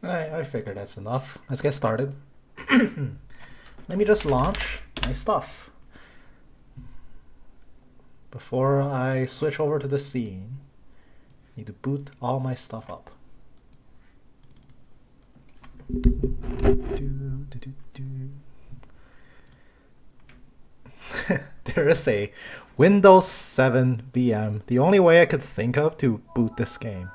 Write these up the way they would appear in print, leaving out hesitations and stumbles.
I figured that's enough. Let's get started. Let me just launch my stuff before I switch over to the scene. Need to boot all my stuff up. There is a Windows 7 VM, the only way I could think of to boot this game.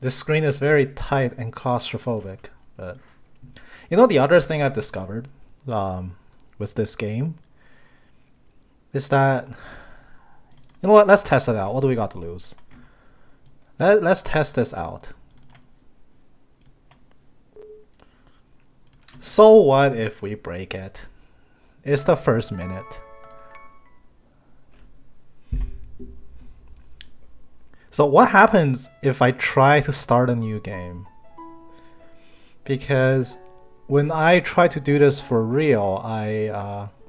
This screen is very tight and claustrophobic, but you know the other thing I've discovered with this game is that, you know what, let's test it out. What do we got to lose? Let's test this out. So what if we break it? It's the first minute. So what happens if I try to start a new game? Because when I tried to do this for real,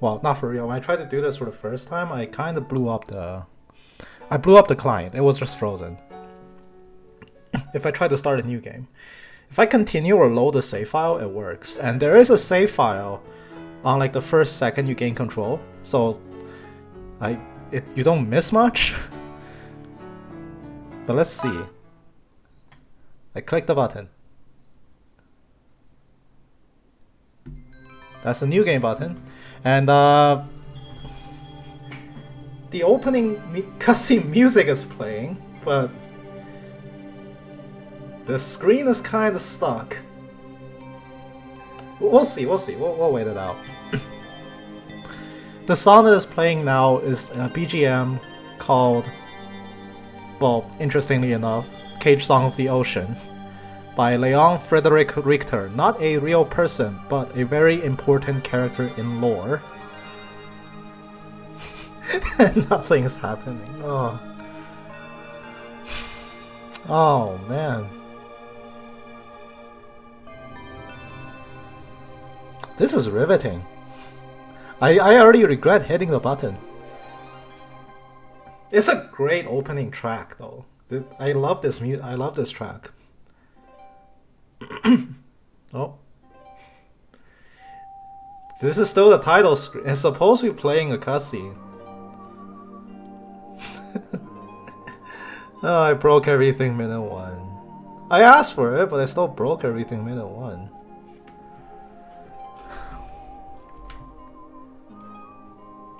well, not for real. When I tried to do this for the first time, I kind of blew up the client. It was just frozen. If I try to start a new game, if I continue or load a save file, it works. And there is a save file on like the first second you gain control, so you don't miss much. But let's see. I click the button. That's the new game button. And the opening cutscene music is playing, but the screen is kind of stuck. We'll see. We'll wait it out. The song that is playing now is a BGM called, well, interestingly enough, Cagesong of the Ocean by Leon Frederick Richter. Not a real person, but a very important character in lore. Nothing's happening. Oh man. This is riveting. I already regret hitting the button. It's a great opening track, though. I love this I love this track. Oh, this is still the title screen. It's supposed to be playing a cutscene. Oh, I broke everything minute 1. I asked for it, but I still broke everything minute 1.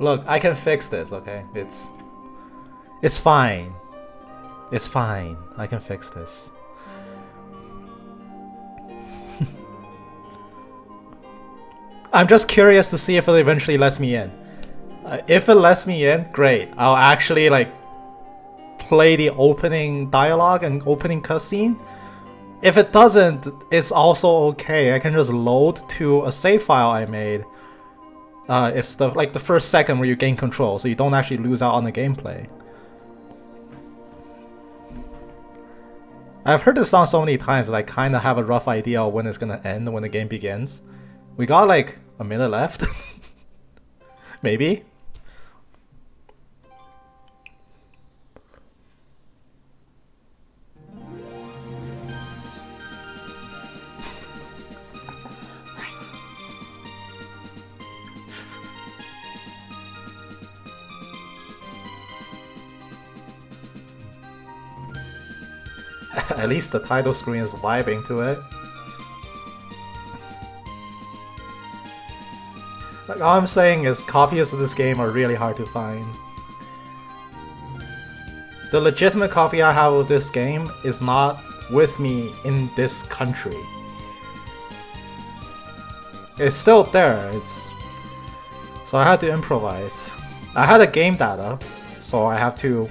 Look, I can fix this, okay? It's fine. It's fine. I can fix this. I'm just curious to see if it eventually lets me in. If it lets me in, great. I'll actually like play the opening dialogue and opening cutscene. If it doesn't, it's also okay. I can just load to a save file I made. It's the first second where you gain control, so you don't actually lose out on the gameplay. I've heard this song so many times that I kind of have a rough idea of when it's gonna end when the game begins. We got like a minute left. Maybe. At least the title screen is vibing to it. Like, all I'm saying is copies of this game are really hard to find. The legitimate copy I have of this game is not with me in this country. It's still there. So I had to improvise. I had a game data, so I have to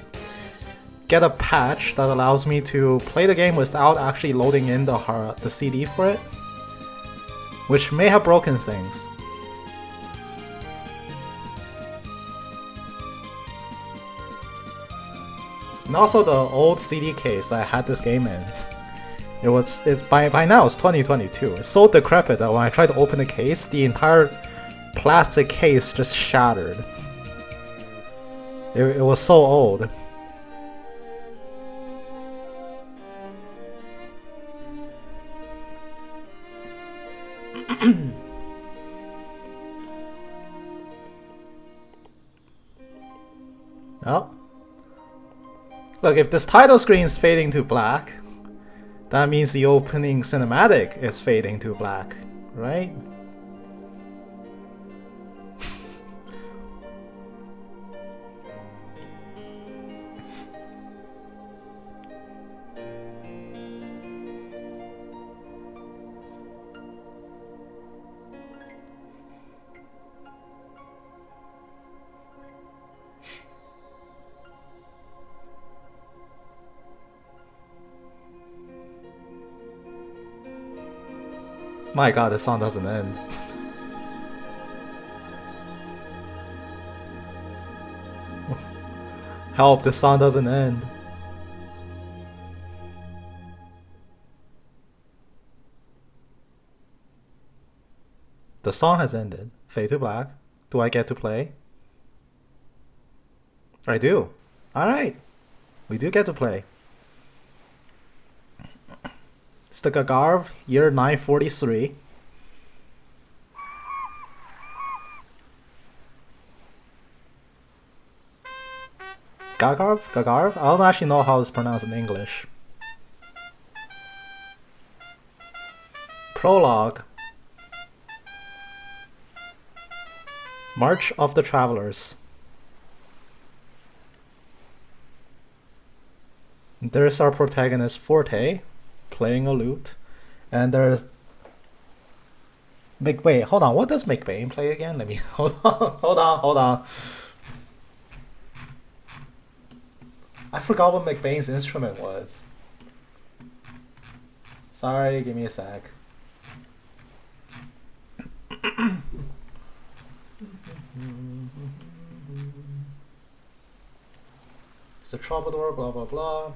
get a patch that allows me to play the game without actually loading in the CD for it, which may have broken things. And also the old CD case that I had this game in, by now it's 2022. It's so decrepit that when I tried to open the case, the entire plastic case just shattered. It was so old. Oh. Look, if this title screen is fading to black, that means the opening cinematic is fading to black, right? My god, the song doesn't end. Help, the song doesn't end. The song has ended. Fade to black. Do I get to play? I do. Alright. We do get to play. It's the Gagarv, year 943. Gagarv? Gagarv? I don't actually know how it's pronounced in English. Prologue. March of the Travelers. There's our protagonist Forte, playing a lute, and there's wait, hold on, what does McBain play again? Let me hold on. I forgot what McBain's instrument was. Sorry, give me a sec. It's a troubadour, blah blah blah.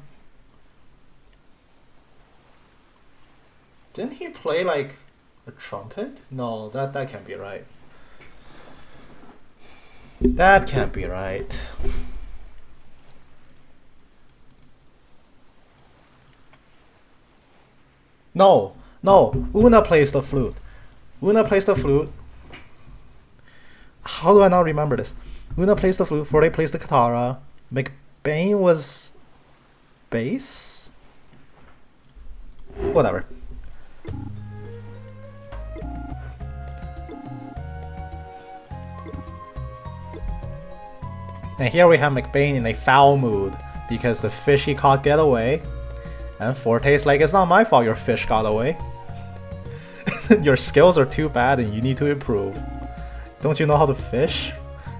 Didn't he play like a trumpet? No, that can't be right. That can't be right. No, Una plays the flute. How do I not remember this? Una plays the flute, Forte plays the guitar, McBain was bass? Whatever. And here we have McBain in a foul mood because the fish he caught get away. And Forte's like, it's not my fault your fish got away. Your skills are too bad and you need to improve. Don't you know how to fish?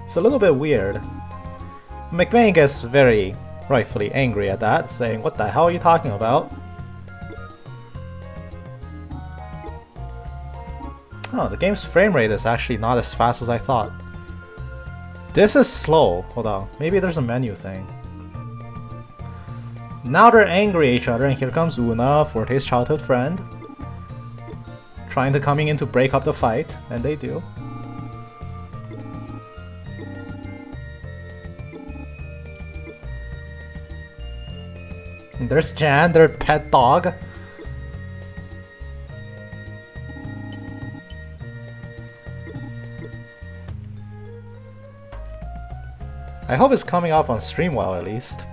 It's a little bit weird. McBain gets very rightfully angry at that, saying, what the hell are you talking about? Oh, the game's frame rate is actually not as fast as I thought. This is slow. Hold on. Maybe there's a menu thing. Now they're angry at each other, and here comes Una, Forte's childhood friend, coming in to break up the fight, and they do. And there's Jan, their pet dog. I hope it's coming up on stream well at least.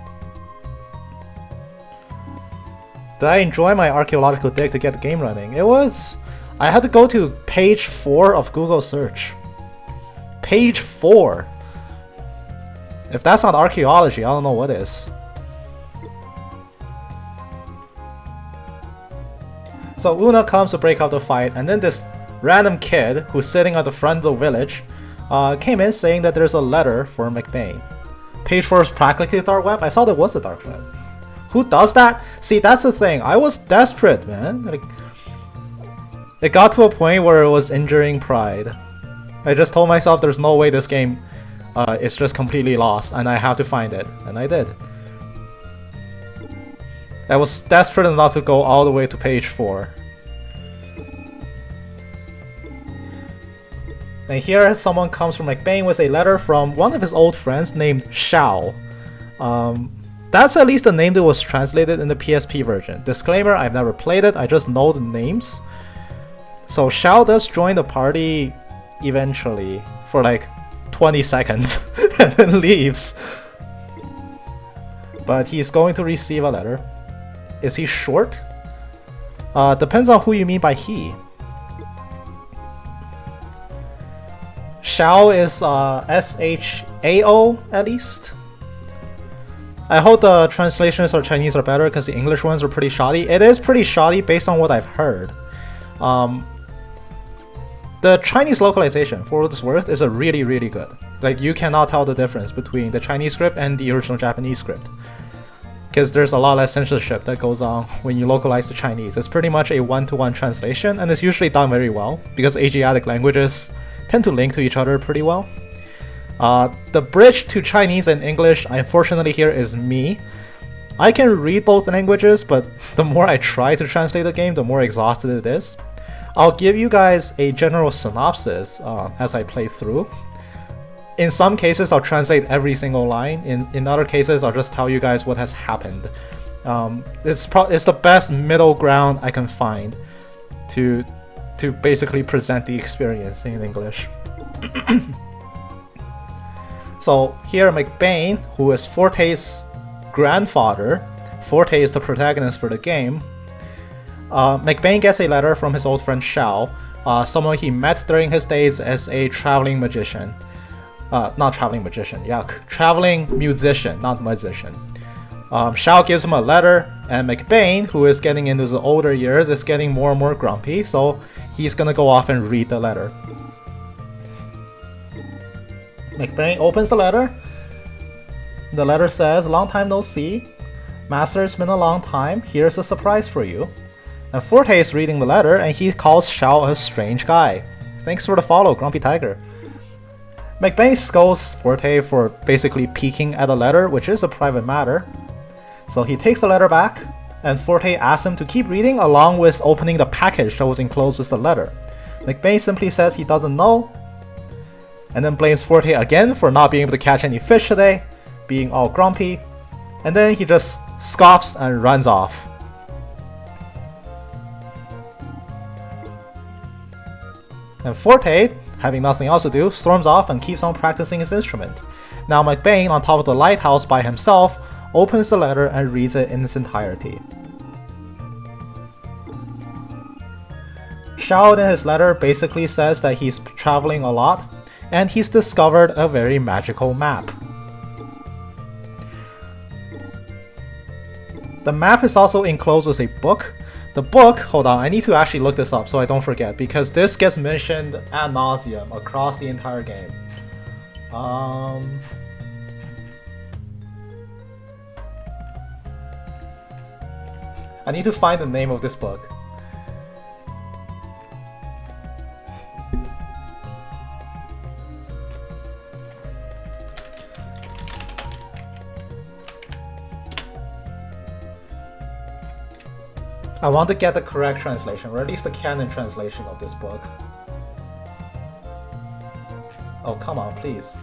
Did I enjoy my archaeological dig to get the game running? It was... I had to go to page 4 of Google search. Page 4! If that's not archaeology, I don't know what is. So Una comes to break up the fight, and then this random kid who's sitting at the front of the village came in saying that there's a letter for McBain. Page 4 is practically the dark web? I saw there was a dark web. Who does that? See, that's the thing. I was desperate, man. Like, it got to a point where it was injuring pride. I just told myself there's no way this game is just completely lost, and I have to find it. And I did. I was desperate enough to go all the way to page 4. And here someone comes from McBain with a letter from one of his old friends named Shao. That's at least the name that was translated in the PSP version. Disclaimer, I've never played it, I just know the names. So Shao does join the party eventually for like 20 seconds and then leaves. but he's going to receive a letter. Is he short? Depends on who you mean by he. Shao is S-H-A-O at least. I hope the translations of Chinese are better because the English ones are pretty shoddy. It is pretty shoddy based on what I've heard. The Chinese localization, for what it's worth, is really, really good. Like, you cannot tell the difference between the Chinese script and the original Japanese script, because there's a lot less censorship that goes on when you localize to Chinese. It's pretty much a one-to-one translation, and it's usually done very well, because Asiatic languages tend to link to each other pretty well. The bridge to Chinese and English, unfortunately here, is me. I can read both languages, but the more I try to translate the game, the more exhausted it is. I'll give you guys a general synopsis as I play through. In some cases, I'll translate every single line. In other cases, I'll just tell you guys what has happened. It's the best middle ground I can find to basically present the experience in English. So here, McBain, who is Forte's grandfather, Forte is the protagonist for the game. McBain gets a letter from his old friend Shao, someone he met during his days as a traveling magician. Not traveling magician, yuck. Traveling musician, not magician. Shao gives him a letter, and McBain, who is getting into his older years, is getting more and more grumpy, so he's gonna go off and read the letter. McBain opens the letter. The letter says, "Long time no see. Master, it's been a long time. Here's a surprise for you." And Forte is reading the letter, and he calls Shao a strange guy. Thanks for the follow, Grumpy Tiger. McBain scolds Forte for basically peeking at the letter, which is a private matter. So he takes the letter back, and Forte asks him to keep reading along with opening the package that was enclosed with the letter. McBain simply says he doesn't know, and then blames Forte again for not being able to catch any fish today, being all grumpy, and then he just scoffs and runs off. And Forte, having nothing else to do, storms off and keeps on practicing his instrument. Now McBain, on top of the lighthouse by himself, opens the letter and reads it in its entirety. Shao in his letter basically says that he's traveling a lot, and he's discovered a very magical map. The map is also enclosed with a book. The book, hold on, I need to actually look this up so I don't forget, because this gets mentioned ad nauseum across the entire game. I need to find the name of this book. I want to get the correct translation, or at least the canon translation of this book. Oh, come on, please.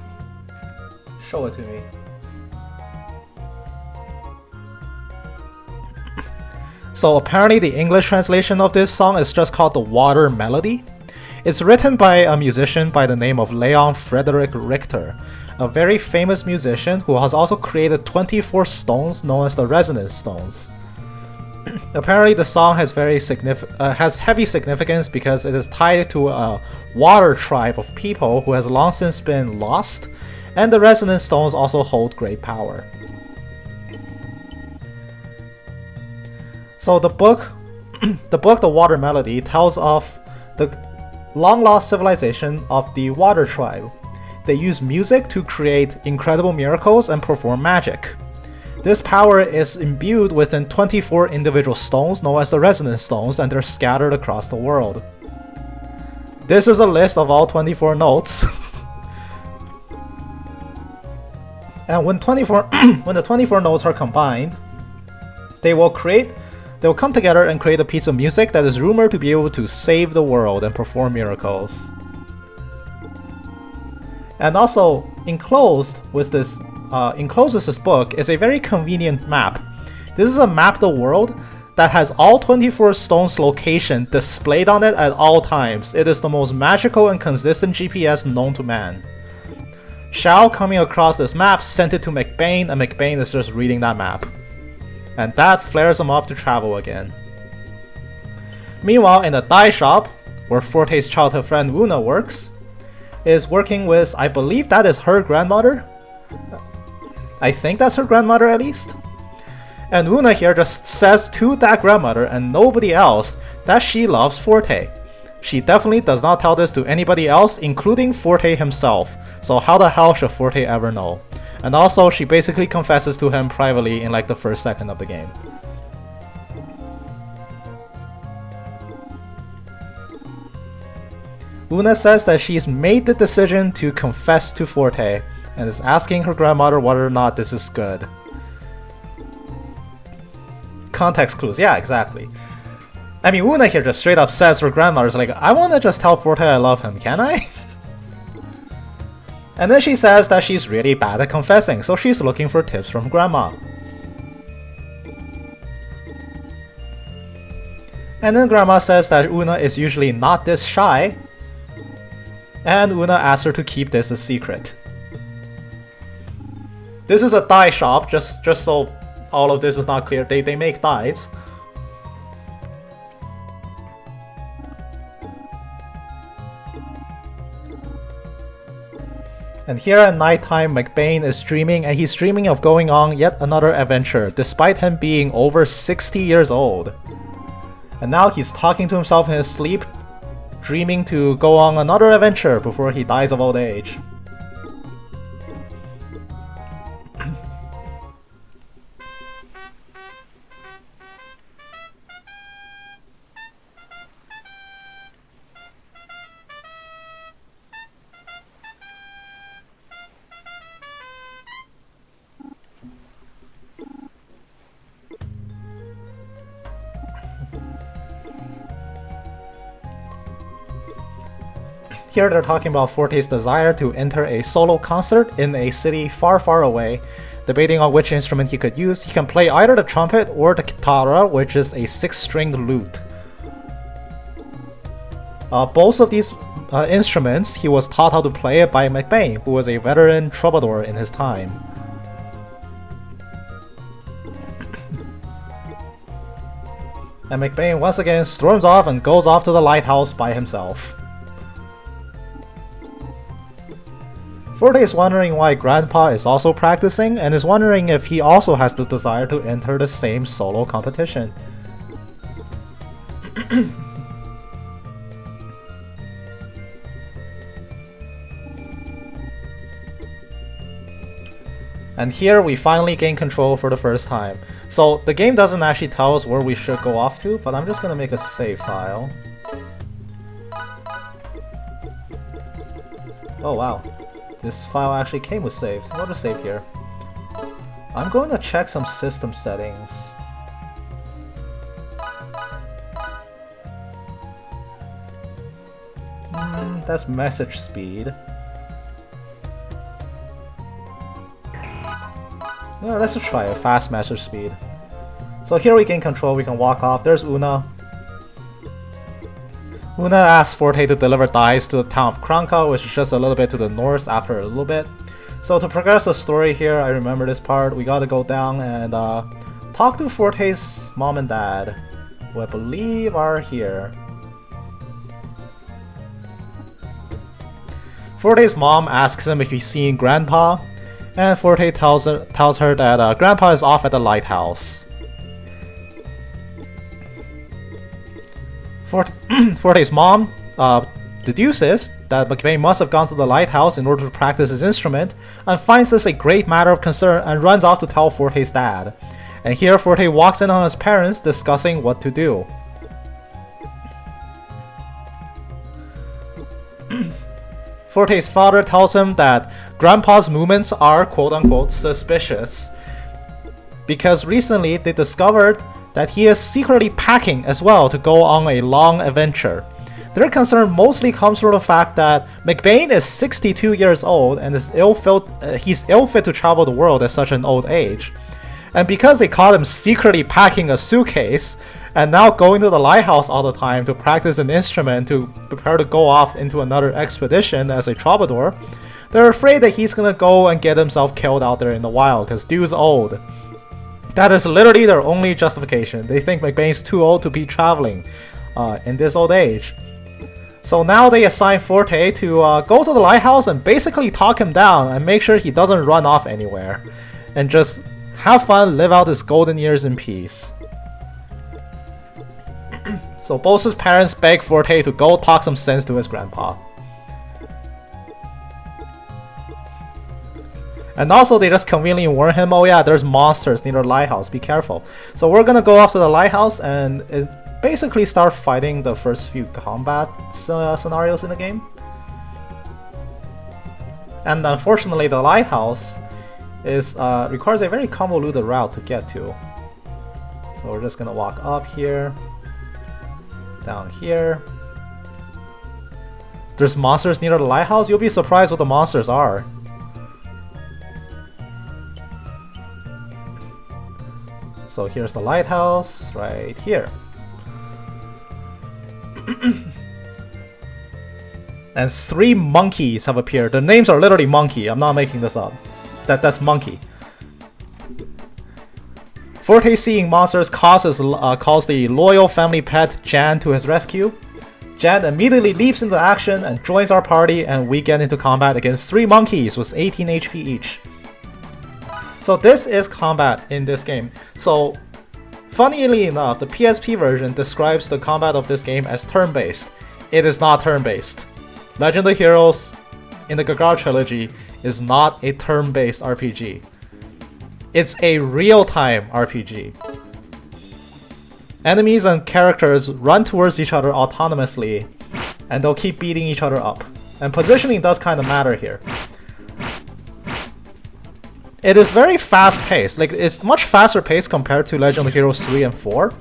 Show it to me. So apparently the English translation of this song is just called The Water Melody. It's written by a musician by the name of Leon Frederick Richter, a very famous musician who has also created 24 stones known as the resonance stones. Apparently the song has has heavy significance because it is tied to a water tribe of people who has long since been lost, and the resonance stones also hold great power. So the book, The Water Melody, tells of the long-lost civilization of the Water Tribe. They use music to create incredible miracles and perform magic. This power is imbued within 24 individual stones known as the resonance stones, and they're scattered across the world. This is a list of all 24 notes. And when the 24 notes are combined, they will come together and create a piece of music that is rumored to be able to save the world and perform miracles. And also enclosed with this book is a very convenient map. This is a map of the world that has all 24 stones' location displayed on it at all times. It is the most magical and consistent GPS known to man. Xiao, coming across this map, sent it to McBain, and McBain is just reading that map. And that flares him up to travel again. Meanwhile, in the dye shop, where Forte's childhood friend Wuna works, is working with, I believe that is her grandmother? I think that's her grandmother at least. And Wuna here just says to that grandmother and nobody else that she loves Forte. She definitely does not tell this to anybody else, including Forte himself, so how the hell should Forte ever know? And also, she basically confesses to him privately in like the first second of the game. Una says that she's made the decision to confess to Forte, and is asking her grandmother whether or not this is good. Context clues, yeah, exactly. I mean, Una here just straight up says her grandmother's like, I wanna just tell Forte I love him, can I? And then she says that she's really bad at confessing, so she's looking for tips from grandma. And then grandma says that Una is usually not this shy, and Una asks her to keep this a secret. This is a dye shop, just so all of this is not clear. They make dyes. And here at nighttime, McBain is dreaming, and he's dreaming of going on yet another adventure, despite him being over 60 years old. And now he's talking to himself in his sleep, dreaming to go on another adventure before he dies of old age. Here they're talking about Forte's desire to enter a solo concert in a city far, far away, debating on which instrument he could use. He can play either the trumpet or the guitarra, which is a 6-stringed lute. Both of these instruments he was taught how to play it by McBain, who was a veteran troubadour in his time. And McBain once again storms off and goes off to the lighthouse by himself. Forte is wondering why Grandpa is also practicing, and is wondering if he also has the desire to enter the same solo competition. And here we finally gain control for the first time. So the game doesn't actually tell us where we should go off to, but I'm just gonna make a save file. Oh wow. This file actually came with saves. What to save here? I'm going to check some system settings. That's message speed. Yeah, let's just try a fast message speed. So here we gain control, we can walk off. There's Una. Una asks Forte to deliver dyes to the town of Kranka, which is just a little bit to the north after a little bit. So to progress the story here, I remember this part, we gotta go down and talk to Forte's mom and dad, who I believe are here. Forte's mom asks him if he's seen Grandpa, and Forte tells her that Grandpa is off at the lighthouse. Forte's mom deduces that McBain must have gone to the lighthouse in order to practice his instrument, and finds this a great matter of concern and runs off to tell Forte's dad. And here Forte walks in on his parents discussing what to do. Forte's father tells him that Grandpa's movements are quote-unquote suspicious, because recently they discovered that he is secretly packing as well to go on a long adventure. Their concern mostly comes from the fact that McBain is 62 years old and is he's ill-fit to travel the world at such an old age. And because they caught him secretly packing a suitcase, and now going to the lighthouse all the time to practice an instrument to prepare to go off into another expedition as a troubadour, They're afraid that he's gonna go and get himself killed out there in the wild because dude's old. That is literally their only justification. They think McBain's too old to be traveling in this old age. So now they assign Forte to go to the lighthouse and basically talk him down and make sure he doesn't run off anywhere. And just have fun, live out his golden years in peace. So Bose's parents beg Forte to go talk some sense to his grandpa. And also they just conveniently warn him, oh yeah, there's monsters near the lighthouse, be careful. So we're gonna go off to the lighthouse and basically start fighting the first few combat scenarios in the game. And unfortunately the lighthouse is requires a very convoluted route to get to. So we're just gonna walk up here, down here. There's monsters near the lighthouse? You'll be surprised what the monsters are. So here's the lighthouse, right here. And 3 monkeys have appeared. The names are literally Monkey, I'm not making this up. That's Monkey. Forte seeing monsters calls the loyal family pet Jan to his rescue. Jan immediately leaps into action and joins our party, and we get into combat against 3 monkeys with 18 HP each. So this is combat in this game. So funnily enough, the PSP version describes the combat of this game as turn-based. It is not turn-based. Legend of Heroes in the Gagar trilogy is not a turn-based RPG. It's a real-time RPG. Enemies and characters run towards each other autonomously, and they'll keep beating each other up. And positioning does kind of matter here. It is very fast-paced, like it's much faster paced compared to Legend of Heroes 3 and 4.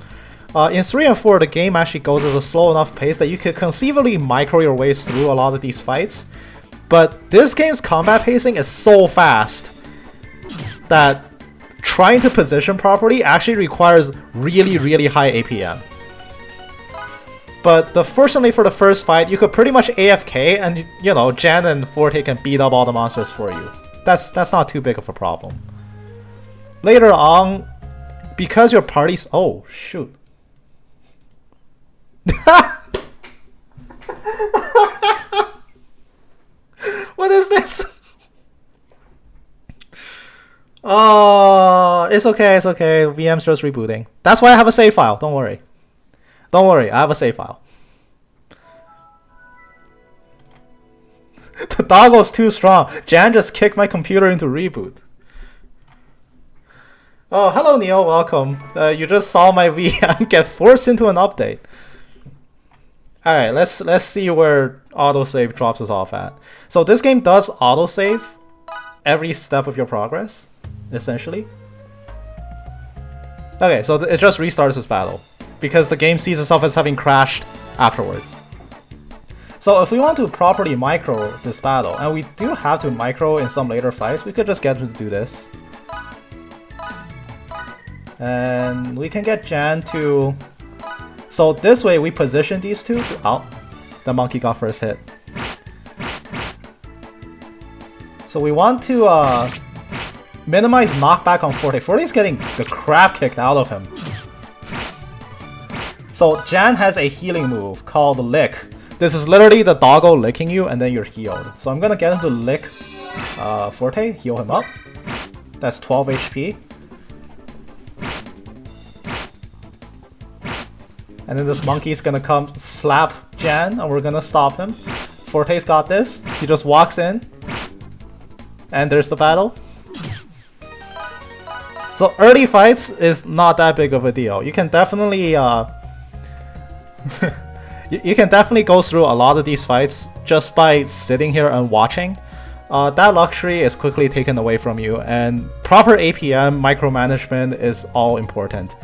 In 3 and 4, the game actually goes at a slow enough pace that you could conceivably micro your way through a lot of these fights. But this game's combat pacing is so fast that trying to position properly actually requires really high APM. But fortunately for the first fight, you could pretty much AFK and, you know, Jan and Forte can beat up all the monsters for you. That's not too big of a problem. Later on, because your party's... Oh, shoot. What is this? Oh, it's okay, it's okay. VM's just rebooting. That's why I have a save file, don't worry. Don't worry, I have a save file. The doggle's too strong. Jan just kicked my computer into reboot. Oh, hello Neo, welcome. You just saw my VM get forced into an update. Alright, let's see where autosave drops us off at. So this game does autosave every step of your progress, essentially. Okay, so it just restarts this battle, because the game sees itself as having crashed afterwards. So if we want to properly micro this battle, and we do have to micro in some later fights, we could just get him to do this. And we can get Jan to... So this way we position these two to... Oh, the monkey got first hit. So we want to minimize knockback on Forte. Forte's getting the crap kicked out of him. So Jan has a healing move called Lick. This is literally the doggo licking you and then you're healed. So I'm gonna get him to lick Forte, heal him up. That's 12 HP. And then this monkey's gonna come slap Jan and we're gonna stop him. Forte's got this. He just walks in. And there's the battle. So early fights is not that big of a deal. You can definitely you can definitely go through a lot of these fights just by sitting here and watching. That luxury is quickly taken away from you, and proper APM micromanagement is all important.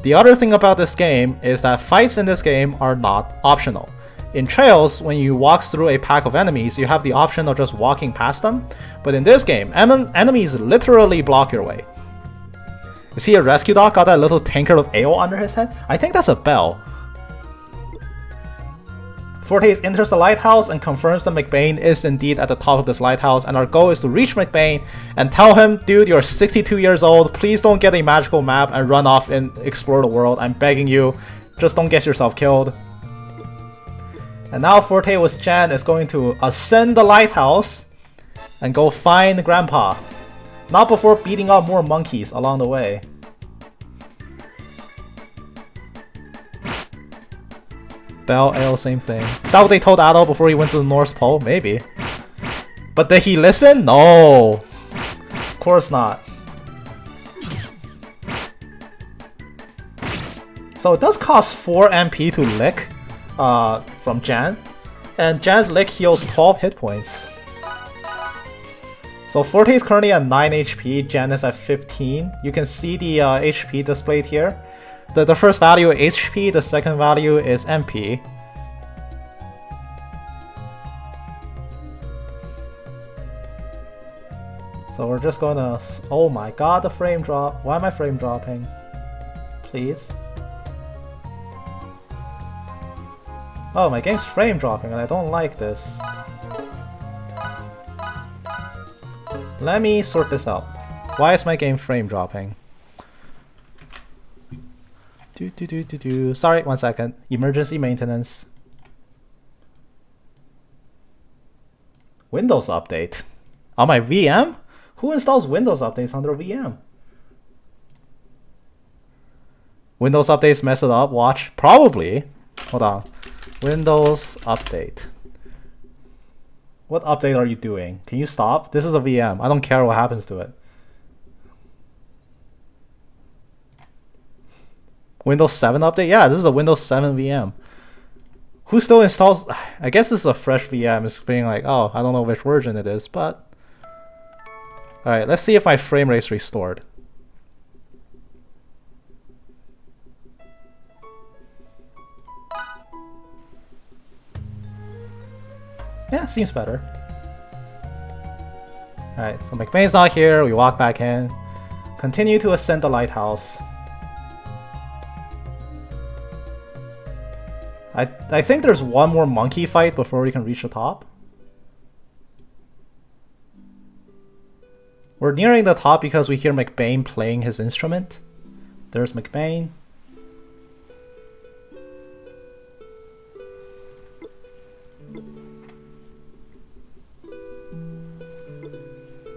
The other thing about this game is that fights in this game are not optional. In Trails, when you walk through a pack of enemies, you have the option of just walking past them, but in this game, enemies literally block your way. You see a rescue dog got that little tankard of ale under his head? I think that's a bell. Forte enters the lighthouse and confirms that McBain is indeed at the top of this lighthouse, and our goal is to reach McBain and tell him, dude, you're 62 years old, please don't get a magical map and run off and explore the world, I'm begging you, just don't get yourself killed. And now Forte with Jan is going to ascend the lighthouse and go find Grandpa. Not before beating up more monkeys along the way. Bell, Ale, same thing. Is that what they told Adol before he went to the North Pole? Maybe. But did he listen? No. Of course not. So it does cost 4 MP to lick from Jan. And Jan's lick heals 12 hit points. So Forte is currently at 9 HP, Jan is at 15. You can see the HP displayed here. The first value is HP, the second value is MP. So we're just gonna... Oh my god, the frame drop. Why am I frame dropping? Please. Oh, my game's frame dropping and I don't like this. Let me sort this out. Why is my game frame dropping? Sorry, 1 second. Emergency maintenance. Windows update. On my VM? Who installs Windows updates on their VM? Windows updates mess it up? Watch. Probably. Hold on. Windows update. What update are you doing? Can you stop? This is a VM. I don't care what happens to it. Windows 7 update? Yeah, this is a Windows 7 VM. Who still installs... I guess this is a fresh VM. It's being like, oh, I don't know which version it is, but... Alright, let's see if my frame rate's restored. Yeah, seems better. Alright, so McBain's not here. We walk back in. Continue to ascend the lighthouse. I think there's one more monkey fight before we can reach the top. We're nearing the top because we hear McBain playing his instrument. There's McBain.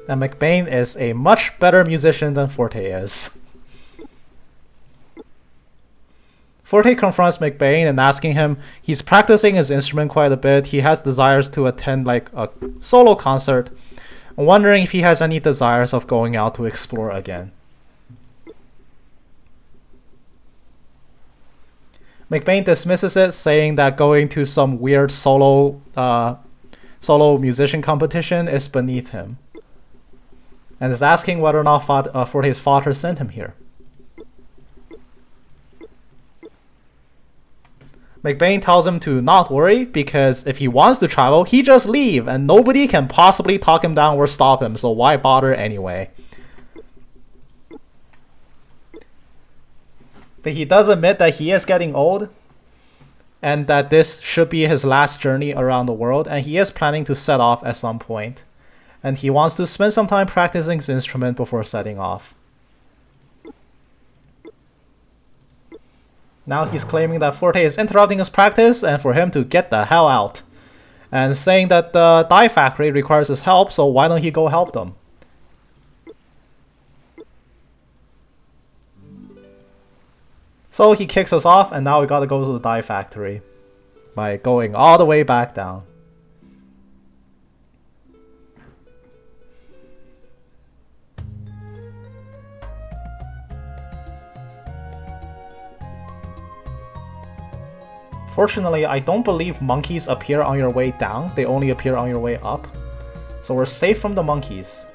And McBain is a much better musician than Forte is. Forte confronts McBain and asking him, he's practicing his instrument quite a bit, he has desires to attend like a solo concert. I'm wondering if he has any desires of going out to explore again. McBain dismisses it, saying that going to some weird solo musician competition is beneath him. And is asking whether or not Forte's father sent him here. McBain tells him to not worry because if he wants to travel, he just leave and nobody can possibly talk him down or stop him, so why bother anyway? But he does admit that he is getting old and that this should be his last journey around the world, and he is planning to set off at some point. And he wants to spend some time practicing his instrument before setting off. Now he's claiming that Forte is interrupting his practice and for him to get the hell out. And saying that the dye factory requires his help, so why don't he go help them? So he kicks us off and now we gotta go to the dye factory by going all the way back down. Fortunately, I don't believe monkeys appear on your way down, they only appear on your way up. So we're safe from the monkeys.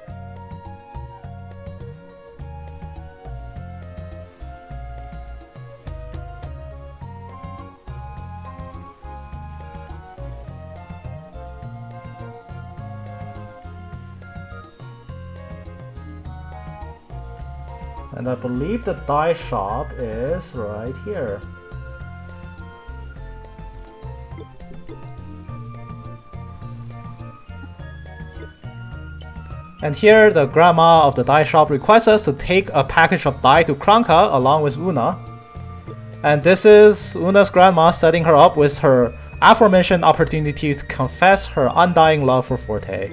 And I believe the dye shop is right here. And here, the grandma of the dye shop requests us to take a package of dye to Kranka along with Una. And this is Una's grandma setting her up with her aforementioned opportunity to confess her undying love for Forte.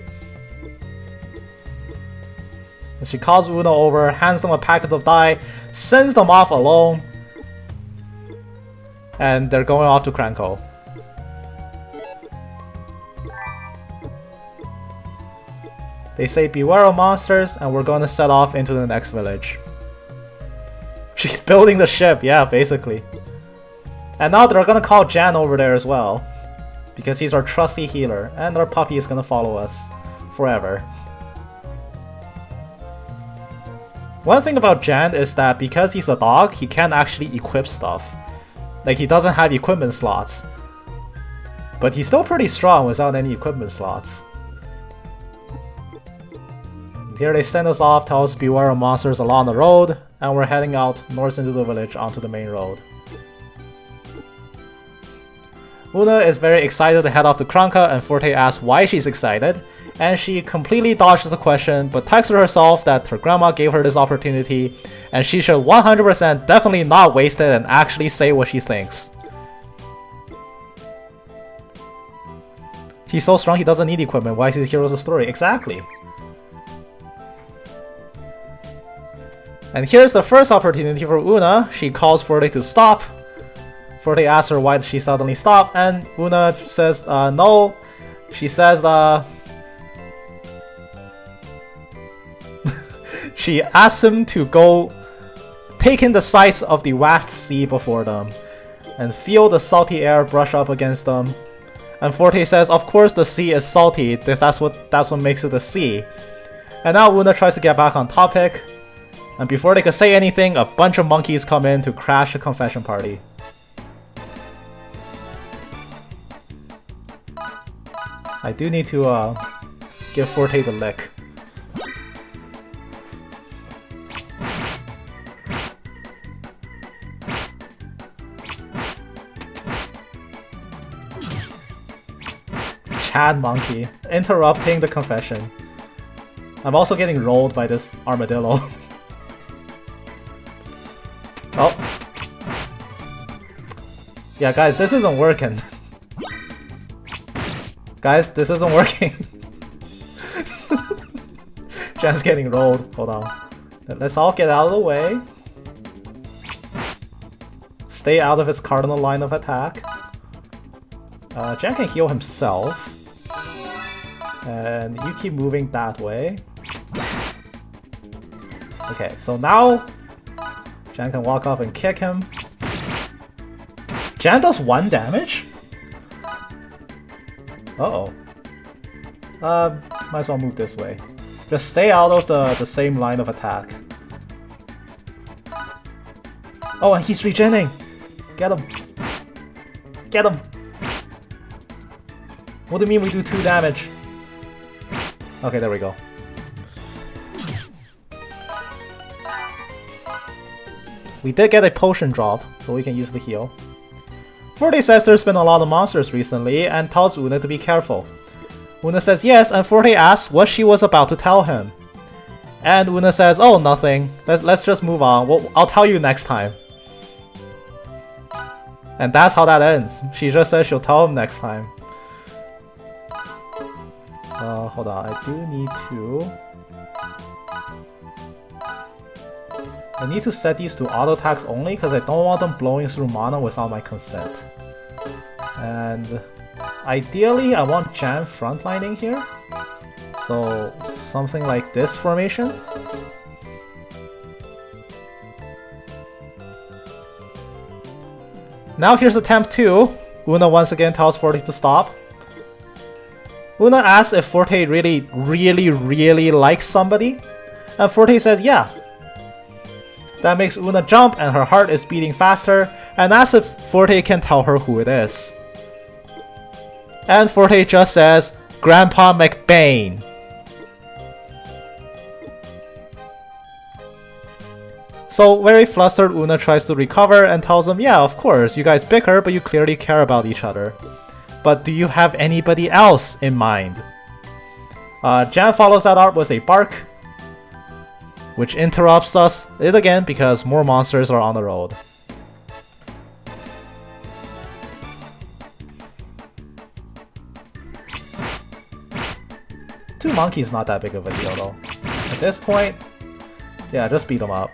And she calls Una over, hands them a packet of dye, sends them off alone, and they're going off to Kranko. They say beware of monsters, and we're gonna set off into the next village. She's building the ship, yeah, basically. And now they're gonna call Jan over there as well, because he's our trusty healer, and our puppy is gonna follow us forever. One thing about Jan is that because he's a dog, he can't actually equip stuff. Like, he doesn't have equipment slots. But he's still pretty strong without any equipment slots. Here they send us off, tell us beware of monsters along the road, and we're heading out north into the village onto the main road. Una is very excited to head off to Kranka, and Forte asks why she's excited, and she completely dodges the question, but texts to herself that her grandma gave her this opportunity, and she should 100% definitely not waste it and actually say what she thinks. He's so strong he doesn't need equipment, why is he the hero of the story? Exactly! And here's the first opportunity for Una. She calls Forte to stop. Forte asks her why she suddenly stopped, and Una says no. She says she asks him to go take in the sights of the vast sea before them and feel the salty air brush up against them. And Forte says, of course the sea is salty, that's what makes it a sea. And now Una tries to get back on topic. And before they could say anything, a bunch of monkeys come in to crash the confession party. I do need to give Forte the lick. Chad monkey, interrupting the confession. I'm also getting rolled by this armadillo. Oh. Yeah, guys, this isn't working. Guys, this isn't working. Jan's getting rolled. Hold on. Let's all get out of the way. Stay out of his cardinal line of attack. Jan can heal himself. And you keep moving that way. Okay, so now Jan can walk up and kick him. Jan does 1 damage? Uh-oh. Might as well move this way. Just stay out of the same line of attack. Oh, and he's regenerating! Get him! Get him! What do you mean we do 2 damage? Okay, there we go. We did get a potion drop, so we can use the heal. Forte says there's been a lot of monsters recently and tells Una to be careful. Una says yes, and Forte asks what she was about to tell him. And Una says, oh, nothing. Let's just move on. I'll tell you next time. And that's how that ends. She just says she'll tell him next time. Hold on. I do need to... I need to set these to auto attacks only because I don't want them blowing through mana without my consent. And ideally, I want Jan frontlining here. So something like this formation. Now here's attempt 2. Una once again tells Forte to stop. Una asks if Forte really likes somebody. And Forte says yeah. That makes Una jump and her heart is beating faster, and asks if Forte can tell her who it is. And Forte just says, Grandpa McBain. So very flustered, Una tries to recover and tells him, yeah, of course, you guys bicker, but you clearly care about each other. But do you have anybody else in mind? Jan follows that art with a bark, which interrupts us it again because more monsters are on the road. Two monkeys not that big of a deal though. At this point, yeah, just beat them up.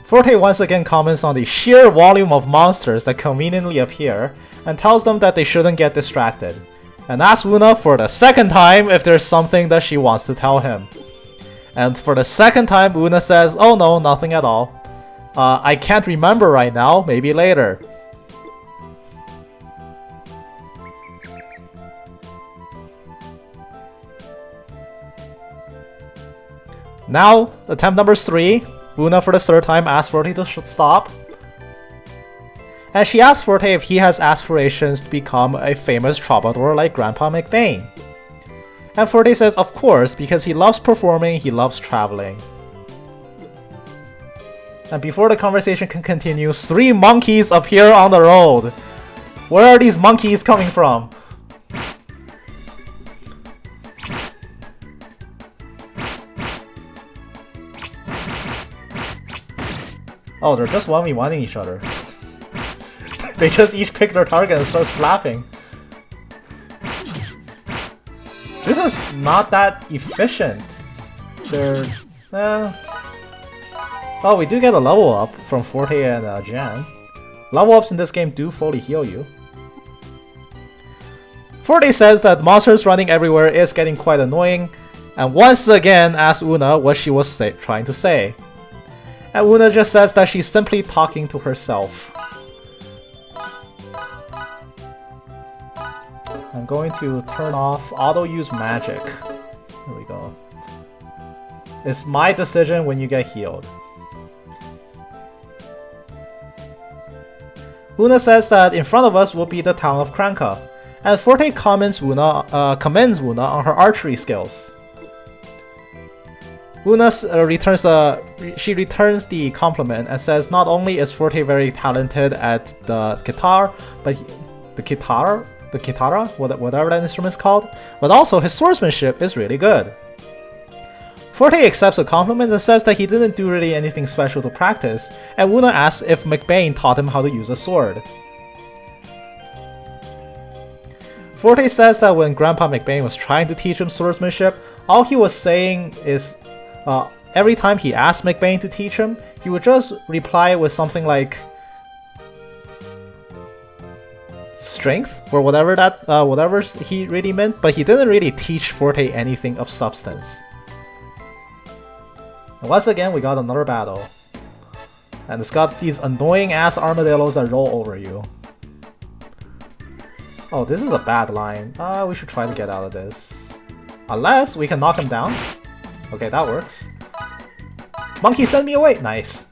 Forte once again comments on the sheer volume of monsters that conveniently appear and tells them that they shouldn't get distracted, and asks Una for the second time if there's something that she wants to tell him. And for the second time, Una says, "Oh no, nothing at all. I can't remember right now, maybe later." Now, attempt number 3. Una for the third time asks Forte to stop. And she asks Forte if he has aspirations to become a famous troubadour like Grandpa McBain. And Forte says of course, because he loves performing, he loves traveling. And before the conversation can continue, 3 monkeys appear on the road. Where are these monkeys coming from? Oh, they're just 1v1ing each other. They just each pick their target and start slapping. This is not that efficient. They're... Oh, we do get a level up from Forte and Jan. Level ups in this game do fully heal you. Forte says that monsters running everywhere is getting quite annoying, and once again asks Una what she was trying to say. And Una just says that she's simply talking to herself. I'm going to turn off auto use magic. There we go. It's my decision when you get healed. Una says that in front of us will be the town of Kranka, and Forte commends Una on her archery skills. Una returns the compliment and says not only is Forte very talented at the guitar, but the kitara, whatever that instrument is called, but also his swordsmanship is really good. Forte accepts the compliment and says that he didn't do really anything special to practice, and Una asks if McBain taught him how to use a sword. Forte says that when Grandpa McBain was trying to teach him swordsmanship, all he was saying is every time he asked McBain to teach him, he would just reply with something like strength or whatever he really meant, but he didn't really teach Forte anything of substance. And once again, we got another battle, and it's got these annoying ass armadillos that roll over you. Oh, this is a bad line. We should try to get out of this, unless we can knock him down. Okay, that works. Monkey, send me away! Nice.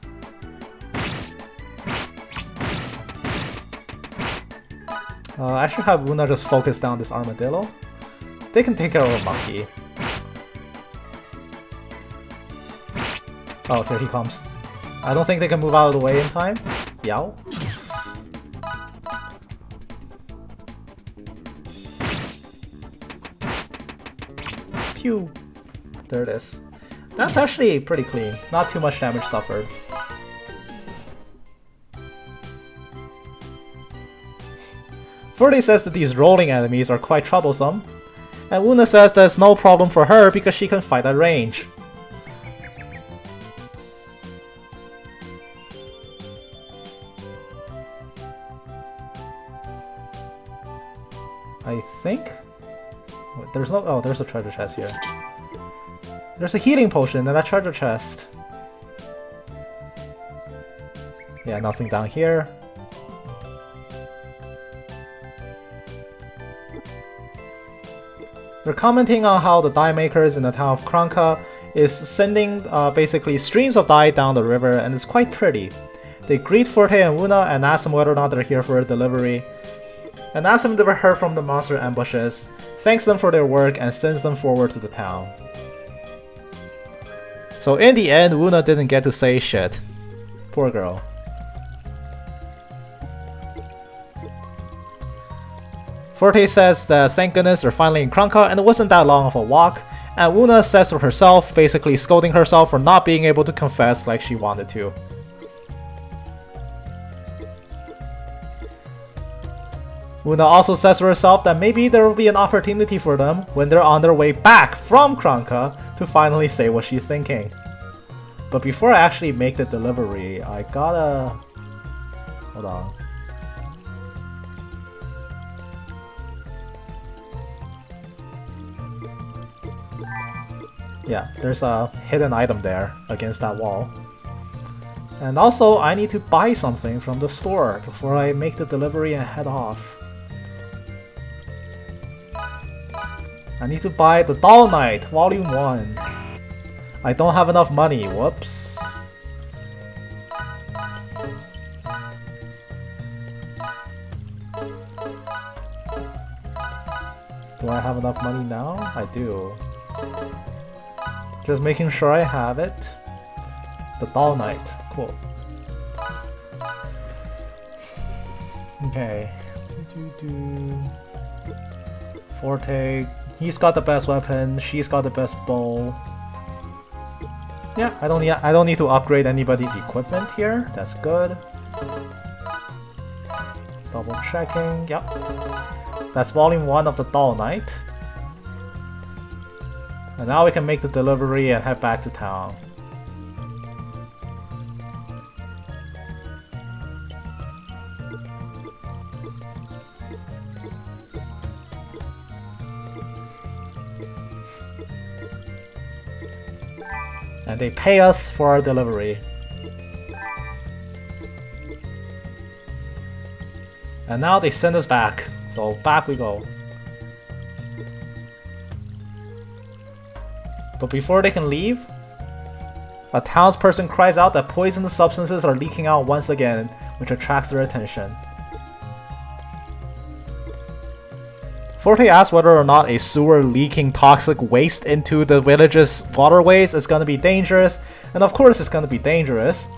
I should have Una just focus down this armadillo. They can take care of a monkey. Oh, here he comes. I don't think they can move out of the way in time. Yow. Pew. There it is. That's actually pretty clean. Not too much damage suffered. Forte says that these rolling enemies are quite troublesome, and Una says that it's no problem for her because she can fight at range. I think? There's no... Oh, there's a treasure chest here. There's a healing potion and a treasure chest. Yeah, nothing down here. They're commenting on how the dye makers in the town of Kranka is sending basically streams of dye down the river, and it's quite pretty. They greet Forte and Una and ask them whether or not they're here for a delivery, and ask them if they heard from the monster ambushes, thanks them for their work, and sends them forward to the town. So in the end, Wuna didn't get to say shit. Poor girl. Forte says that thank goodness they're finally in Krunka and it wasn't that long of a walk. And Wuna says to herself, basically scolding herself for not being able to confess like she wanted to. Wuna also says to herself that maybe there will be an opportunity for them when they're on their way back from Krunka to finally say what she's thinking. But before I actually make the delivery, I gotta... Hold on. Yeah, there's a hidden item there against that wall. And also, I need to buy something from the store before I make the delivery and head off. I need to buy the Doll Knight, Volume 1. I don't have enough money, whoops. Do I have enough money now? I do. Just making sure I have it. The Doll Knight, cool. Okay. Forte, he's got the best weapon, she's got the best bow. Yeah, I don't need to upgrade anybody's equipment here. That's good. Double checking, yep. That's volume 1 of the Doll Knight. And now we can make the delivery and head back to town. And they pay us for our delivery. And now they send us back. So back we go. But before they can leave, a townsperson cries out that poisonous substances are leaking out once again, which attracts their attention. Forte asks whether or not a sewer leaking toxic waste into the village's waterways is going to be dangerous, and of course it's going to be dangerous.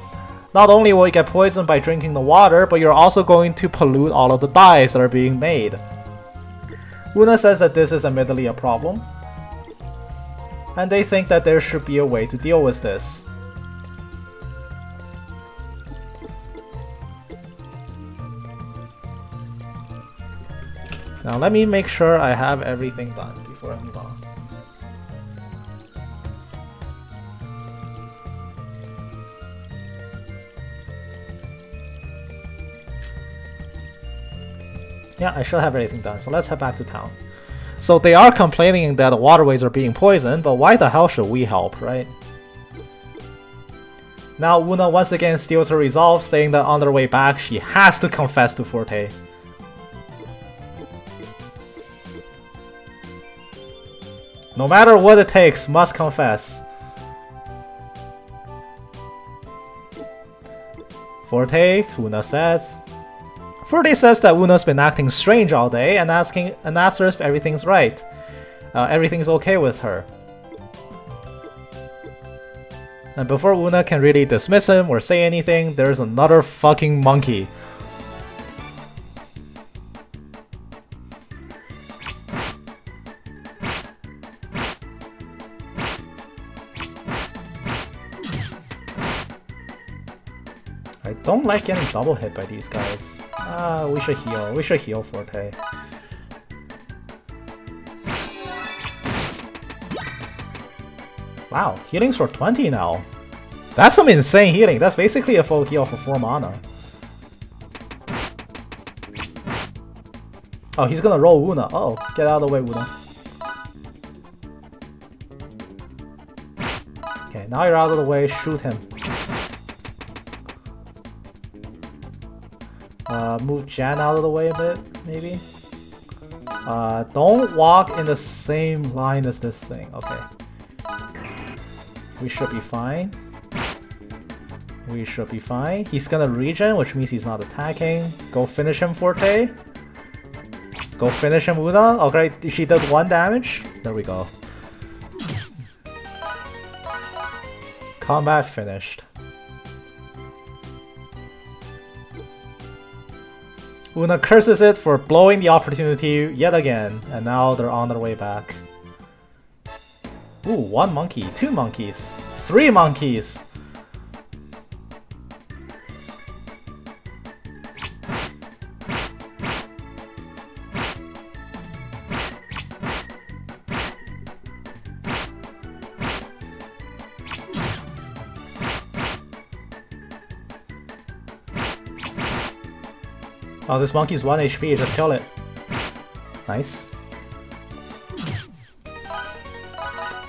Not only will you get poisoned by drinking the water, but you're also going to pollute all of the dyes that are being made. Wuna says that this is admittedly a problem, and they think that there should be a way to deal with this. Now let me make sure I have everything done before I move on. Yeah, I should have everything done, so let's head back to town. So they are complaining that the waterways are being poisoned, but why the hell should we help, right? Now Wuna once again steals her resolve, saying that on their way back she has to confess to Forte. No matter what it takes, must confess. Forte, Wuna says. Forte says that Wuna's been acting strange all day and asks her if everything's right. Everything's okay with her. And before Wuna can really dismiss him or say anything, there's another fucking monkey. I don't like getting double hit by these guys. We should heal. We should heal Forte. Wow, healing's for 20 now. That's some insane healing. That's basically a full heal for 4 mana. Oh, he's gonna roll Wuna. Oh, get out of the way, Wuna. Okay, now you're out of the way. Shoot him. Move Jan out of the way a bit, maybe? Don't walk in the same line as this thing. Okay. We should be fine. We should be fine. He's gonna regen, which means he's not attacking. Go finish him, Forte. Go finish him, Wuna. Okay, she did 1 damage. There we go. Combat finished. Una curses it for blowing the opportunity yet again, and now they're on their way back. Ooh, 1 monkey, 2 monkeys, 3 monkeys! Oh, this monkey's 1 HP, just kill it. Nice.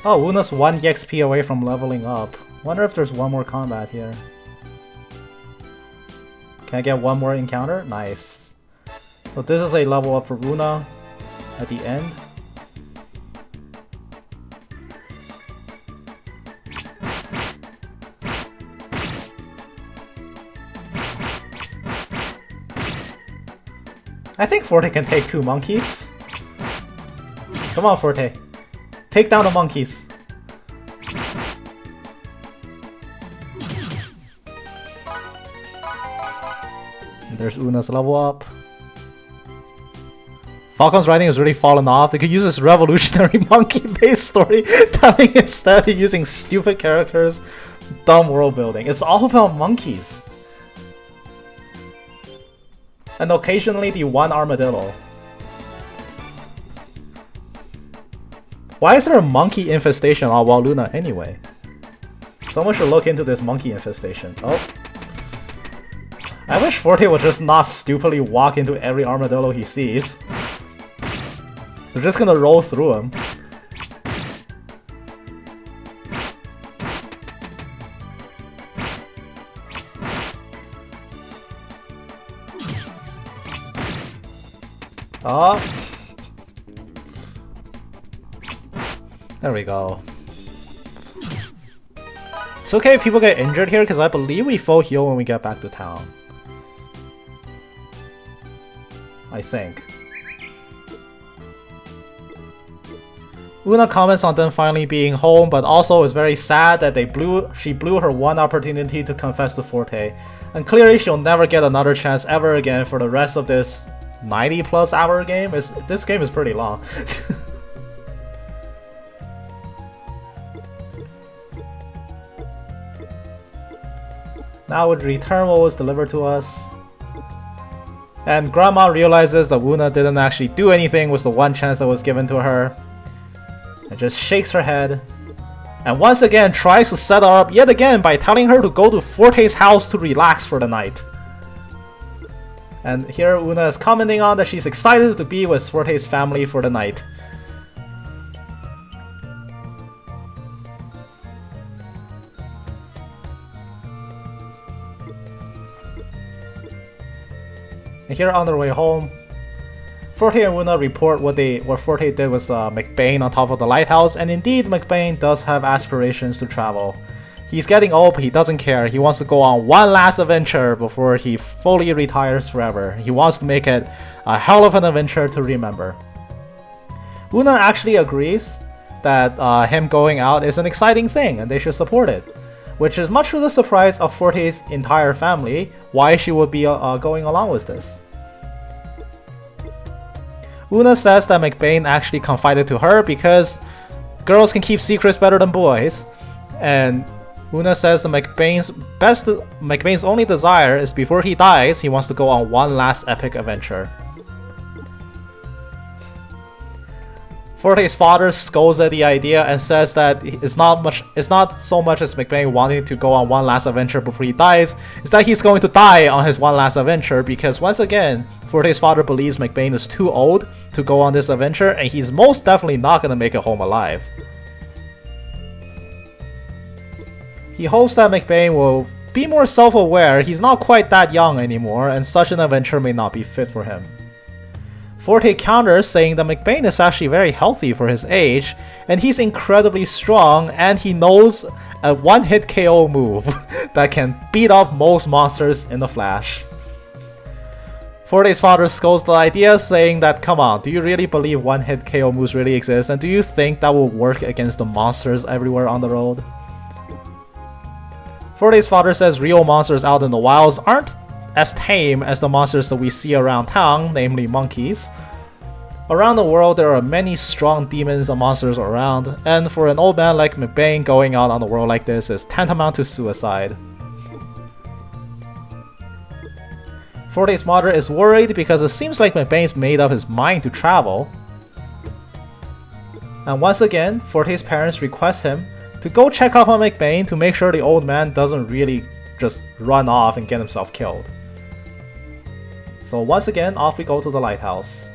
Oh, Una's 1 EXP away from leveling up. Wonder if there's one more combat here. Can I get one more encounter? Nice. So this is a level up for Una at the end. I think Forte can take 2 monkeys. Come on, Forte. Take down the monkeys. And there's Una's level up. Falcon's writing has really fallen off. They could use this revolutionary monkey-based storytelling instead of using stupid characters, dumb world building. It's all about monkeys. And occasionally the 1 armadillo. Why is there a monkey infestation on Waluna anyway? Someone should look into this monkey infestation. Oh. I wish Forte would just not stupidly walk into every armadillo he sees. They're just gonna roll through him. Oh. There we go. It's okay if people get injured here, because I believe we full heal when we get back to town. I think. Una comments on them finally being home, but also is very sad that she blew her 1 opportunity to confess to Forte. And clearly she'll never get another chance ever again for the rest of this 90+ hour game. This game is pretty long. Now we return what was delivered to us. And Grandma realizes that Una didn't actually do anything with the 1 chance that was given to her. And just shakes her head. And once again tries to set her up yet again by telling her to go to Forte's house to relax for the night. And here Una is commenting on that she's excited to be with Forte's family for the night. And here on their way home, Forte and Una report what Forte did with McBain on top of the lighthouse, and indeed McBain does have aspirations to travel. He's getting old, but he doesn't care. He wants to go on one last adventure before he fully retires forever. He wants to make it a hell of an adventure to remember. Una actually agrees that him going out is an exciting thing and they should support it, which is much to the surprise of Forte's entire family, why she would be going along with this. Una says that McBain actually confided to her because girls can keep secrets better than boys, and Una says that McBain's only desire is before he dies, he wants to go on one last epic adventure. Forte's father scolds at the idea and says that it's not so much as McBain wanting to go on one last adventure before he dies, it's that he's going to die on his one last adventure, because once again, Forte's father believes McBain is too old to go on this adventure, and he's most definitely not going to make it home alive. He hopes that McBain will be more self-aware. He's not quite that young anymore, and such an adventure may not be fit for him. Forte counters, saying that McBain is actually very healthy for his age, and he's incredibly strong, and he knows a one-hit KO move that can beat up most monsters in a flash. Forte's father scolds the idea, saying that, come on, do you really believe one-hit KO moves really exist, and do you think that will work against the monsters everywhere on the road? Forte's father says real monsters out in the wilds aren't as tame as the monsters that we see around town, namely monkeys. Around the world, there are many strong demons and monsters around, and for an old man like McBain, going out on the world like this is tantamount to suicide. Forte's mother is worried because it seems like McBain's made up his mind to travel. And once again, Forte's parents request him to go check up on McBain to make sure the old man doesn't really just run off and get himself killed. So once again, off we go to the lighthouse.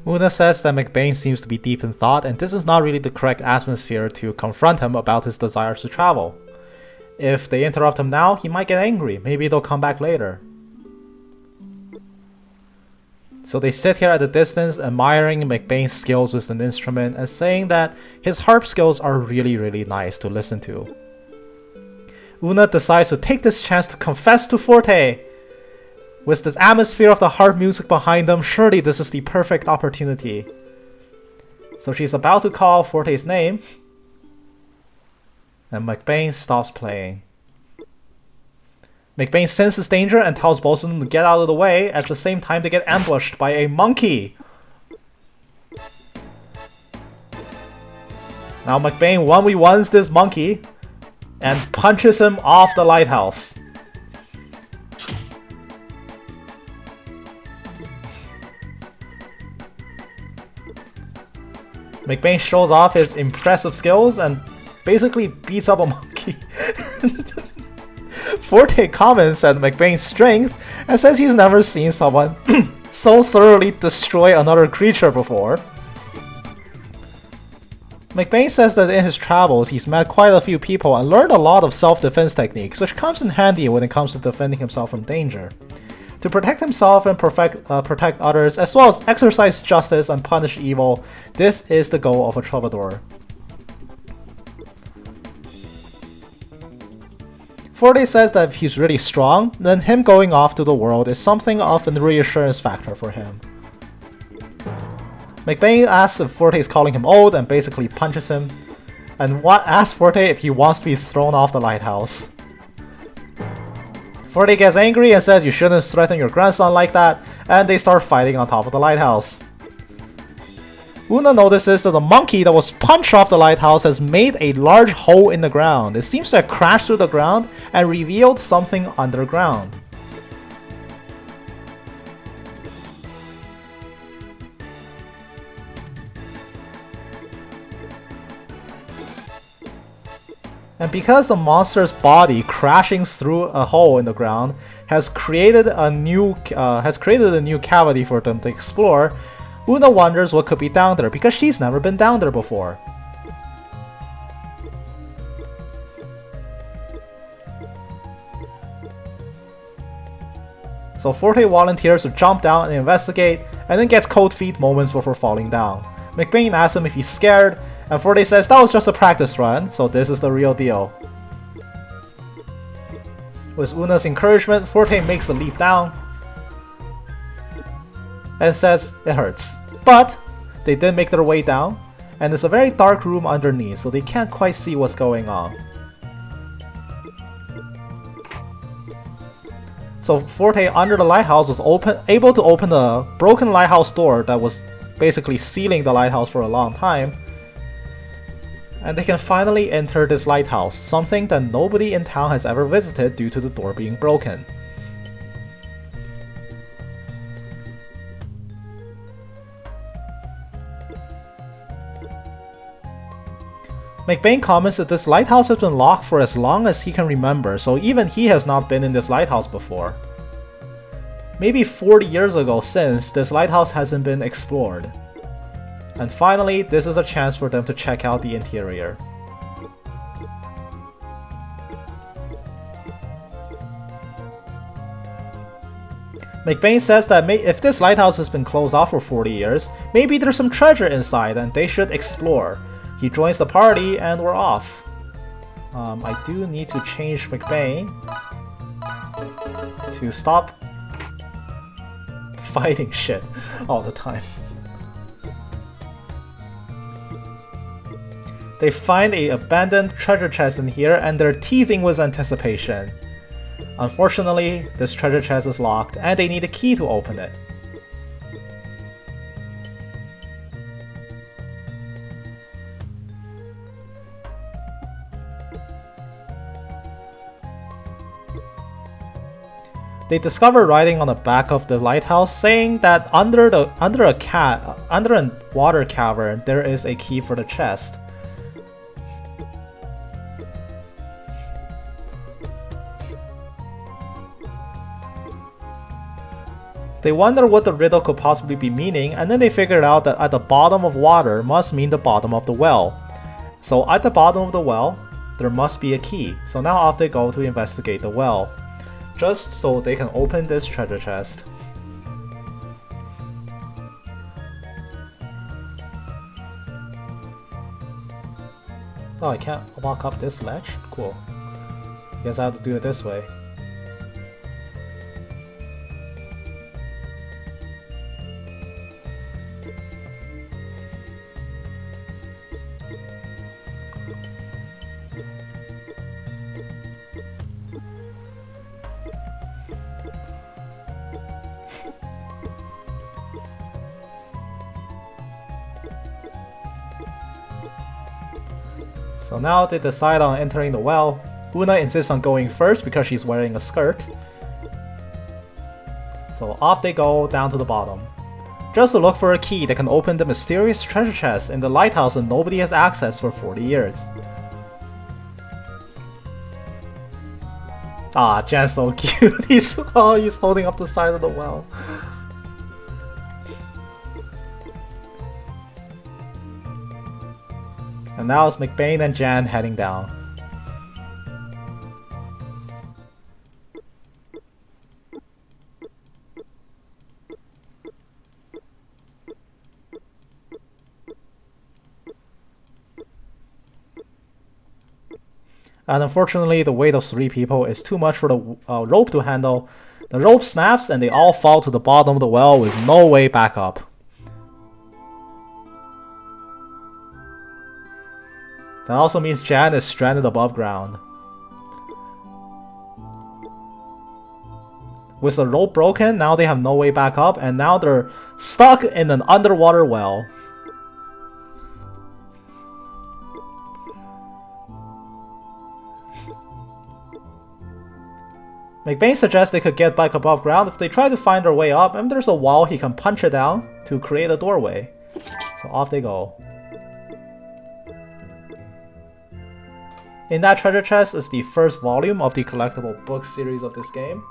Una says that McBain seems to be deep in thought, and this is not really the correct atmosphere to confront him about his desires to travel. If they interrupt him now, he might get angry. Maybe they'll come back later. So they sit here at a distance, admiring McBain's skills with an instrument and saying that his harp skills are really nice to listen to. Una decides to take this chance to confess to Forte. With this atmosphere of the harp music behind them, surely this is the perfect opportunity. So she's about to call Forte's name, and McBain stops playing. McBain senses danger and tells both of them to get out of the way, at the same time they get ambushed by a monkey. Now McBain 1v1s this monkey and punches him off the lighthouse. McBain shows off his impressive skills and basically beats up a monkey. Forte comments at McBain's strength and says he's never seen someone so thoroughly destroy another creature before. McBain says that in his travels he's met quite a few people and learned a lot of self-defense techniques, which comes in handy when it comes to defending himself from danger. To protect himself and protect others, as well as exercise justice and punish evil, this is the goal of a troubadour. Forte says that if he's really strong, then him going off to the world is something of a reassurance factor for him. McBain asks if Forte is calling him old and basically punches him, and asks Forte if he wants to be thrown off the lighthouse. Forte gets angry and says you shouldn't threaten your grandson like that, and they start fighting on top of the lighthouse. Una notices that the monkey that was punched off the lighthouse has made a large hole in the ground. It seems to have crashed through the ground and revealed something underground. And because the monster's body crashing through a hole in the ground has created a new cavity for them to explore, Una wonders what could be down there because she's never been down there before. So Forte volunteers to jump down and investigate, and then gets cold feet moments before falling down. McBain asks him if he's scared, and Forte says that was just a practice run, so this is the real deal. With Una's encouragement, Forte makes the leap down and says it hurts. But they did make their way down, and there's a very dark room underneath, so they can't quite see what's going on. So Forte under the lighthouse was able to open the broken lighthouse door that was basically sealing the lighthouse for a long time. And they can finally enter this lighthouse, something that nobody in town has ever visited due to the door being broken. McBain comments that this lighthouse has been locked for as long as he can remember, so even he has not been in this lighthouse before. Maybe 40 years ago since, this lighthouse hasn't been explored. And finally, this is a chance for them to check out the interior. McBain says that if this lighthouse has been closed off for 40 years, maybe there's some treasure inside and they should explore. He joins the party and we're off. I do need to change McBain to stop fighting shit all the time. They find an abandoned treasure chest in here and they're teething with anticipation. Unfortunately, this treasure chest is locked and they need a key to open it. They discover writing on the back of the lighthouse saying that under a water cavern there is a key for the chest. They wonder what the riddle could possibly be meaning, and then they figured out that at the bottom of water must mean the bottom of the well. So at the bottom of the well, there must be a key. So now off they go to investigate the well, just so they can open this treasure chest. Oh, I can't walk up this ledge? Cool. Guess I have to do it this way. So now they decide on entering the well. Una insists on going first because she's wearing a skirt. So off they go down to the bottom, just to look for a key that can open the mysterious treasure chest in the lighthouse that nobody has accessed for 40 years. Ah, Jan's so cute. He's holding up the side of the well. And now it's McBain and Jan heading down. And unfortunately, the weight of 3 people is too much for the rope to handle. The rope snaps and they all fall to the bottom of the well with no way back up. That also means Jan is stranded above ground. With the rope broken, now they have no way back up, and now they're stuck in an underwater well. McBain suggests they could get back above ground if they try to find their way up, and there's a wall he can punch it down to create a doorway. So off they go. In that treasure chest is the first volume of the collectible book series of this game.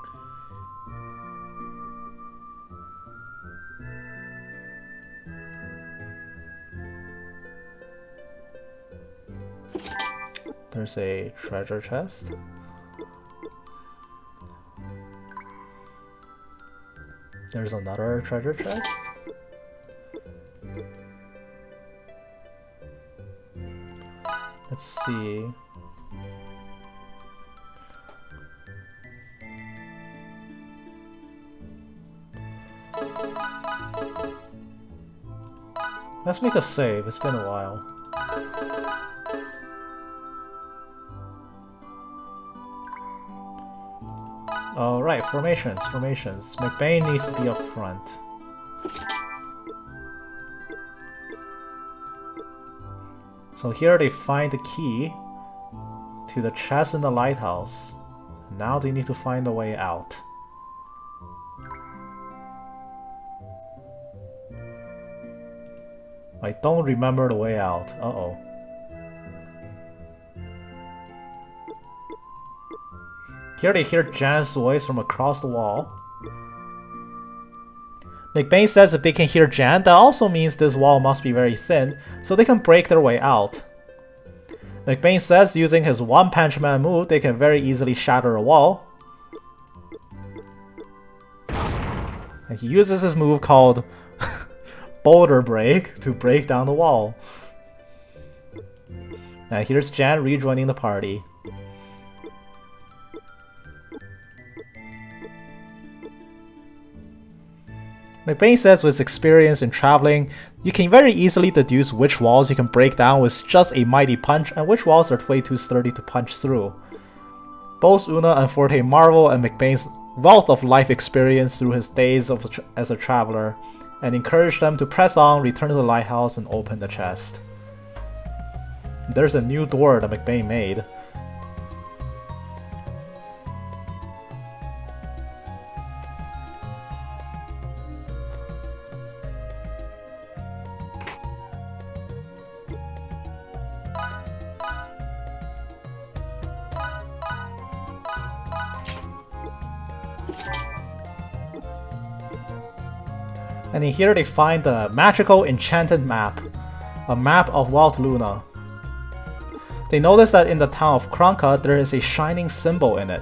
There's a treasure chest. There's another treasure chest. Let's see. Let's make a save, it's been a while. Alright, formations. McBain needs to be up front. So here they find the key to the chest in the lighthouse. Now they need to find a way out. I don't remember the way out. Uh-oh. Here they hear Jan's voice from across the wall. McBain says if they can hear Jan, that also means this wall must be very thin, so they can break their way out. McBain says using his One Punch Man move, they can very easily shatter a wall. And he uses his move called Boulder Break to break down the wall. And here's Jan rejoining the party. McBain says with experience in traveling, you can very easily deduce which walls you can break down with just a mighty punch and which walls are way too sturdy to punch through. Both Una and Forte marvel at McBain's wealth of life experience through his days as a traveler, and encourage them to press on, return to the lighthouse, and open the chest. There's a new door that McBain made. And in here they find the magical enchanted map, a map of Walt Luna. They notice that in the town of Kranka there is a shining symbol in it.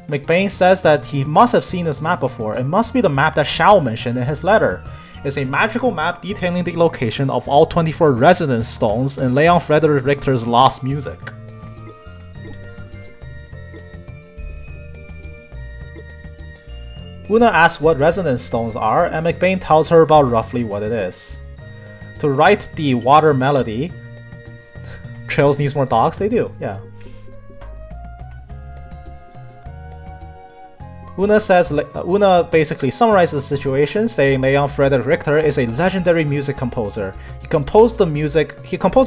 McBain says that he must have seen this map before. It must be the map that Shao mentioned in his letter. It's a magical map detailing the location of all 24 resonance stones in Leon Frederick Richter's Lost Music. Una asks what resonance stones are, and McBain tells her about roughly what it is. To write the water melody... Trails needs more dogs? They do, yeah. Una basically summarizes the situation, saying Leon Frederick Richter is a legendary music composer. He composed a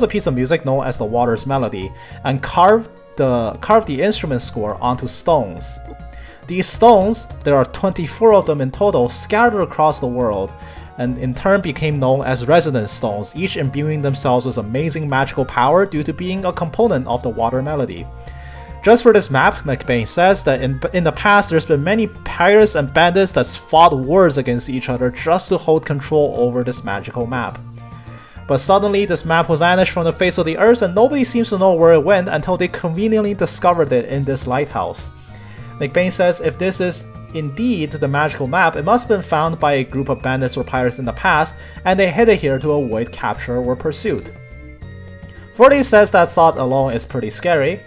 piece of music known as the Water's Melody, and carved the instrument score onto stones. These stones, there are 24 of them in total, scattered across the world, and in turn became known as resonance stones, each imbuing themselves with amazing magical power due to being a component of the water melody. Just for this map, McBain says that in the past there's been many pirates and bandits that's fought wars against each other just to hold control over this magical map. But suddenly this map was vanished from the face of the earth and nobody seems to know where it went until they conveniently discovered it in this lighthouse. McBain says if this is indeed the magical map, it must have been found by a group of bandits or pirates in the past, and they hid it here to avoid capture or pursuit. Forte says that thought alone is pretty scary,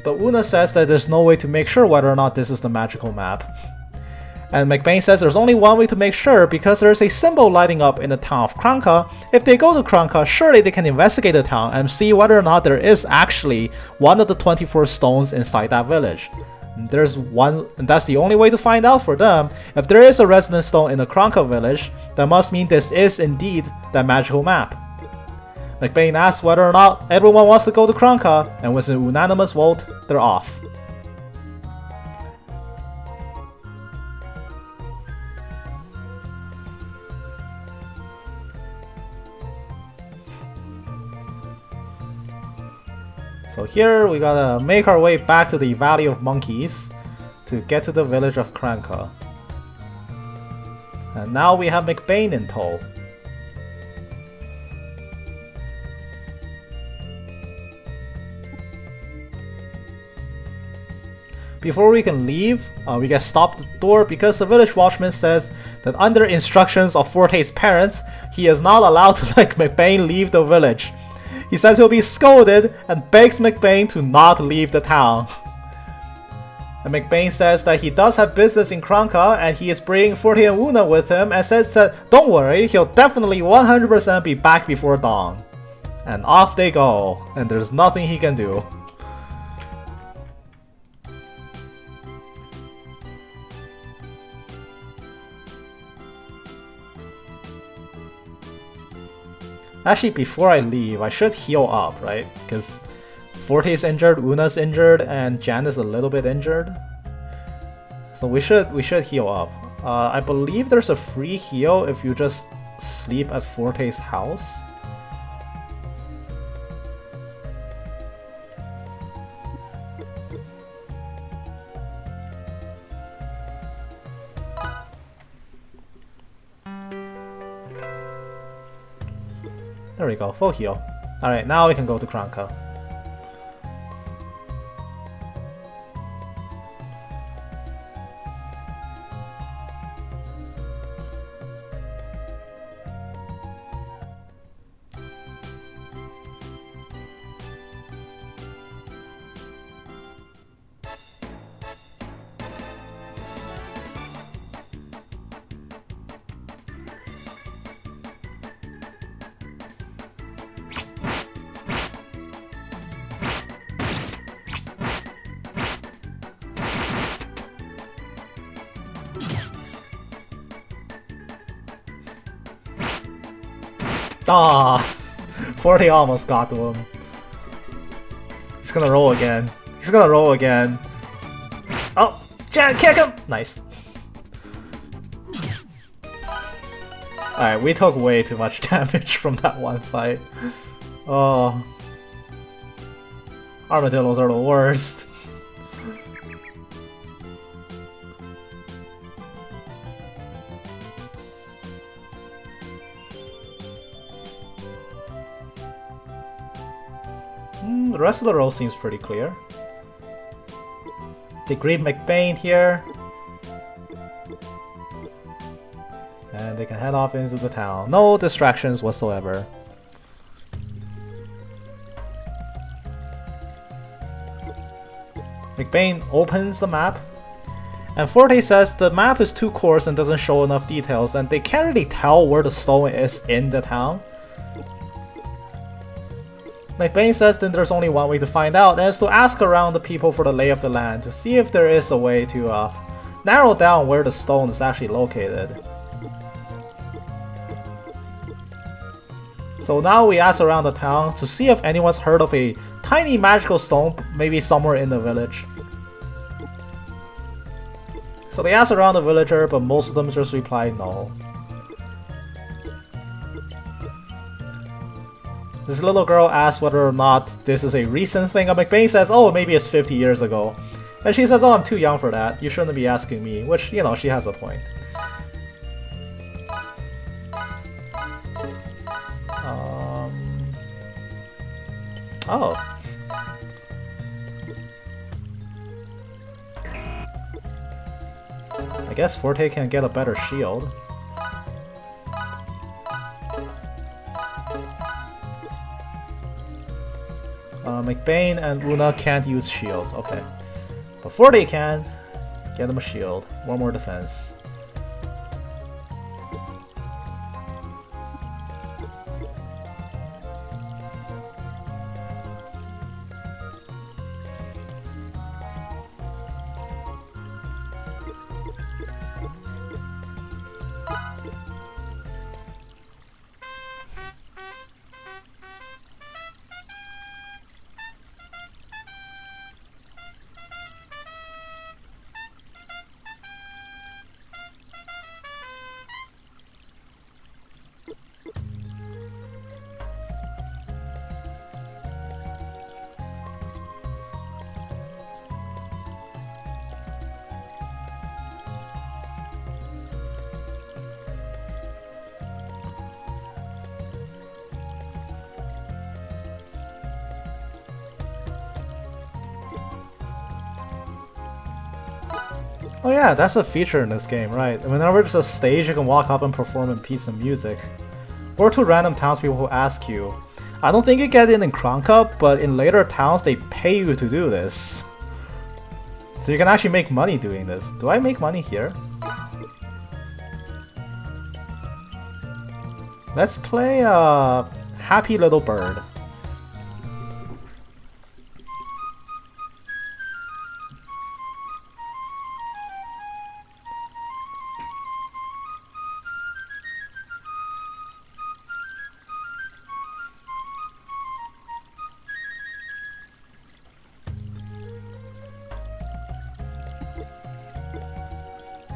but Una says that there's no way to make sure whether or not this is the magical map. And McBain says there's only one way to make sure, because there's a symbol lighting up in the town of Kranka. If they go to Kranka, surely they can investigate the town and see whether or not there is actually one of the 24 stones inside that village. There's one, and that's the only way to find out for them. If there is a resonance stone in the Kranka village, that must mean this is indeed that magical map. McBain asks whether or not everyone wants to go to Kranka, and with an unanimous vote, they're off. So here we gotta make our way back to the Valley of Monkeys to get to the village of Kranka. And now we have McBain in tow. Before we can leave, we get stopped at the door because the village watchman says that under instructions of Forte's parents, he is not allowed to let McBain leave the village. He says he'll be scolded and begs McBain to not leave the town. And McBain says that he does have business in Kranka and he is bringing Forte and Una with him, and says that don't worry, he'll definitely 100% be back before dawn. And off they go, and there's nothing he can do. Actually, before I leave, I should heal up, right? Because Forte's injured, Una's injured, and Jan is a little bit injured. So we should heal up. I believe there's a free heal if you just sleep at Forte's house. There we go, full heal. Alright, now we can go to Kranka. Ah, 40 almost got to him. He's gonna roll again. He's gonna roll again. Oh, Jan, kick him! Nice. Alright, we took way too much damage from that one fight. Oh. Armadillos are the worst. The rest of the row seems pretty clear. They greet McBain here. And they can head off into the town. No distractions whatsoever. McBain opens the map. And Forte says the map is too coarse and doesn't show enough details, and they can't really tell where the stone is in the town. McBain says then there's only one way to find out, and it's to ask around the people for the lay of the land to see if there is a way to narrow down where the stone is actually located. So now we ask around the town to see if anyone's heard of a tiny magical stone, maybe somewhere in the village. So they ask around the villager, but most of them just reply no. This little girl asks whether or not this is a recent thing, and McBain says, oh, maybe it's 50 years ago. And she says, oh, I'm too young for that. You shouldn't be asking me, which, you know, she has a point. Oh. I guess Forte can get a better shield. McBain and Una can't use shields, okay. But Forte can. Get him a shield. One more defense. Oh yeah, that's a feature in this game, right? Whenever there's a stage, you can walk up and perform a piece of music. Or to random townspeople who ask you. I don't think you get it in Kranka, but in later towns they pay you to do this. So you can actually make money doing this. Do I make money here? Let's play Happy Little Bird.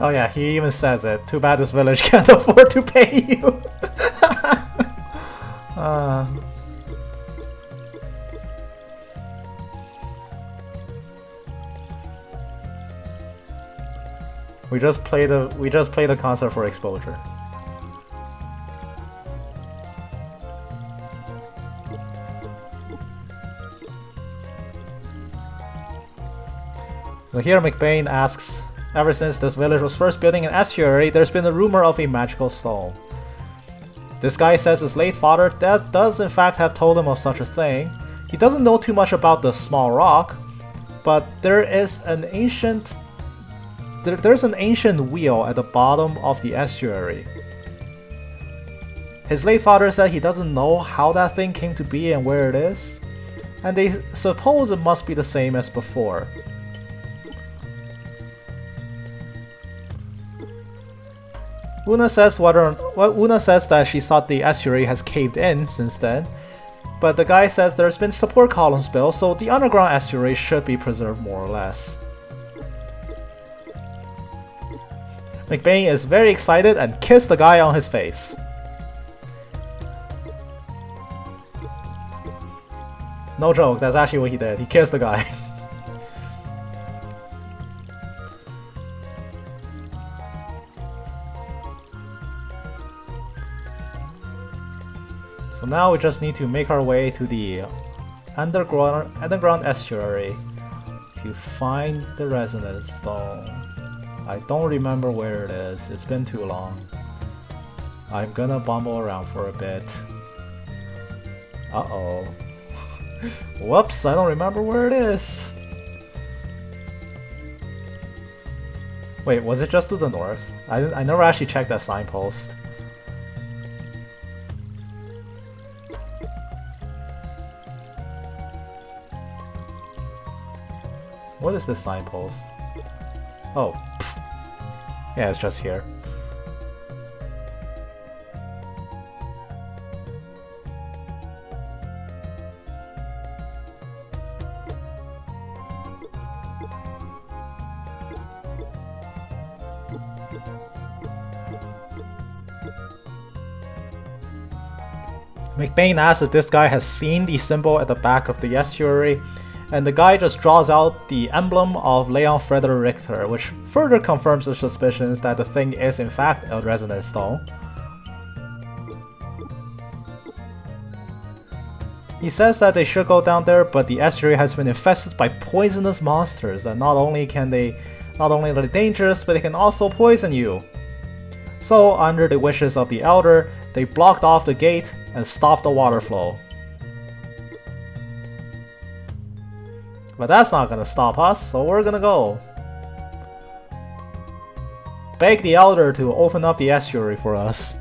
Oh yeah, he even says it. Too bad this village can't afford to pay you. We just play the concert for exposure. So here McBain asks, ever since this village was first building an estuary, there's been a rumor of a magical stone. This guy says his late father does in fact have told him of such a thing. He doesn't know too much about the small rock, but there's an ancient wheel at the bottom of the estuary. His late father said he doesn't know how that thing came to be and where it is, and they suppose it must be the same as before. Una says that she thought the estuary has caved in since then, but the guy says there's been support columns built, so the underground estuary should be preserved more or less. McBain is very excited and kissed the guy on his face. No joke, that's actually what he did. He kissed the guy. So now we just need to make our way to the underground estuary to find the resonance stone. I don't remember where it is. It's been too long. I'm gonna bumble around for a bit. Uh-oh. Whoops, I don't remember where it is. Wait, was it just to the north? I never actually checked that signpost. What is this signpost? Oh. Pfft. Yeah, it's just here. McBain asks if this guy has seen the symbol at the back of the estuary, and the guy just draws out the emblem of Leon Frederick Richter, which further confirms the suspicions that the thing is in fact a resonance stone. He says that they should go down there, but the estuary has been infested by poisonous monsters, and not only are they dangerous, but they can also poison you. So, under the wishes of the Elder, they blocked off the gate and stopped the water flow. But that's not gonna stop us, so we're gonna go. Beg the Elder to open up the estuary for us.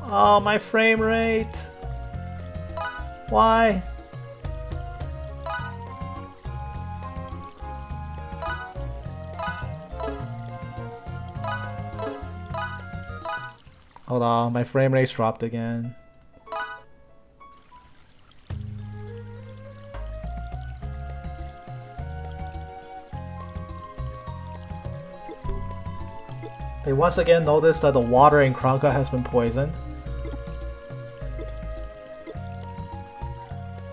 Oh, my frame rate. Why? Hold on, my frame rate's dropped again. They once again notice that the water in Kranka has been poisoned.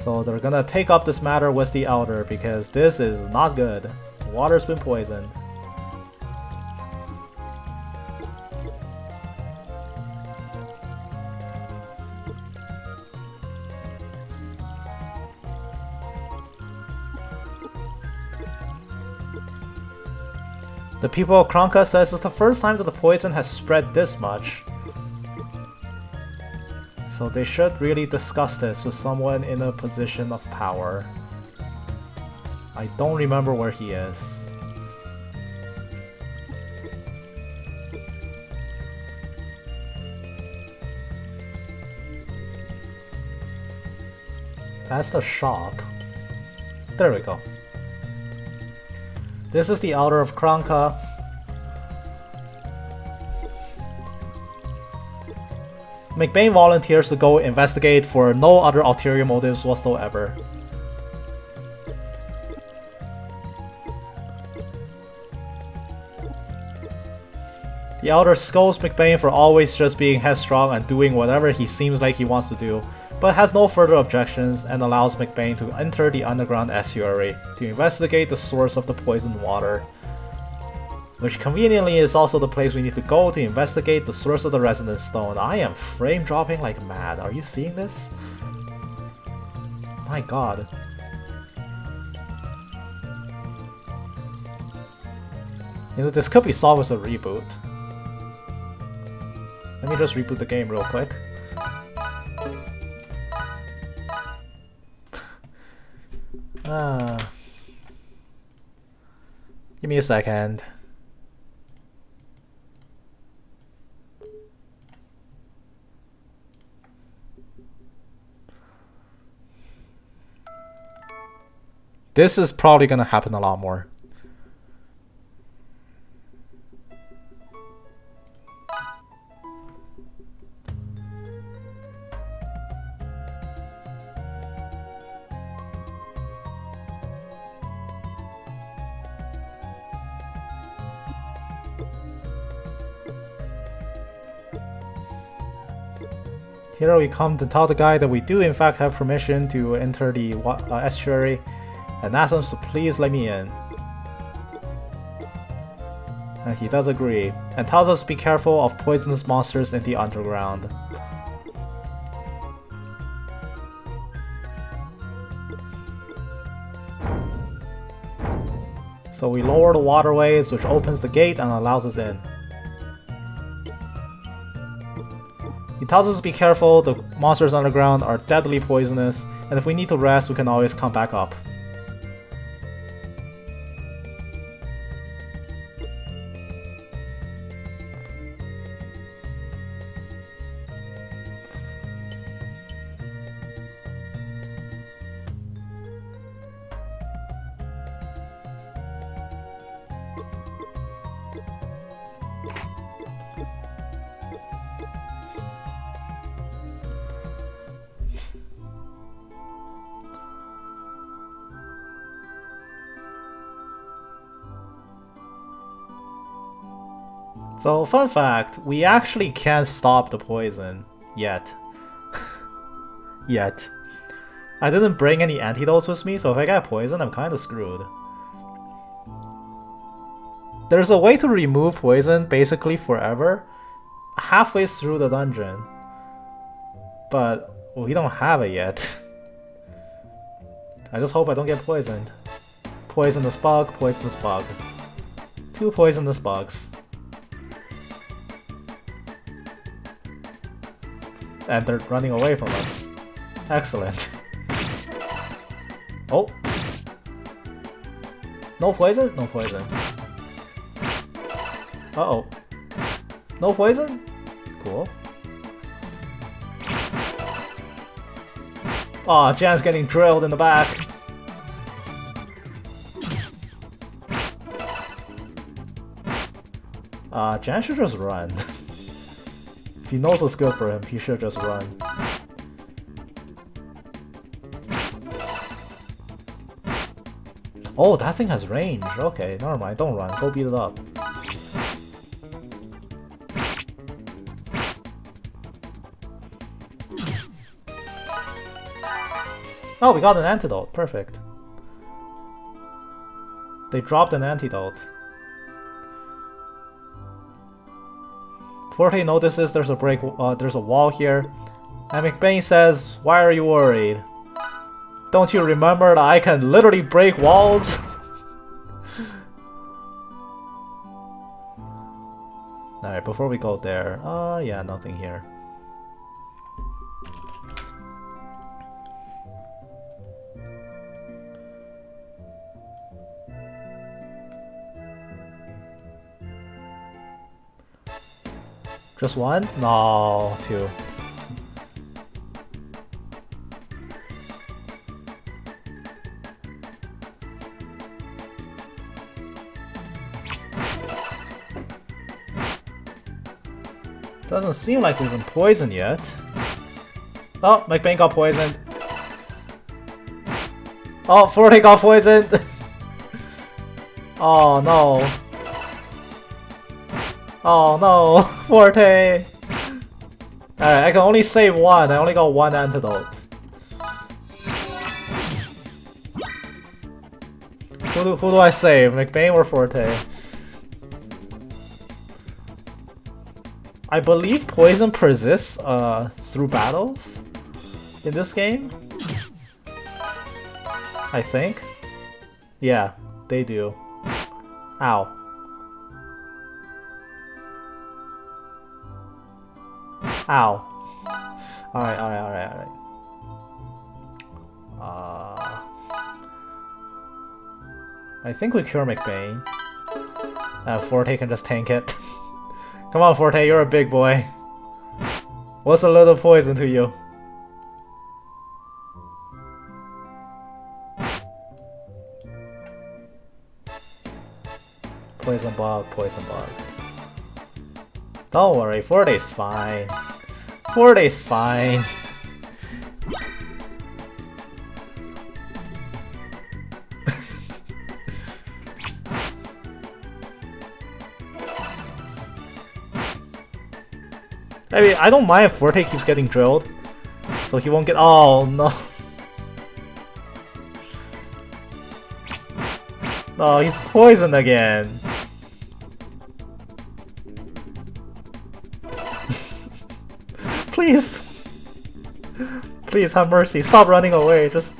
So they're gonna take up this matter with the Elder because this is not good. The water's been poisoned. The people of Kranka says it's the first time that the poison has spread this much. So they should really discuss this with someone in a position of power. I don't remember where he is. That's the shop. There we go. This is the Elder of Kranka. McBain volunteers to go investigate for no other ulterior motives whatsoever. The Elder scolds McBain for always just being headstrong and doing whatever he seems like he wants to do, but has no further objections and allows McBain to enter the underground estuary to investigate the source of the poisoned water. Which conveniently is also the place we need to go to investigate the source of the resonance stone. I am frame dropping like mad. Are you seeing this? My god. You know, this could be solved with a reboot. Let me just reboot the game real quick. Give me a second. This is probably gonna happen a lot more. Here we come to tell the guy that we do in fact have permission to enter the estuary, and ask him to please let me in. And he does agree, and tells us to be careful of poisonous monsters in the underground. So we lower the waterways, which opens the gate and allows us in. He tells us to be careful, the monsters underground are deadly poisonous, and if we need to rest, we can always come back up. So, fun fact, we actually can't stop the poison. Yet. Yet. I didn't bring any antidotes with me, so if I get poisoned, I'm kinda screwed. There's a way to remove poison basically forever, halfway through the dungeon. But we don't have it yet. I just hope I don't get poisoned. Poisonous bug, poisonous bug. 2 poisonous bugs. And they're running away from us. Excellent. Oh! No poison? No poison. Uh-oh. No poison? Cool. Aw, Jan's getting drilled in the back. Jan should just run. If he knows what's good for him, he should just run. Oh, that thing has range. Okay, never mind. Don't run. Go beat it up. Oh, we got an antidote. Perfect. They dropped an antidote. Forte notices there's a wall here, and McBain says, "Why are you worried? Don't you remember that I can literally break walls?" Alright, before we go there, yeah, nothing here. Just one? No, 2. Doesn't seem like we've been poisoned yet. Oh, McBain got poisoned. Oh, Forte got poisoned. Oh no. Oh no, Forte! Alright, I can only save 1. I only got 1 antidote. Who do I save? McBain or Forte? I believe poison persists through battles in this game. I think. Yeah, they do. Ow. Ow. Alright. I think we cure McBain. Forte can just tank it. Come on, Forte, you're a big boy. What's a little poison to you? Poison bug. Don't worry, Forte's fine. Forte's fine. I mean, I don't mind if Forte keeps getting drilled, so he won't get. Oh no! No, he's poisoned again. Please, please have mercy. Stop running away. Just.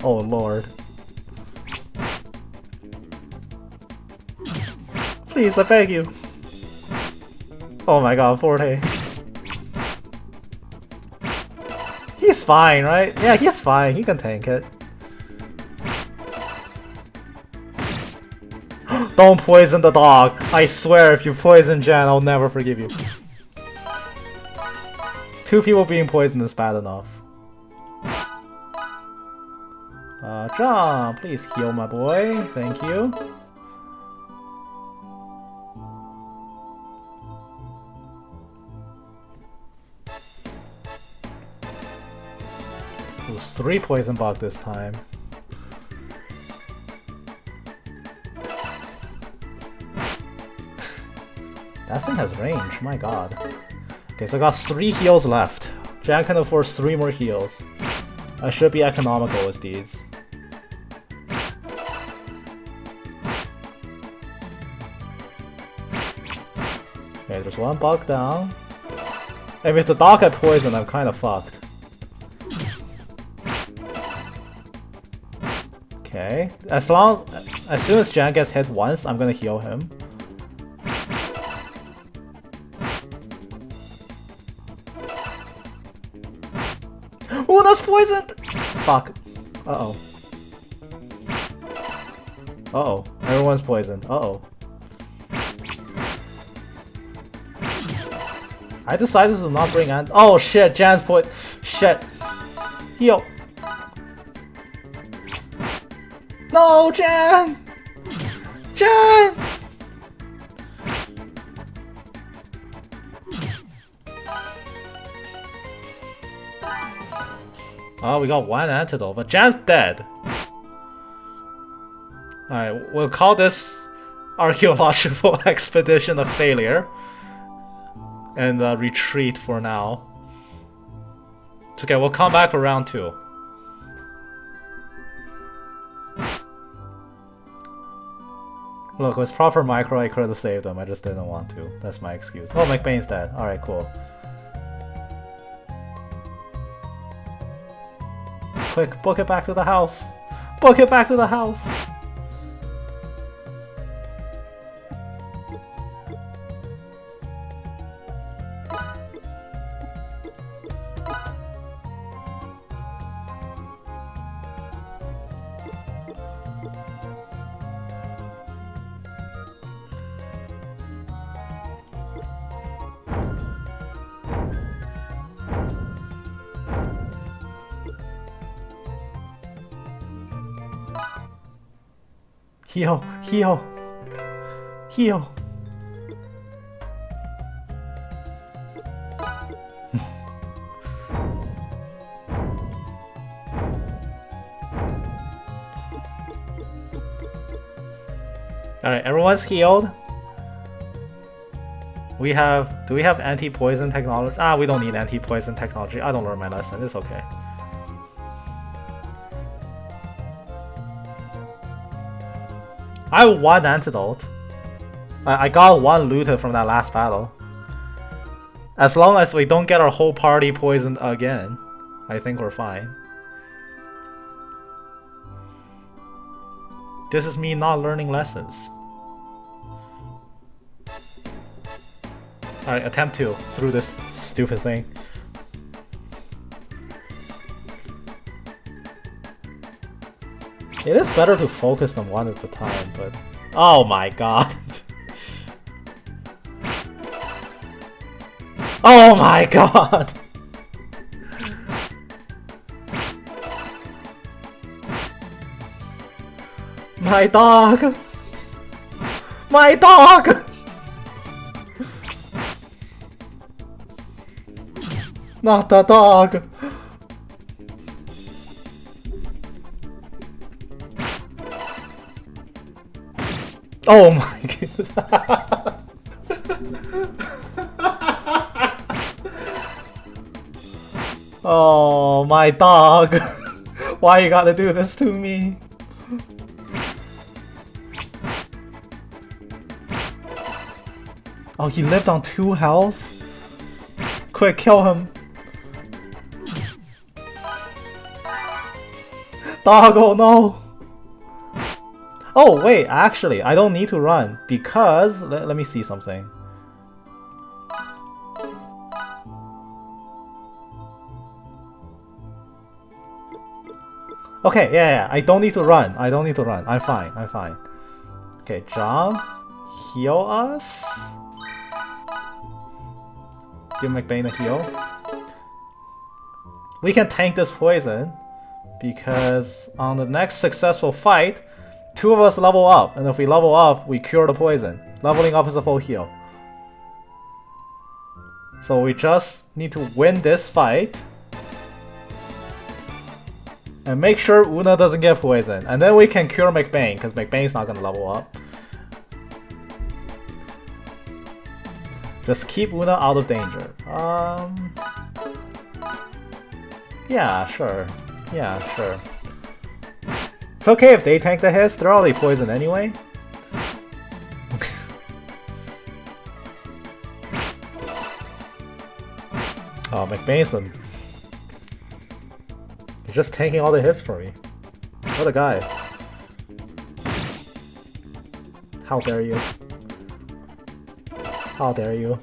Oh lord. Please, I beg you. Oh my god, Forte. He's fine, right? Yeah, he's fine. He can tank it. Don't poison the dog. I swear, if you poison Jan, I'll never forgive you. 2 people being poisoned is bad enough. John, please heal my boy. Thank you. It was 3 poison bug this time. That thing has range, my god. Okay, so I got 3 heals left. Jan can afford 3 more heals. I should be economical with these. Okay, there's 1 bug down. And if the dog had poison, I'm kinda fucked. Okay, as soon as Jan gets hit once, I'm gonna heal him. Oh, that's poisoned! Fuck. Uh-oh. Uh-oh. Everyone's poisoned. Uh-oh. I decided to not bring Ant- Oh shit, Jan's Shit. Heal. No, Jan! Jan! Oh, we got 1 antidote, but Jan's dead. Alright, we'll call this archaeological expedition a failure. And retreat for now. It's okay, we'll come back for round 2. Look, with proper micro, I could have saved them. I just didn't want to. That's my excuse. Oh, McBain's dead. Alright, cool. Quick, book it back to the house! Book it back to the house! Heal! Heal! Heal! Alright, everyone's healed. We have... Do we have anti-poison technology? Ah, we don't need anti-poison technology. I don't learn my lesson. It's okay. I have 1 antidote. I got 1 looted from that last battle. As long as we don't get our whole party poisoned again, I think we're fine. This is me not learning lessons. Alright, attempt 2 through this stupid thing. It is better to focus on one at a time, but... Oh my god! Oh my god! My dog! My dog! Not the dog! Oh my goodness! Oh, my dog! Why you gotta do this to me? Oh, he lived on 2 health? Quick, kill him! Dog, oh no! Oh, wait, actually, I don't need to run because... Let me see something. Okay, yeah, I don't need to run. I don't need to run. I'm fine, I'm fine. Okay, jump. Heal us. Give McBain a heal. We can tank this poison because on the next successful fight, 2 of us level up, and if we level up, we cure the poison. Leveling up is a full heal. So we just need to win this fight and make sure Una doesn't get poisoned, and then we can cure McBain because McBain's not gonna level up. Just keep Una out of danger. Yeah, sure. Yeah, sure. It's okay if they tank the hits, they're already poisoned anyway. Oh, McBain's the... He's just tanking all the hits for me. What a guy. How dare you. How dare you.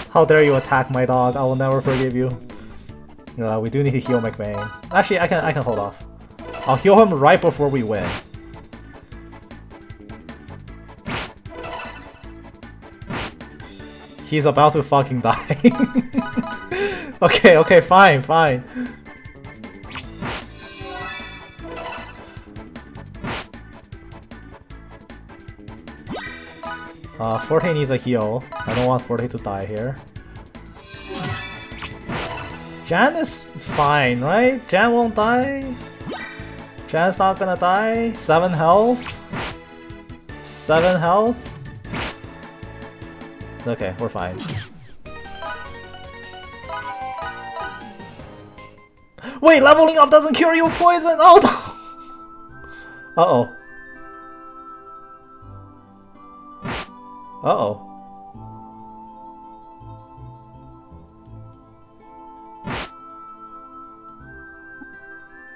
How dare you attack my dog, I will never forgive you. We do need to heal McBain. Actually, I can hold off. I'll heal him right before we win. He's about to fucking die. Okay, fine. 40 needs a heal. I don't want 40 to die here. Jan is fine, right? Jan won't die. Jan's not gonna die. 7 health. 7 health. Okay, we're fine. Wait, leveling up doesn't cure you poison! Oh no! Uh-oh. Uh-oh.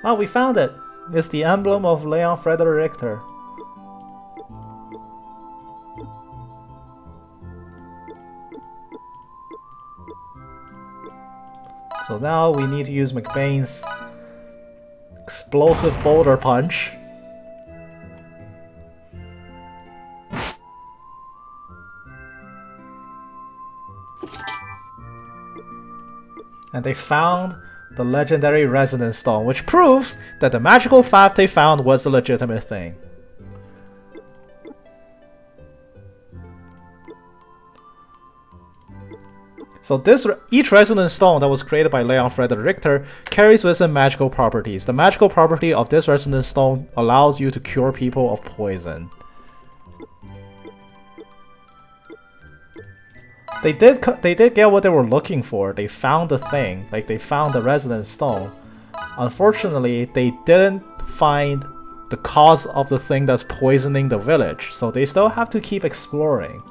Oh, we found it! It's the emblem of Leon Frederick Richter. So now we need to use McBain's explosive boulder punch. And they found the legendary resonance stone, which proves that the magical fact they found was a legitimate thing. So each resonance stone that was created by Leon Frederick Richter carries with it magical properties. The magical property of this resonance stone allows you to cure people of poison. They did get what they were looking for. They found the thing, like they found the resonance stone. Unfortunately, they didn't find the cause of the thing that's poisoning the village, so they still have to keep exploring.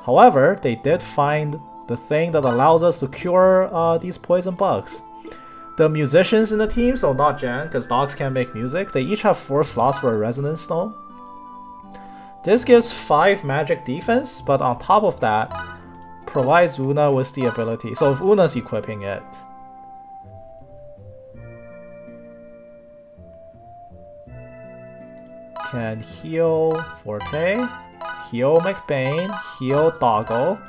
However, they did find the thing that allows us to cure these poison bugs. the musicians in the team, so not Jan, because dogs can't make music, they each have 4 slots for a resonance stone. This gives 5 magic defense, but on top of that, provides Una with the ability. So if Una's equipping it, can heal Forte, heal McBain, heal Doggo,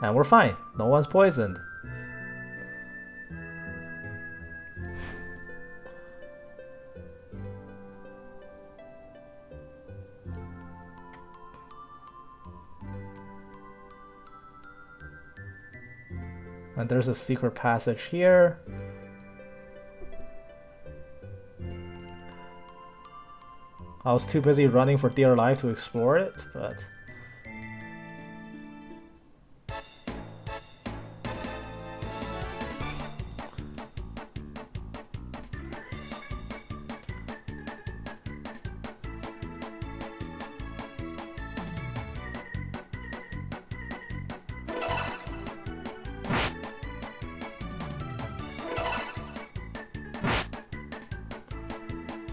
and we're fine. No one's poisoned. And there's a secret passage here. I was too busy running for dear life to explore it, but...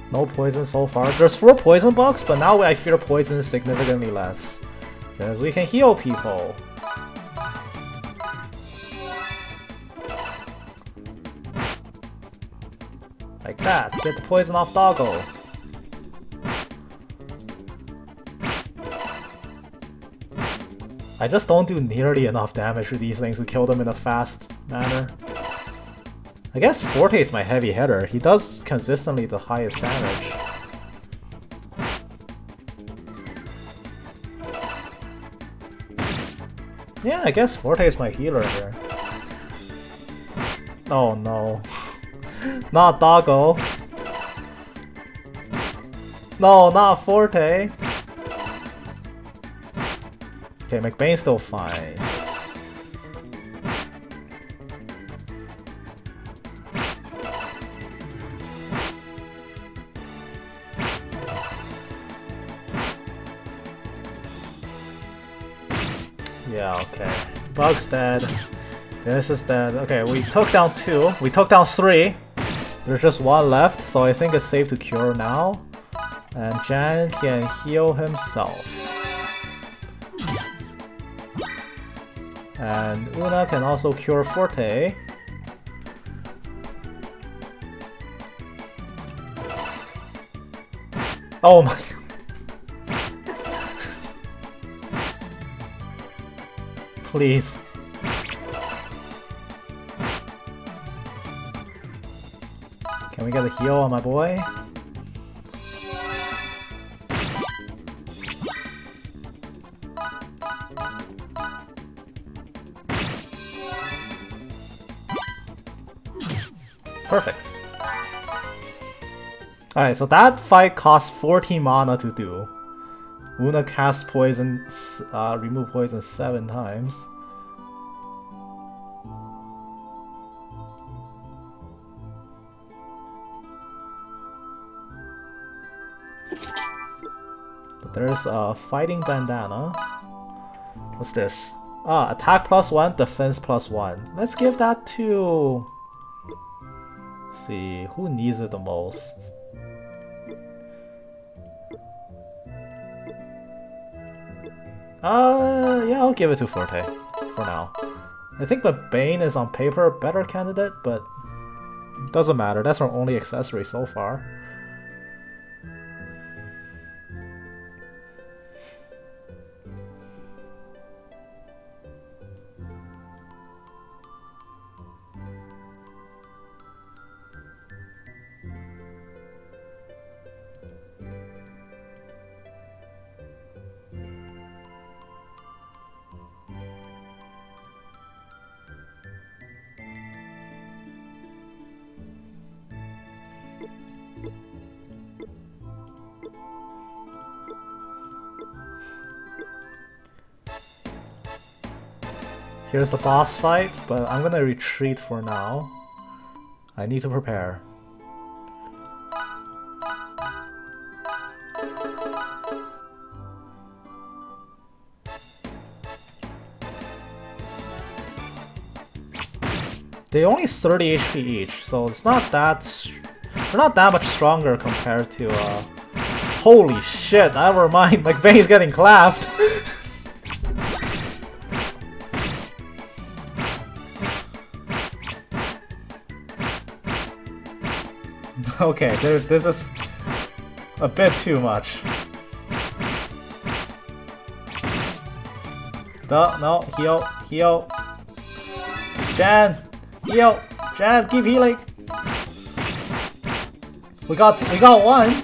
no poison so far. There's 4 poison bugs, but now I fear poison significantly less. Because we can heal people. Like that. Get the poison off Doggo. I just don't do nearly enough damage to these things to kill them in a fast manner. I guess Forte is my heavy hitter. He does consistently the highest damage. Yeah, I guess Forte is my healer here. Oh no. Not Doggo. No, not Forte. Okay, McBain's still fine. Yeah, okay. Bug's dead. This is dead. Okay, we took down 2. We took down 3. There's just 1 left, so I think it's safe to cure now. And Jan can heal himself. And Una can also cure Forte. Oh my... Please. Can we get a heal on my boy? Perfect. Alright, so that fight costs 14 mana to do. Una casts poison, remove poison 7 times. But there's a fighting bandana. What's this? Ah, attack +1, defense +1. Let's give that to... Let's see, who needs it the most? Yeah, I'll give it to Forte for now. I think the Bane is on paper a better candidate, but doesn't matter. That's our only accessory so far. Here's the boss fight, but I'm gonna retreat for now. I need to prepare. They only 30 HP each, so it's not that... They're not that much stronger compared to, Holy shit, never mind, McBain's getting clapped! Okay, this is a bit too much. No, heal. Jan, heal. Jan, keep healing. We got one.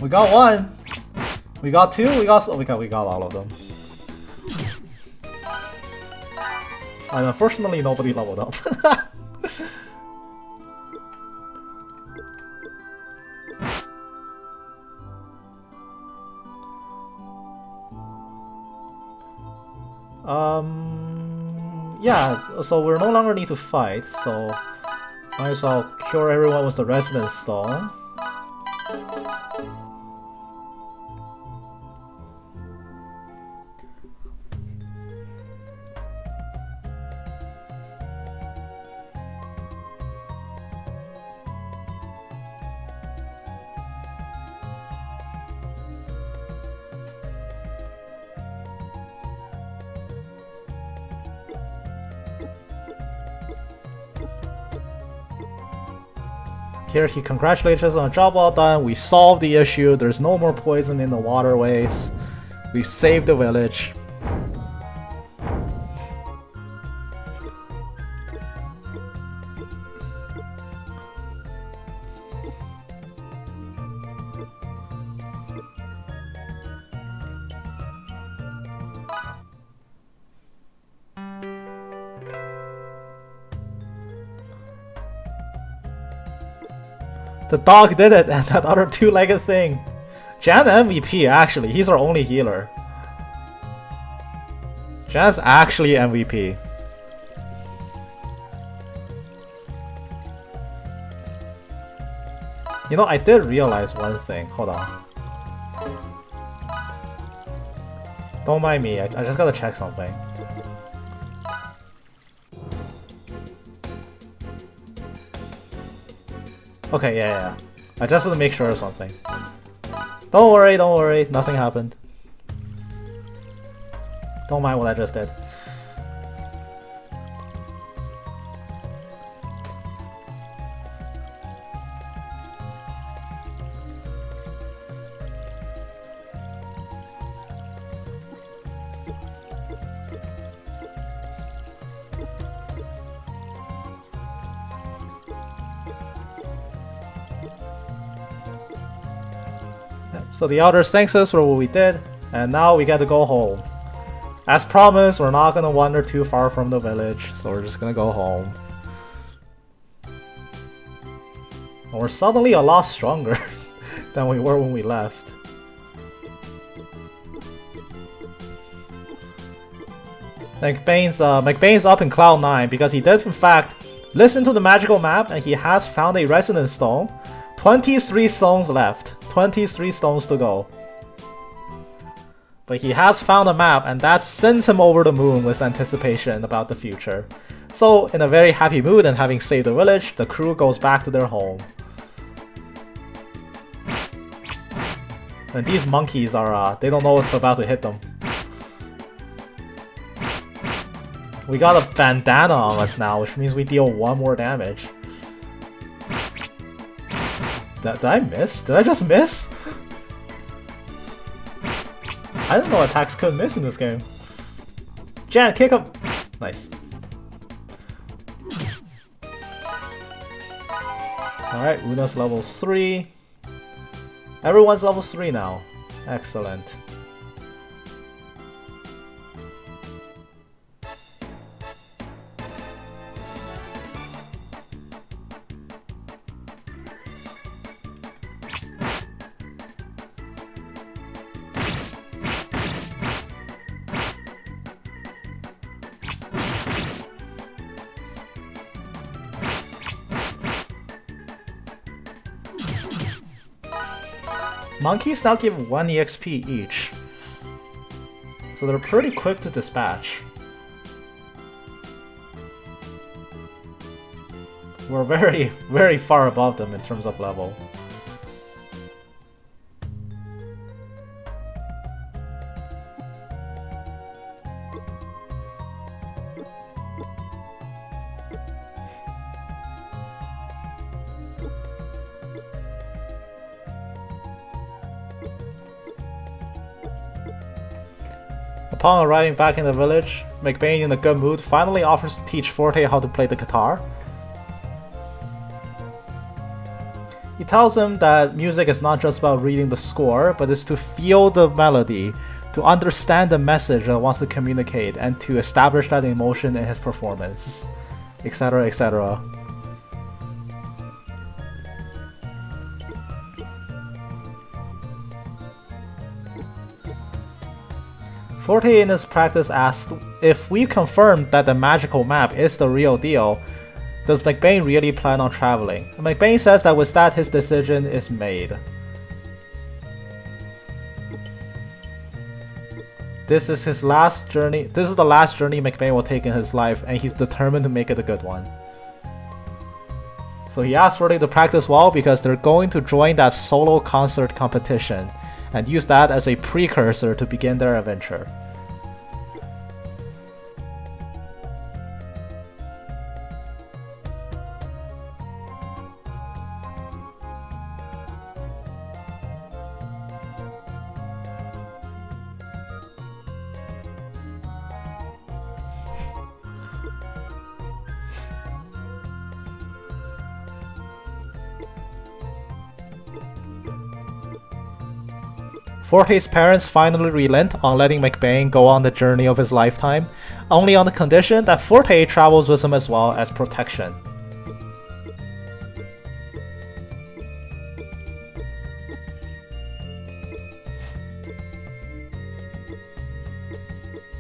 We got one. We got two. We got all of them. And unfortunately, nobody leveled up. Yeah, so we no longer need to fight, so might as well cure everyone with the Resonance Stone. Here he congratulates us on a job well done. We solved the issue. There's no more poison in the waterways. We saved the village. The dog did it, and that other two-legged thing. Jan MVP, actually. He's our only healer. Jan's actually MVP. You know, I did realize one thing. Hold on. Don't mind me, I just gotta check something. Okay, yeah. I just want to make sure of something. Don't worry, nothing happened. Don't mind what I just did. So the elders thanks us for what we did, and now we get to go home. As promised, we're not gonna wander too far from the village, so we're just gonna go home. And we're suddenly a lot stronger than we were when we left. McBain's up in Cloud 9 because he did in fact listen to the magical map and he has found a resonance stone. 23 stones left. 23 stones to go. But he has found a map and that sends him over the moon with anticipation about the future. So, in a very happy mood and having saved the village, the crew goes back to their home. And these monkeys are, they don't know what's about to hit them. We got a bandana on us now, which means we deal 1 more damage. Did I miss? Did I just miss? I didn't know attacks couldn't miss in this game. Jan, kick him! Nice. Alright, Una's level 3. Everyone's level 3 now. Excellent. Monkeys now give 1 EXP each. So they're pretty quick to dispatch. We're very, very far above them in terms of level. Upon arriving back in the village, McBain, in a good mood, finally offers to teach Forte how to play the guitar. He tells him that music is not just about reading the score, but is to feel the melody, to understand the message that it wants to communicate, and to establish that emotion in his performance, etc., etc. Forte in his practice asked, if we confirmed that the magical map is the real deal, does McBain really plan on traveling? And McBain says that with that his decision is made. This is his last journey. This is the last journey McBain will take in his life, and he's determined to make it a good one. So he asked Forte to practice well because they're going to join that solo concert competition and use that as a precursor to begin their adventure. Forte's parents finally relent on letting McBain go on the journey of his lifetime, only on the condition that Forte travels with him as well as protection.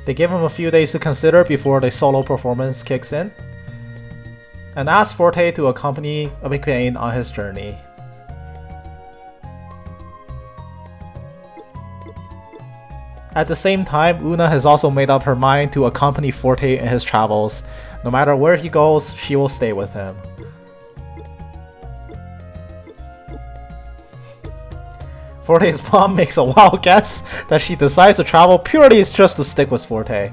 They give him a few days to consider before the solo performance kicks in, and ask Forte to accompany McBain on his journey. At the same time, Una has also made up her mind to accompany Forte in his travels. No matter where he goes, she will stay with him. Forte's mom makes a wild guess that she decides to travel purely just to stick with Forte,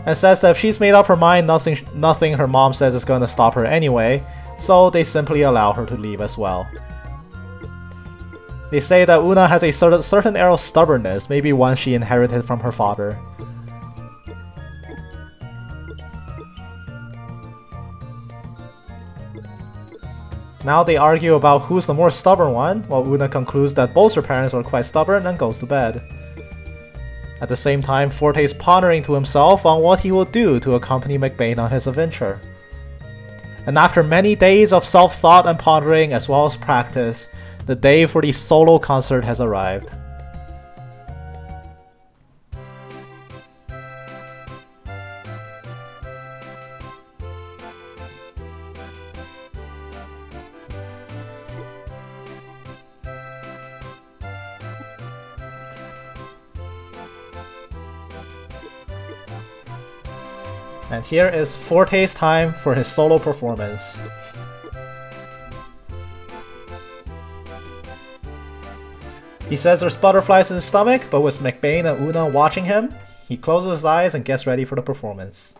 and says that if she's made up her mind, nothing her mom says is going to stop her anyway, so they simply allow her to leave as well. They say that Una has a certain air of stubbornness, maybe one she inherited from her father. Now they argue about who's the more stubborn one, while Una concludes that both her parents are quite stubborn and goes to bed. At the same time, Forte is pondering to himself on what he will do to accompany McBain on his adventure. And after many days of self-thought and pondering as well as practice, the day for the solo concert has arrived. And here is Forte's time for his solo performance. He says there's butterflies in his stomach, but with McBain and Una watching him, he closes his eyes and gets ready for the performance.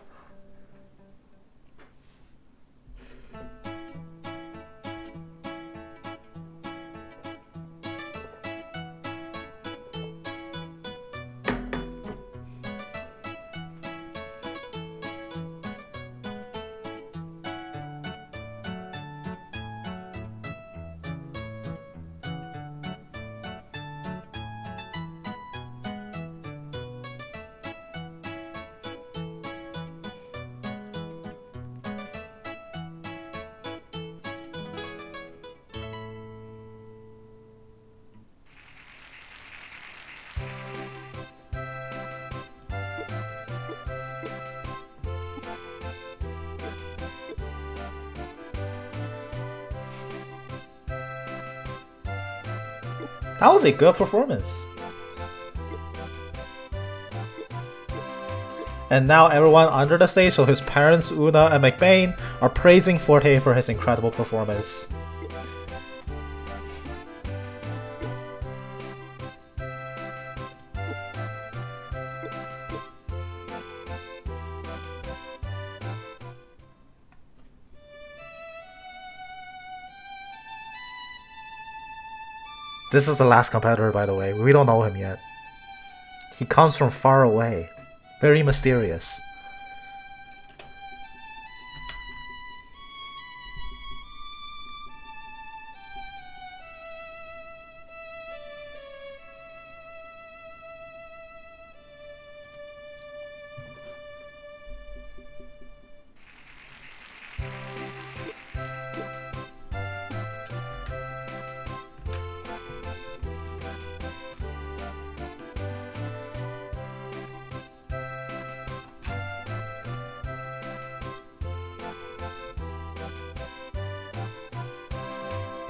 That was a good performance. And now everyone under the stage, so his parents, Una and McBain, are praising Forte for his incredible performance. This is the last competitor, by the way. We don't know him yet. He comes from far away. Very mysterious.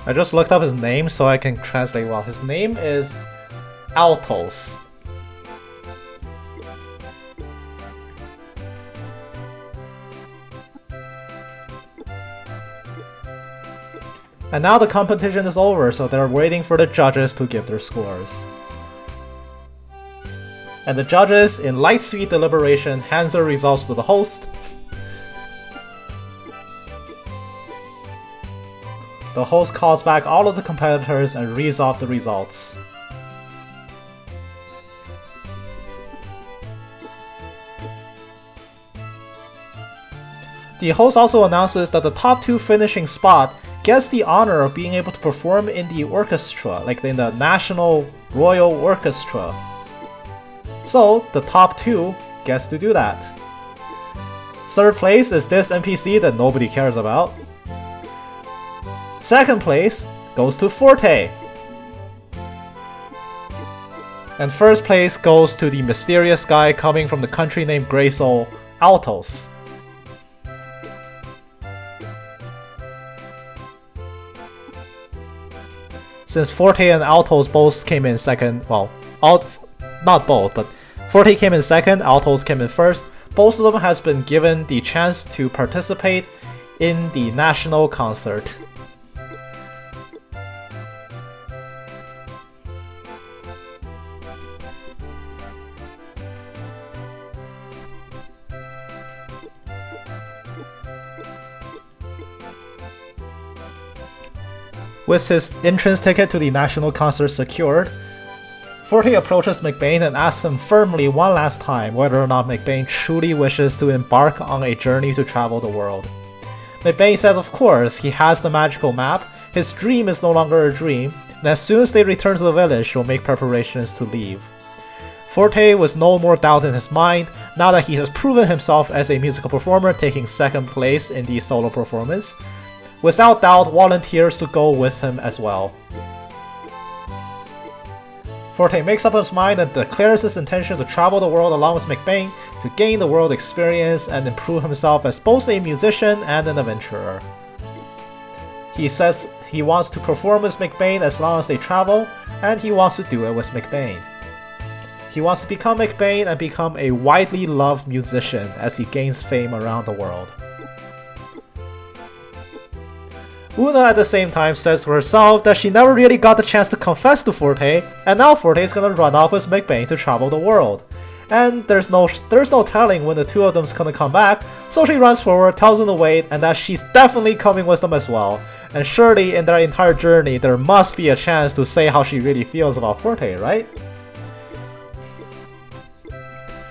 I just looked up his name so I can translate well. His name is Altos. And now the competition is over, so they're waiting for the judges to give their scores. And the judges, in light sweet deliberation, hands their results to the host. The host calls back all of the competitors and reads off the results. The host also announces that the top 2 finishing spot gets the honor of being able to perform in the orchestra, like in the National Royal Orchestra. So, the top 2 gets to do that. Third place is this NPC that nobody cares about. Second place goes to Forte. And first place goes to the mysterious guy coming from the country named Graysoul, Altos. Since Forte and Altos both came in second, well, not both, but Forte came in second, Altos came in first, both of them has been given the chance to participate in the national concert. With his entrance ticket to the national concert secured, Forte approaches McBain and asks him firmly one last time whether or not McBain truly wishes to embark on a journey to travel the world. McBain says of course he has the magical map, his dream is no longer a dream, and as soon as they return to the village he'll make preparations to leave. Forte with no more doubt in his mind, now that he has proven himself as a musical performer, taking second place in the solo performance, without doubt volunteers to go with him as well. Forte makes up his mind and declares his intention to travel the world along with McBain to gain the world experience and improve himself as both a musician and an adventurer. He says he wants to perform with McBain as long as they travel, and he wants to do it with McBain. He wants to become McBain and become a widely loved musician as he gains fame around the world. Una at the same time says to herself that she never really got the chance to confess to Forte, and now Forte is gonna run off with McBain to travel the world. And there's no telling when the two of them's gonna come back, so she runs forward, tells them to wait, and that she's definitely coming with them as well. And surely in their entire journey there must be a chance to say how she really feels about Forte, right?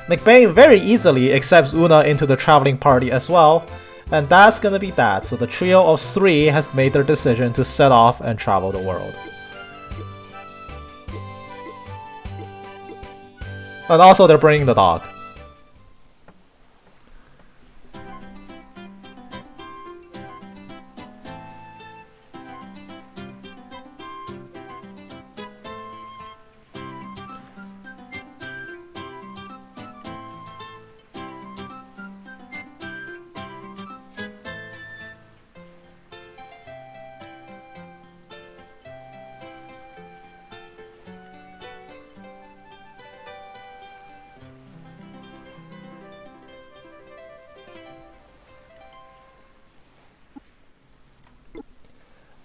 McBain very easily accepts Una into the traveling party as well, and that's gonna be that, so the trio of 3 has made their decision to set off and travel the world. And also they're bringing the dog.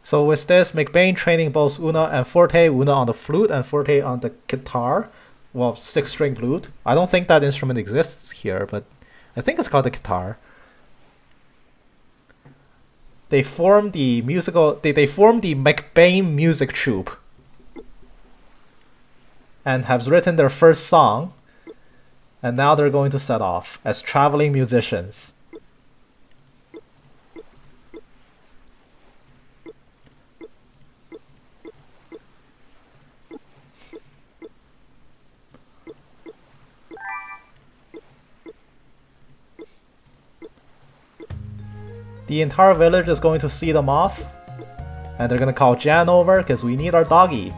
So with this, McBain training both Una and Forte, Una on the flute and Forte on the guitar. Well, 6-string lute. I don't think that instrument exists here, but I think it's called the guitar. They formed the they formed the McBain music troupe and have written their first song, and now they're going to set off as traveling musicians. The entire village is going to see them off, and they're going to call Jan over because we need our doggy.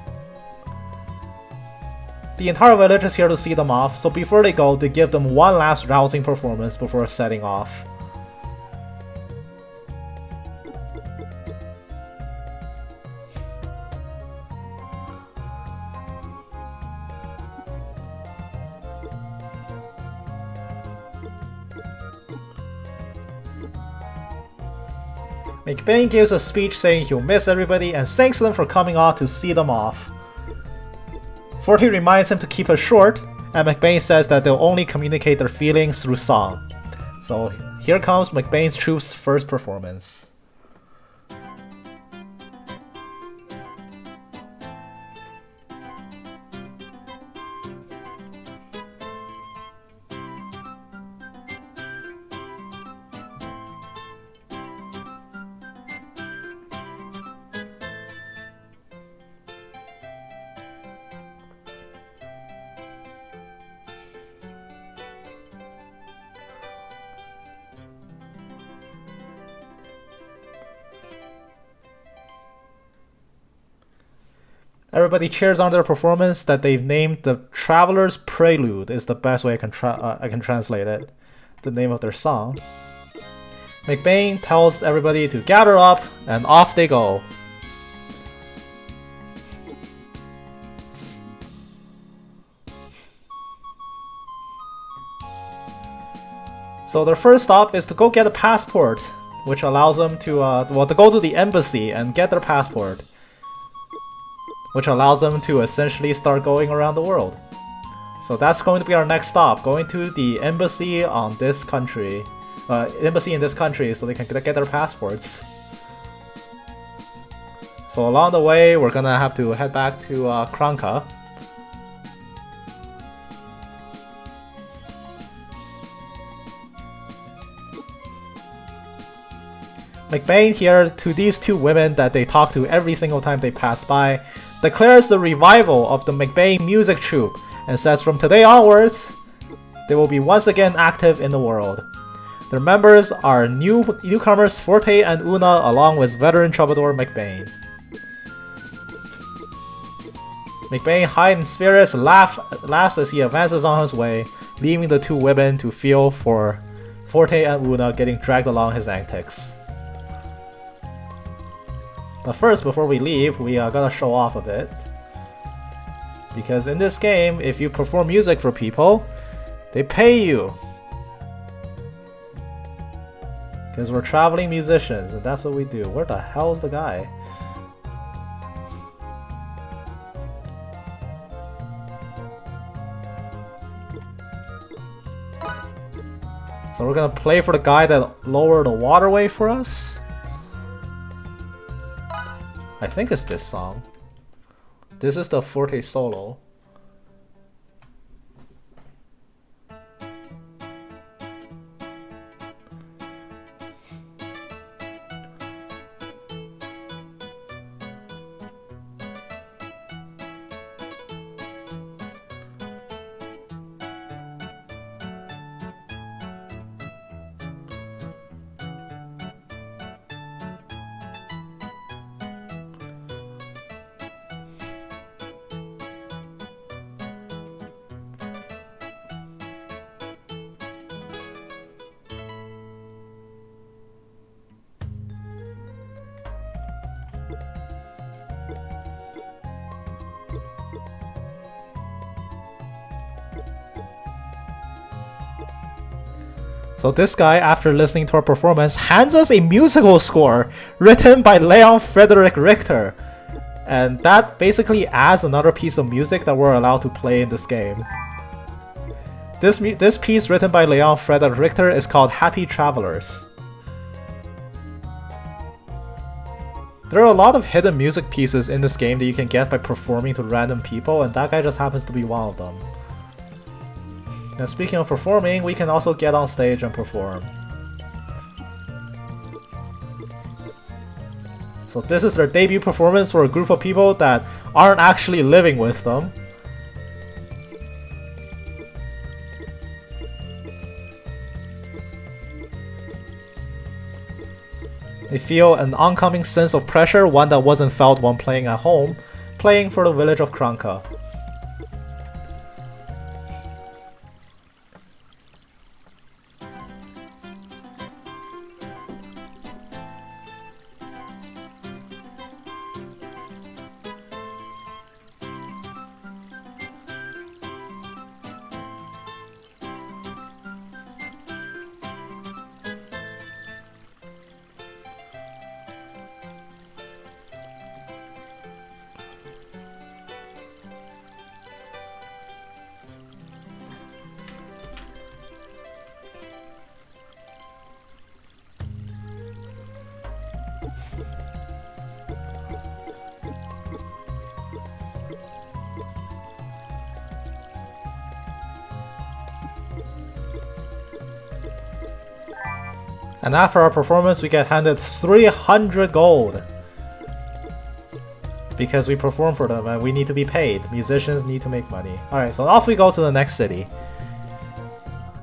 The entire village is here to see them off, so before they go, they give them one last rousing performance before setting off. McBain gives a speech saying he'll miss everybody and thanks them for coming out to see them off. Forte reminds him to keep it short, and McBain says that they'll only communicate their feelings through song. So here comes McBain's troupe's first performance. Everybody cheers on their performance that they've named the Traveler's Prelude is the best way I can translate it. The name of their song. McBain tells everybody to gather up and off they go. So their first stop is to go get a passport, which allows them to to go to the embassy and get their passport, which allows them to essentially start going around the world. So that's going to be our next stop, going to the embassy on this country, embassy in this country, so they can get their passports. So along the way, we're gonna have to head back to Kranka. McBain here, to these two women that they talk to every single time they pass by, declares the revival of the McBain music troupe and says from today onwards, they will be once again active in the world. Their members are newcomers Forte and Una, along with veteran troubadour McBain. McBain, high in spirits, laughs as he advances on his way, leaving the two women to feel for Forte and Una getting dragged along his antics. But first, before we leave, we gotta show off a bit. Because in this game, if you perform music for people, they pay you. Because we're traveling musicians, and that's what we do. Where the hell is the guy? So we're gonna play for the guy that lowered the waterway for us. I think it's this song. This is the Forte solo. So this guy, after listening to our performance, hands us a musical score written by Leon Frederick Richter. And that basically adds another piece of music that we're allowed to play in this game. This piece written by Leon Frederick Richter is called Happy Travelers. There are a lot of hidden music pieces in this game that you can get by performing to random people, and that guy just happens to be one of them. And speaking of performing, we can also get on stage and perform. So this is their debut performance for a group of people that aren't actually living with them. They feel an oncoming sense of pressure, one that wasn't felt when playing at home, playing for the village of Kranka. And after our performance, we get handed 300 gold. Because we perform for them and we need to be paid. Musicians need to make money. Alright, so off we go to the next city.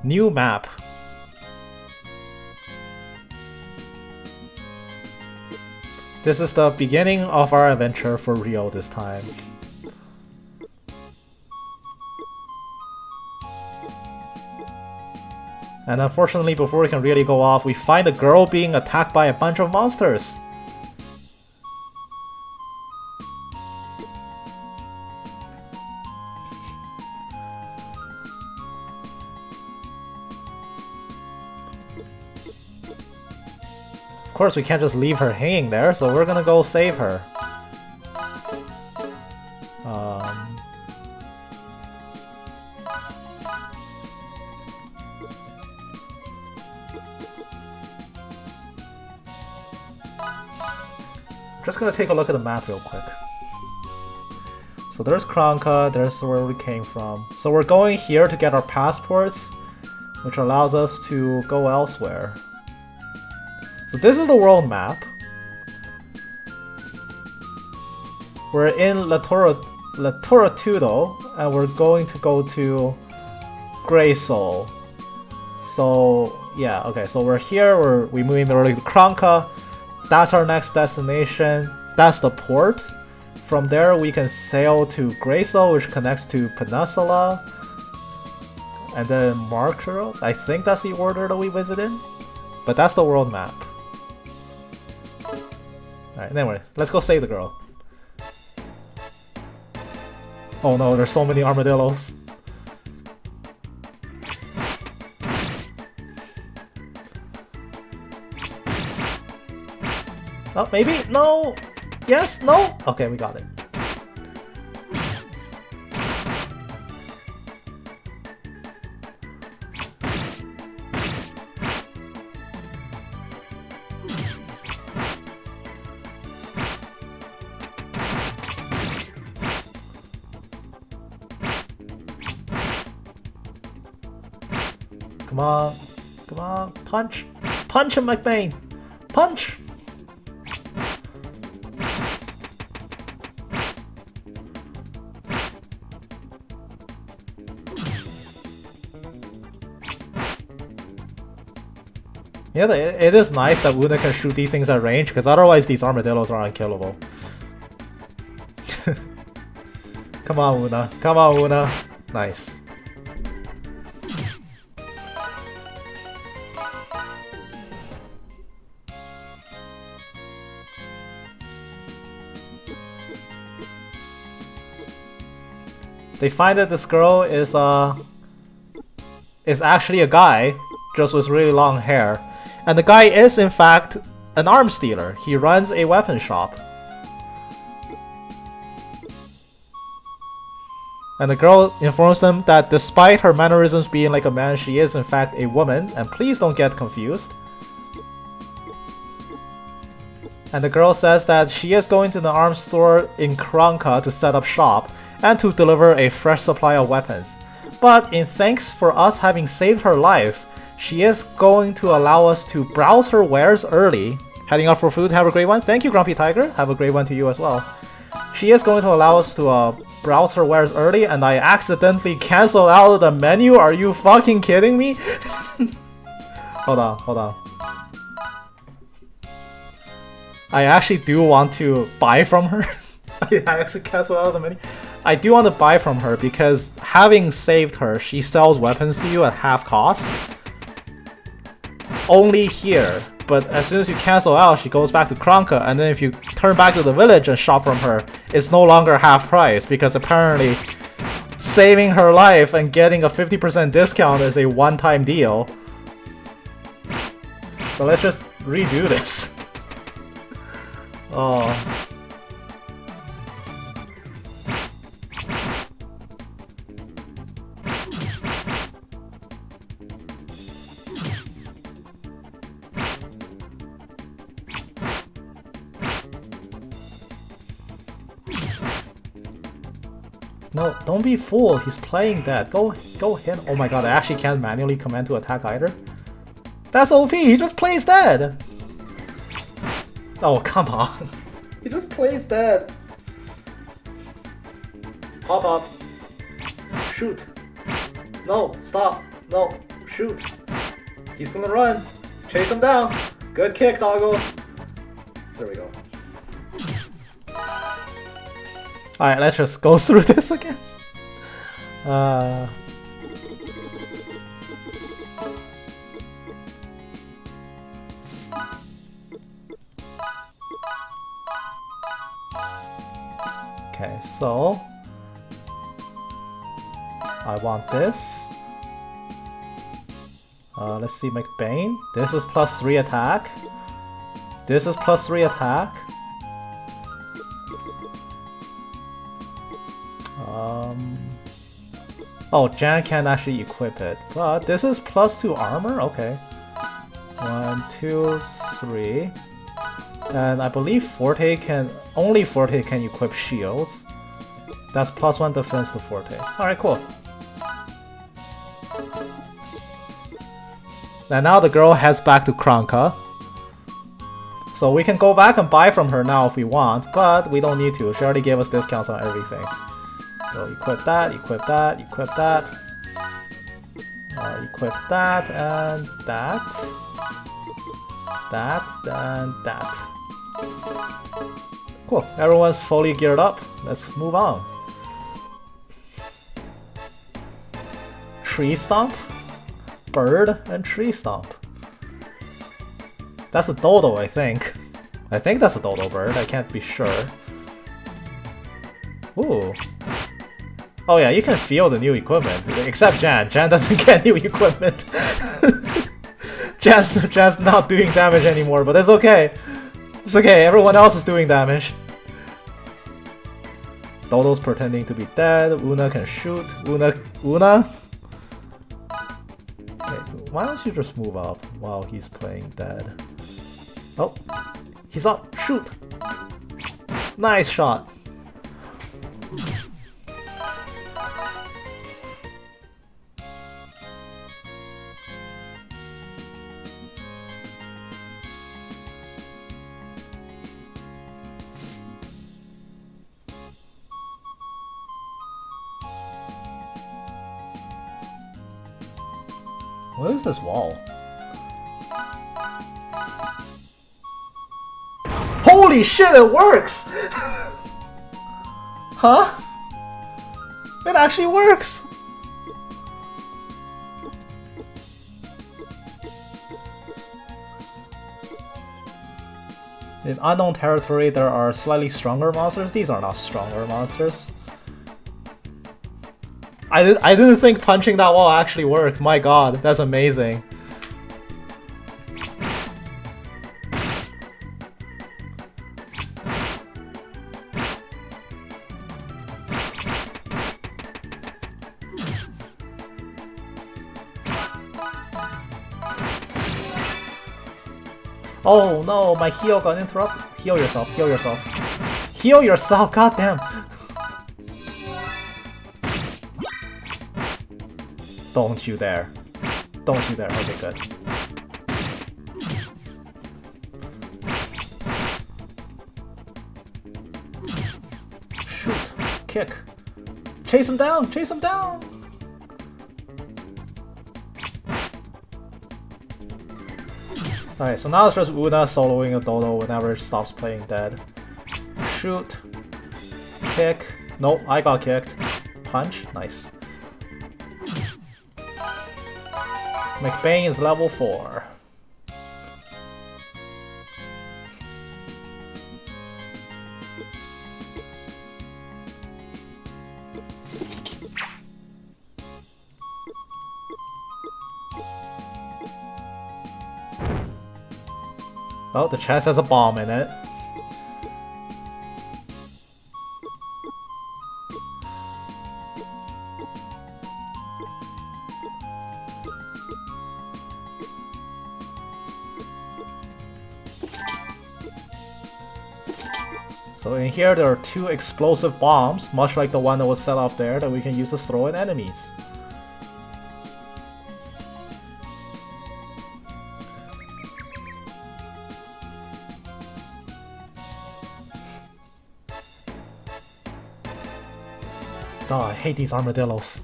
New map. This is the beginning of our adventure for Rio this time. And unfortunately, before we can really go off, we find a girl being attacked by a bunch of monsters. Of course, we can't just leave her hanging there, so we're gonna go save her. Just gonna take a look at the map real quick. So there's Kranka, there's where we came from. So we're going here to get our passports, which allows us to go elsewhere. So this is the world map. We're in Latoratudo, and we're going to go to Grey Soul. So yeah, okay, so we're here, we're moving early to Kranka. That's our next destination. That's the port. From there we can sail to Grey Soul, which connects to Peninsula. And then Markros. I think that's the order that we visited. But that's the world map. Alright, anyway, let's go save the girl. Oh no, there's so many armadillos. Oh, maybe? No! Yes? No? Okay, we got it. Come on. Come on. Punch! Punch him, McBain! Punch! Yeah, it is nice that Una can shoot these things at range, because otherwise these armadillos are unkillable. Come on, Una. Come on, Una. Nice. They find that this girl is actually a guy just with really long hair. And the guy is in fact an arms dealer. He runs a weapon shop. And the girl informs them that despite her mannerisms being like a man, she is in fact a woman, and please don't get confused. And the girl says that she is going to the arms store in Kranka to set up shop and to deliver a fresh supply of weapons. But in thanks for us having saved her life, she is going to allow us to browse her wares early. Heading out for food, have a great one. Thank you, Grumpy Tiger. Have a great one to you as well. She is going to allow us to browse her wares early, and I accidentally canceled out of the menu. Are you fucking kidding me? Hold on. I actually do want to buy from her. I actually canceled out of the menu. I do want to buy from her because having saved her, she sells weapons to you at half cost. Only here. But as soon as you cancel out, she goes back to Kranka, and then if you turn back to the village and shop from her, it's no longer half price, because apparently saving her life and getting a 50% discount is a one-time deal. So let's just redo this. Oh. No, don't be fooled. He's playing dead. Go hit. Oh my god, I actually can't manually command to attack either. That's OP. He just plays dead. Oh, come on. He just plays dead. Pop up. Shoot. No, stop. No, shoot. He's gonna run. Chase him down. Good kick, doggo. There we go. Alright, let's just go through this again. Okay, so I want this. Let's see, McBain. This is +3 attack. This is +3 attack. Oh, Jan can't actually equip it, but this is +2 armor? Okay. 1, 2, 3. And I believe only Forte can equip shields. That's +1 defense to Forte. Alright, cool. And now the girl heads back to Kranka. So we can go back and buy from her now if we want, but we don't need to. She already gave us discounts on everything. So equip that, equip that, equip that. Equip that, and that. That, and that. Cool, everyone's fully geared up. Let's move on. Tree Stomp? Bird and Tree Stomp. That's a dodo, I think. I think that's a dodo bird, I can't be sure. Ooh. Oh yeah, you can feel the new equipment, except Jan. Jan doesn't get new equipment. Jan's not doing damage anymore, but it's okay. It's okay, everyone else is doing damage. Dodo's pretending to be dead. Una can shoot. Una? Wait, why don't you just move up while he's playing dead? Oh, he's up. Shoot. Nice shot. What is this wall? Holy shit, it works! Huh? It actually works! In unknown territory, there are slightly stronger monsters. These are not stronger monsters. I didn't think punching that wall actually worked. My god, that's amazing. Oh no, my heal got interrupted. Heal yourself, heal yourself. Heal yourself, goddamn! Don't you dare. Don't you dare. Okay, good. Shoot. Kick. Chase him down! Chase him down! Alright, so now it's just Una soloing a Dodo whenever it stops playing dead. Shoot. Kick. Nope, I got kicked. Punch. Nice. McBain is level 4. Oh, the chest has a bomb in it. So in here there are 2 explosive bombs, much like the one that was set up there, that we can use to throw at enemies. Oh, I hate these armadillos.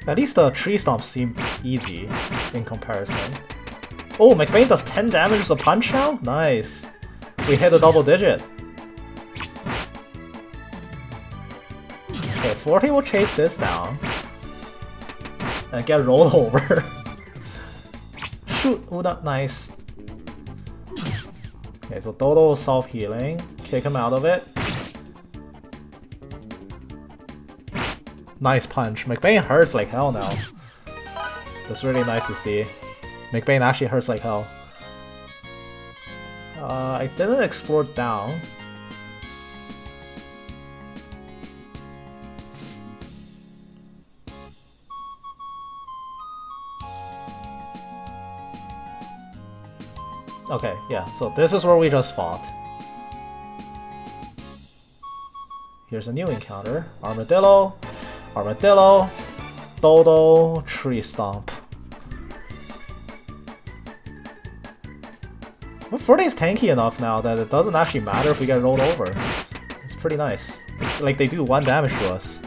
At least the tree stomps seem easy in comparison. Oh, McBain does 10 damage with a punch now? Nice. We hit a double digit. Okay, 40 will chase this down. And get rolled over. Shoot! Una, nice. Okay, so Dodo is self-healing. Kick him out of it. Nice punch. McBain hurts like hell now. That's really nice to see. McBain actually hurts like hell. I didn't explore down. Okay, yeah, so this is where we just fought. Here's a new encounter. Armadillo, Armadillo, Dodo, Tree Stomp. Well, 40 is tanky enough now that it doesn't actually matter if we get rolled over. It's pretty nice. Like, they do 1 damage to us.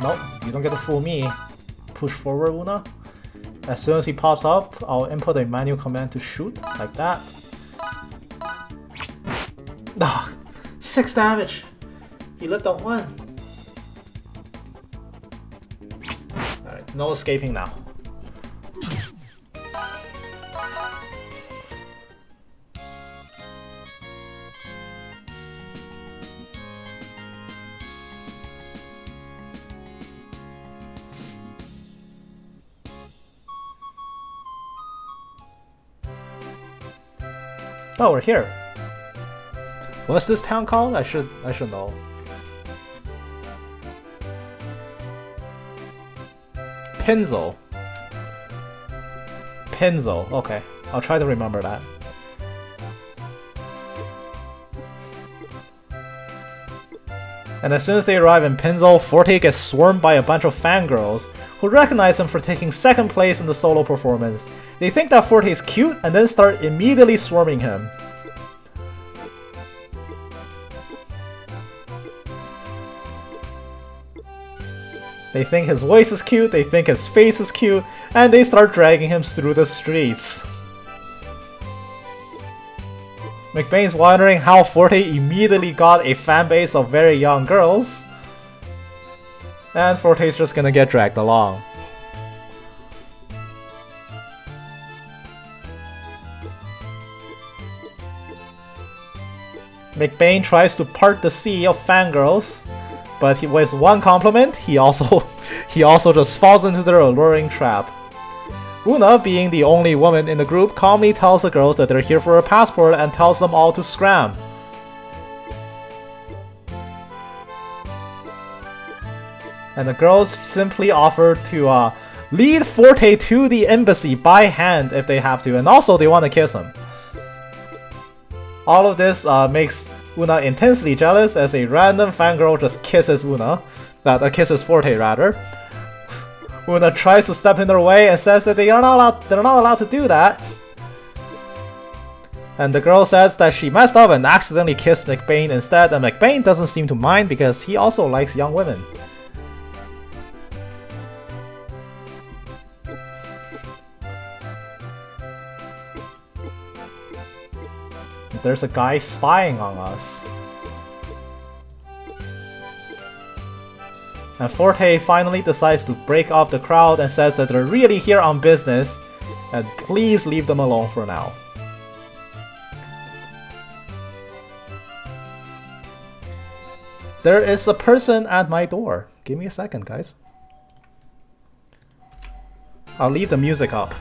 Nope, you don't get to fool me. Push forward, Una. As soon as he pops up, I'll input a manual command to shoot, like that. Ah, 6 damage! He lived on 1. Alright, no escaping now. Oh, we're here. What's this town called? I should know. Pinzo. Pinzo. Okay, I'll try to remember that. And as soon as they arrive in Pinzo, Forte gets swarmed by a bunch of fangirls who recognize him for taking 2nd place in the solo performance. They think that Forte is cute and then start immediately swarming him. They think his voice is cute, they think his face is cute, and they start dragging him through the streets. McBain's wondering how Forte immediately got a fanbase of very young girls. And Forte's just gonna get dragged along. McBain tries to part the sea of fangirls, but with 1 compliment, he also he also just falls into their alluring trap. Una, being the only woman in the group, calmly tells the girls that they're here for a passport and tells them all to scram. And the girls simply offer to lead Forte to the embassy by hand if they have to, and also they want to kiss him. All of this makes Una intensely jealous as a random fangirl just kisses kisses Forte rather. Una tries to step in their way and says that they're not allowed to do that. And the girl says that she messed up and accidentally kissed McBain instead, and McBain doesn't seem to mind because he also likes young women. There's a guy spying on us. And Forte finally decides to break up the crowd and says that they're really here on business and please leave them alone for now. There is a person at my door. Give me a second, guys. I'll leave the music up.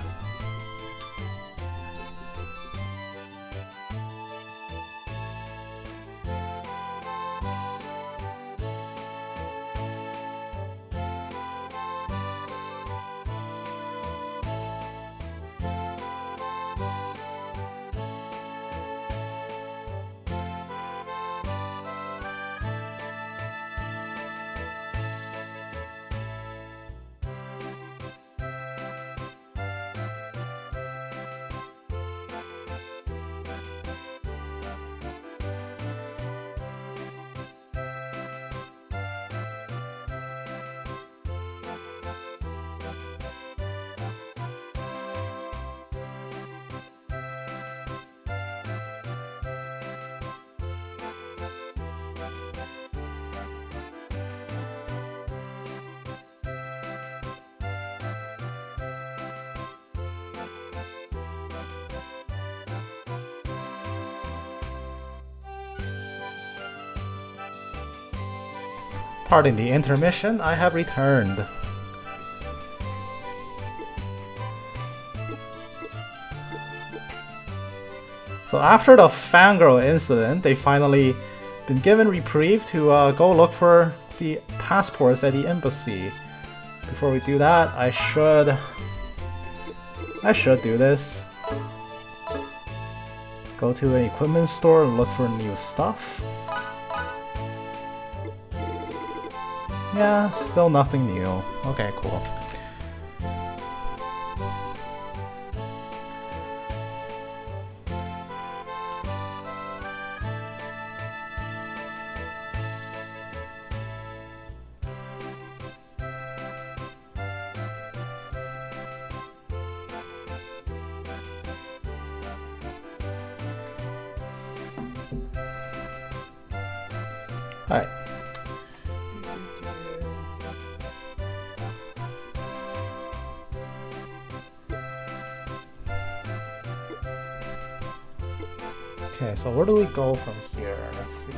Pardon the intermission, I have returned. So after the fangirl incident, they finally been given reprieve to go look for the passports at the embassy. Before we do that, I should do this. Go to an equipment store and look for new stuff. Yeah, still nothing new. Okay, cool. Alright. Okay, so where do we go from here? Let's see.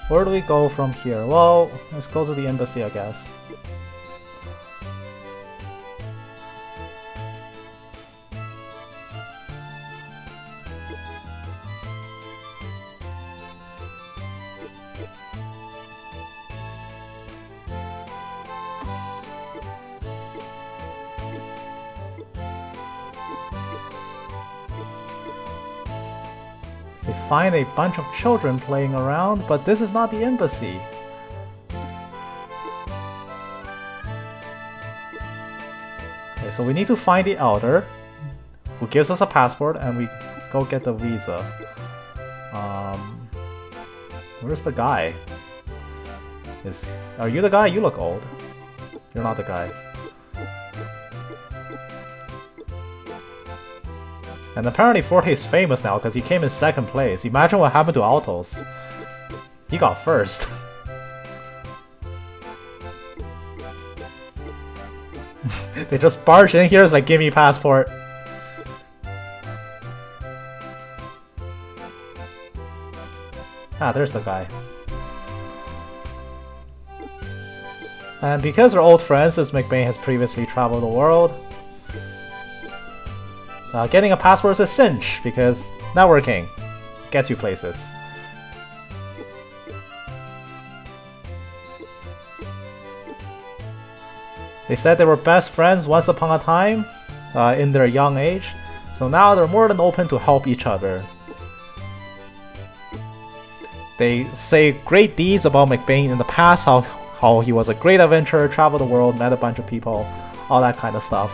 Where do we go from here? Well, let's go to the embassy, I guess. They find a bunch of children playing around, but this is not the embassy. Okay, so we need to find the elder, who gives us a passport, and we go get the visa. Where's the guy? Are you the guy? You look old. You're not the guy. And apparently Forte is famous now because he came in 2nd place. Imagine what happened to Altos. He got 1st. They just barge in here, it's like, give me passport. Ah, there's the guy. And because they're old friends, since McBain has previously traveled the world, getting a passport is a cinch, because networking gets you places. They said they were best friends once upon a time, in their young age, so now they're more than open to help each other. They say great deeds about McBain in the past, how he was a great adventurer, traveled the world, met a bunch of people, all that kind of stuff.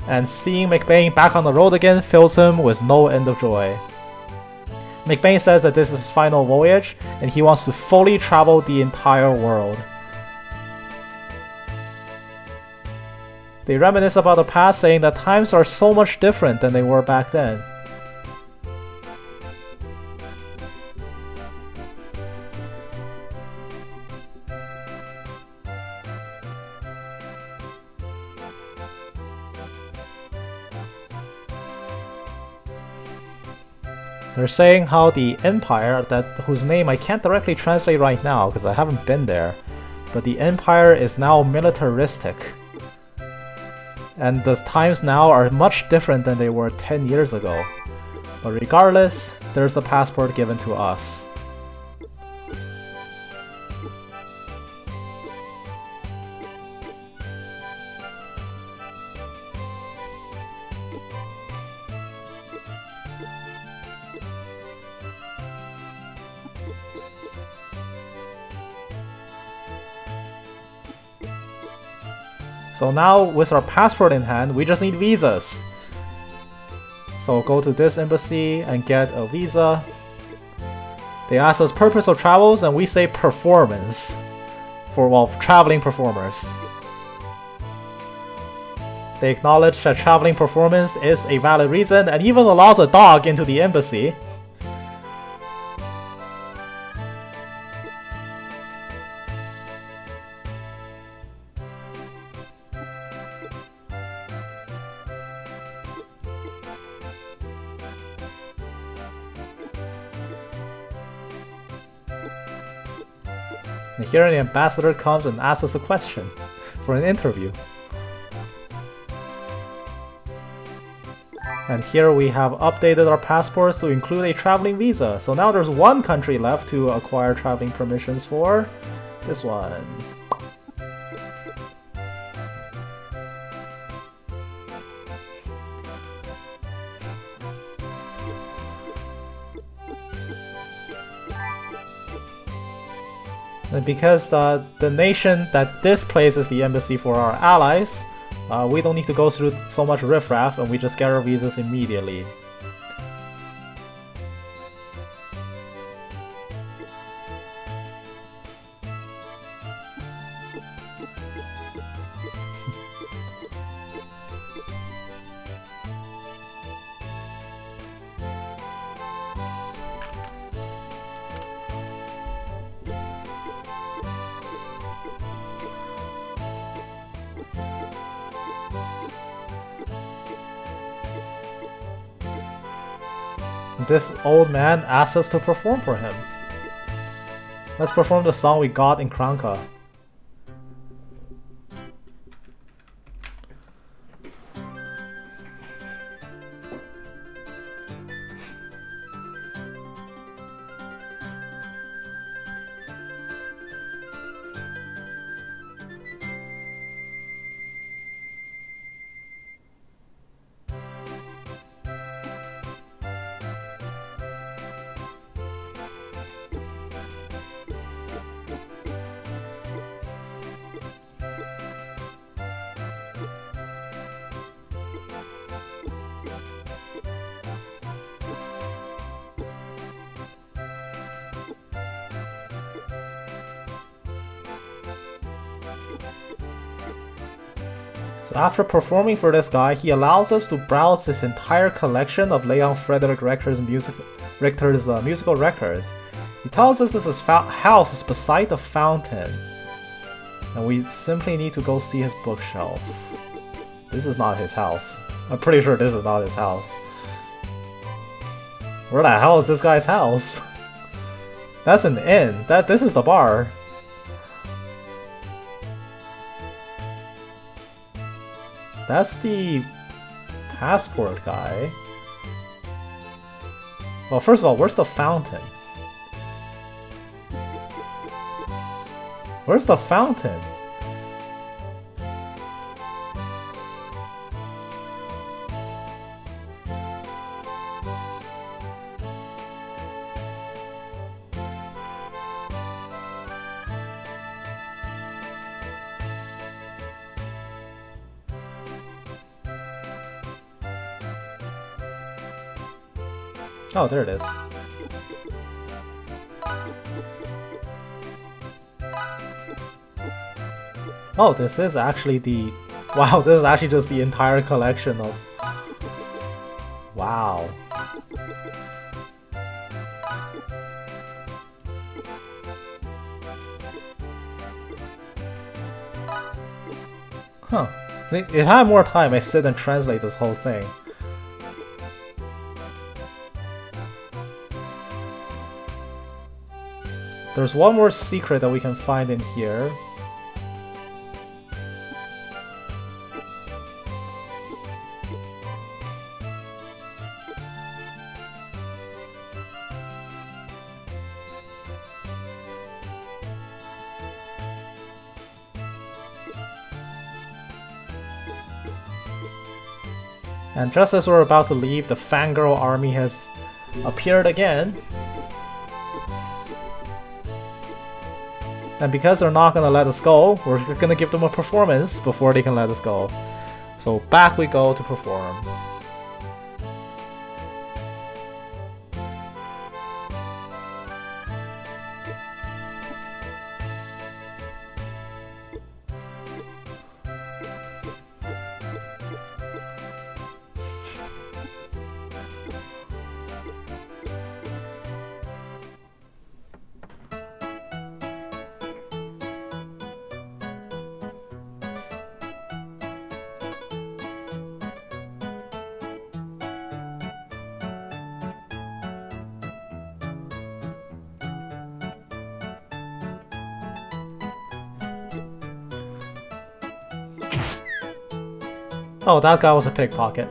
And seeing McBain back on the road again fills him with no end of joy. McBain says that this is his final voyage, and he wants to fully travel the entire world. They reminisce about the past, saying that times are so much different than they were back then. They're saying how the Empire, whose name I can't directly translate right now because I haven't been there, but the Empire is now militaristic. And the times now are much different than they were 10 years ago. But regardless, there's the passport given to us. So now, with our passport in hand, we just need visas. So go to this embassy and get a visa. They ask us purpose of travels, and we say performance. For, well, traveling performers. They acknowledge that traveling performance is a valid reason, and even allows a dog into the embassy. And here an ambassador comes and asks us a question for an interview. And here we have updated our passports to include a traveling visa. So now there's one country left to acquire traveling permissions for. This one. And because the nation that this place is the embassy for our allies, we don't need to go through so much riffraff, and we just get our visas immediately. This old man asks us to perform for him. Let's perform the song we got in Kranka. So after performing for this guy, he allows us to browse his entire collection of Leon Frederick Richter's musical records. He tells us that his house is beside the fountain, and we simply need to go see his bookshelf. This is not his house. I'm pretty sure this is not his house. Where the hell is this guy's house? That's an inn. This is the bar. That's the passport guy. Well, first of all, where's the fountain? Where's the fountain? Oh, there it is. Oh, this is actually the... Wow, this is actually just the entire collection of... Wow. Huh. If I had more time, I sit and translate this whole thing. There's one more secret that we can find in here. And just as we're about to leave, the fangirl army has appeared again. And because they're not gonna let us go, we're gonna give them a performance before they can let us go. So back we go to perform. Oh, that guy was a pickpocket.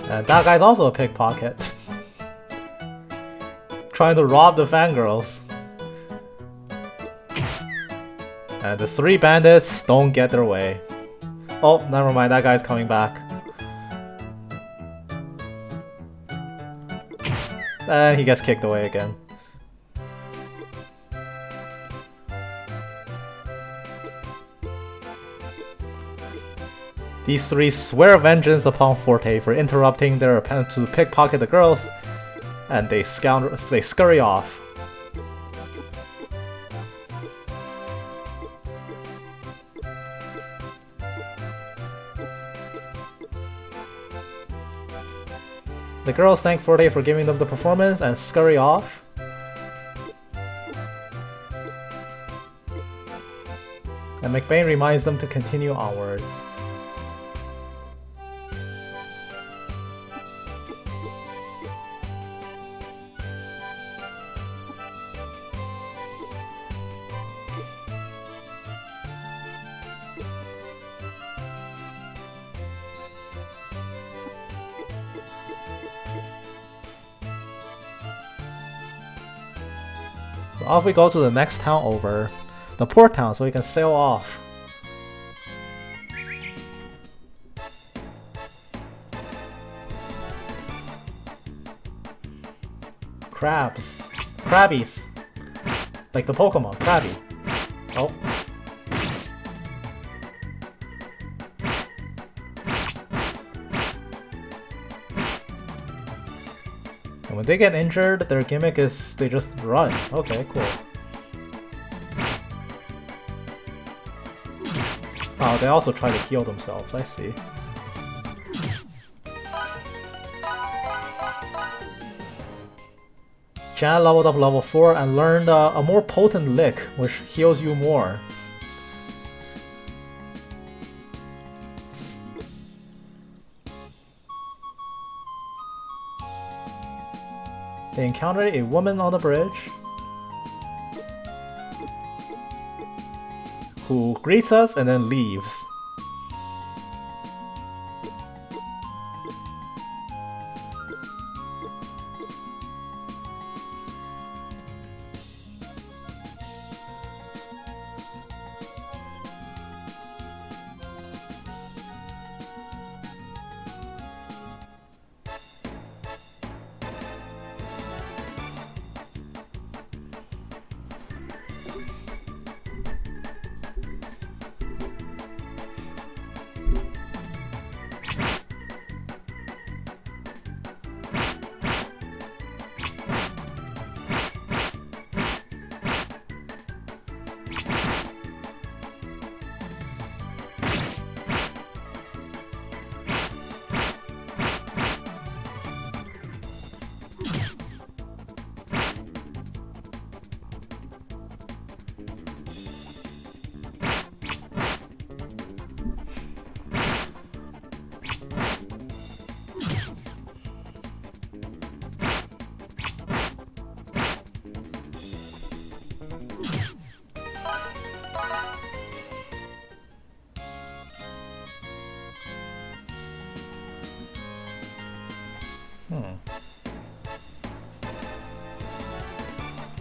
And that guy's also a pickpocket. Trying to rob the fangirls. And the three bandits don't get their way. Oh, never mind, that guy's coming back. And he gets kicked away again. These three swear vengeance upon Forte for interrupting their attempt to pickpocket the girls, and they scurry off. The girls thank Forte for giving them the performance and scurry off. And McBain reminds them to continue onwards. Off we go to the next town over, the port town, so we can sail off. Crabs. Crabbies. Like the Pokemon, Krabby. Oh. And when they get injured, their gimmick is they just run. Okay, cool. Oh, they also try to heal themselves, I see. Jan leveled up level 4 and learned a more potent lick, which heals you more. They encountered a woman on the bridge who greets us and then leaves.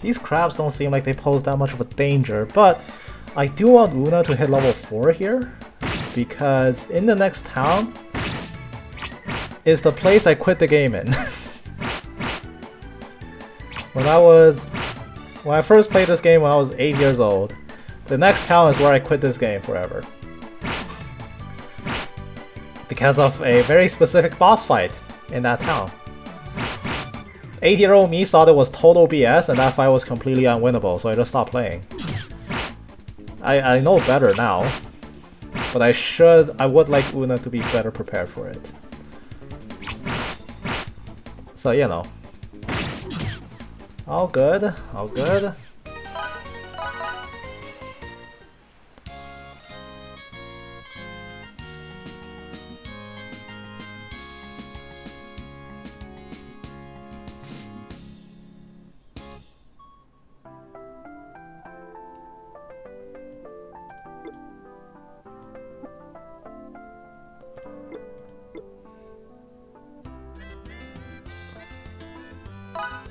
These crabs don't seem like they pose that much of a danger, but I do want Una to hit level 4 here, because in the next town is the place I quit the game in. When I first played this game when I was 8 years old, the next town is where I quit this game forever. Because of a very specific boss fight in that town. 8-year-old me thought it was total BS and that fight was completely unwinnable, so I just stopped playing. I know better now, but I would like Una to be better prepared for it. So, you know. All good, all good.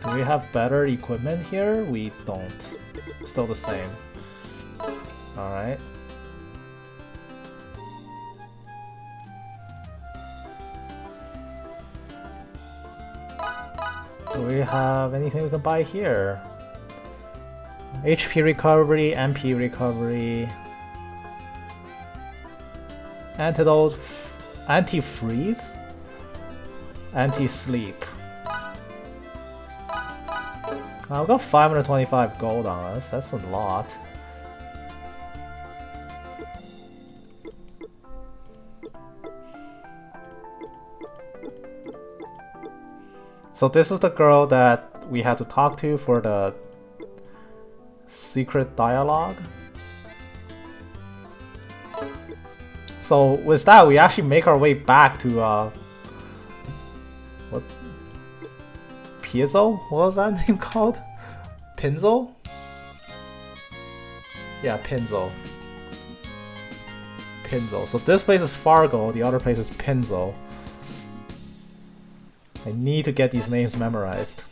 Do we have better equipment here? We don't. Still the same. Alright. Do we have anything we can buy here? HP recovery, MP recovery, antidote, anti-freeze, anti-sleep. I've got 525 gold on us, that's a lot. So this is the girl that we had to talk to for the secret dialogue. So with that, we actually make our way back to what? Piezo? What was that name called? Pinzo? Yeah, Pinzo. Pinzo. So this place is Fargo, the other place is Pinzo. I need to get these names memorized.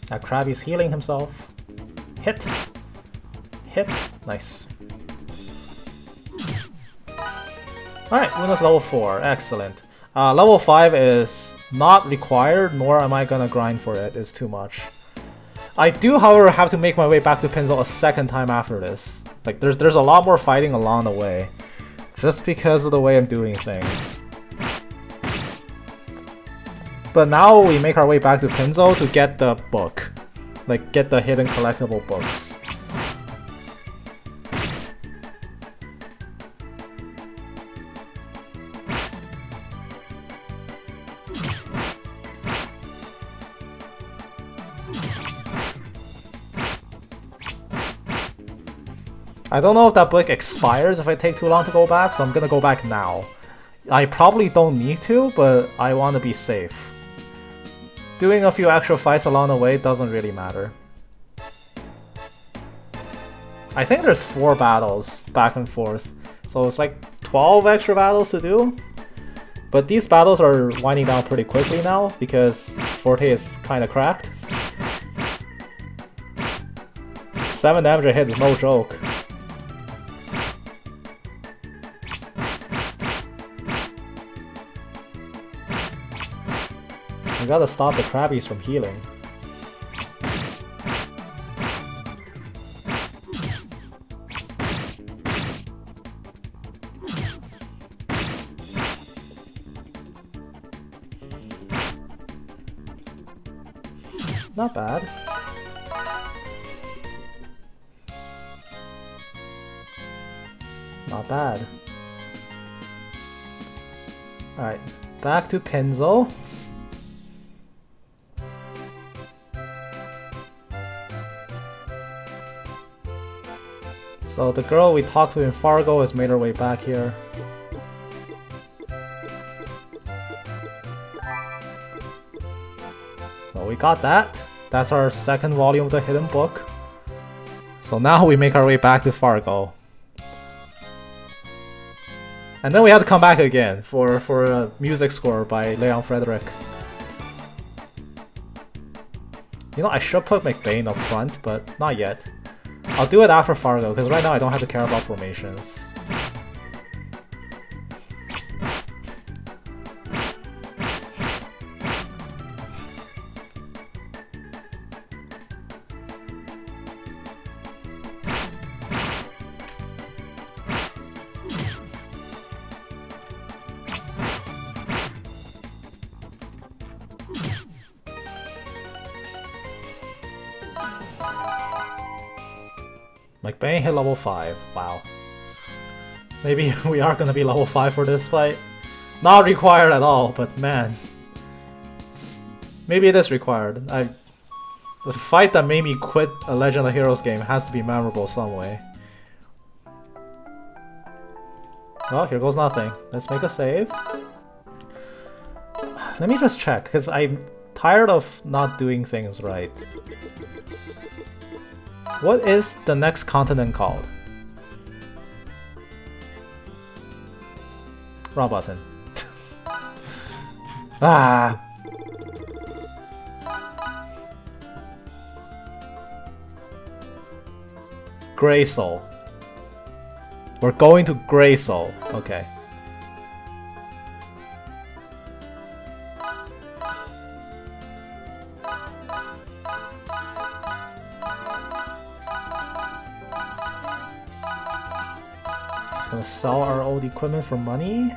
That Krabby's healing himself. Hit! Hit! Nice. Alright, Una's level 4. Excellent. Level 5 is not required, nor am I gonna grind for it. It's too much. I do, however, have to make my way back to Pinzo a second time after this. Like, there's a lot more fighting along the way. Just because of the way I'm doing things. But now we make our way back to Pinzo to get the book. Like, get the hidden collectible books. I don't know if that book expires if I take too long to go back, so I'm gonna go back now. I probably don't need to, but I want to be safe. Doing a few extra fights along the way doesn't really matter. I think there's 4 battles back and forth, so it's like 12 extra battles to do. But these battles are winding down pretty quickly now because Forte is kind of cracked. 7 damage a hit is no joke. We gotta stop the Krabbies from healing. Not bad. Not bad. Alright, back to Pinzo. So the girl we talked to in Fargo has made her way back here. So we got that. That's our second volume of the hidden book. So now we make our way back to Fargo. And then we have to come back again for a music score by Leon Frederick. You know, I should put McBain up front, but not yet. I'll do it after Fargo, because right now I don't have to care about formations. McBain hit level 5. Wow. Maybe we are gonna be level 5 for this fight. Not required at all, but man. Maybe it is required. The fight that made me quit a Legend of Heroes game has to be memorable some way. Well, here goes nothing. Let's make a save. Let me just check, because I'm tired of not doing things right. What is the next continent called? Wrong button. Ah. Grey Soul. We're going to Grey Soul. Okay. Gonna sell our old equipment for money.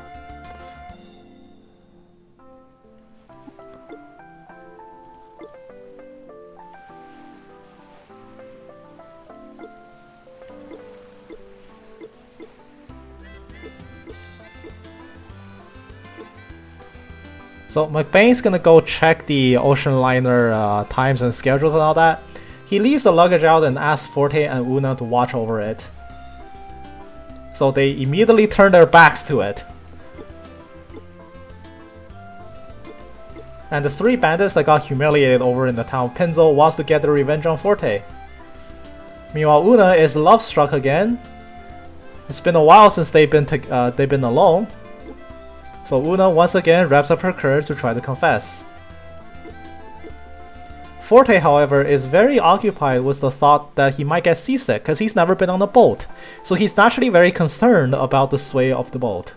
So McBain's gonna go check the ocean liner times and schedules and all that. He leaves the luggage out and asks Forte and Una to watch over it. So they immediately turn their backs to it. And the 3 bandits that got humiliated over in the town of Pinzo wants to get their revenge on Forte. Meanwhile, Una is love-struck again. It's been a while since they've been alone. So Una once again wraps up her courage to try to confess. Forte, however, is very occupied with the thought that he might get seasick because he's never been on a boat. So he's naturally very concerned about the sway of the boat.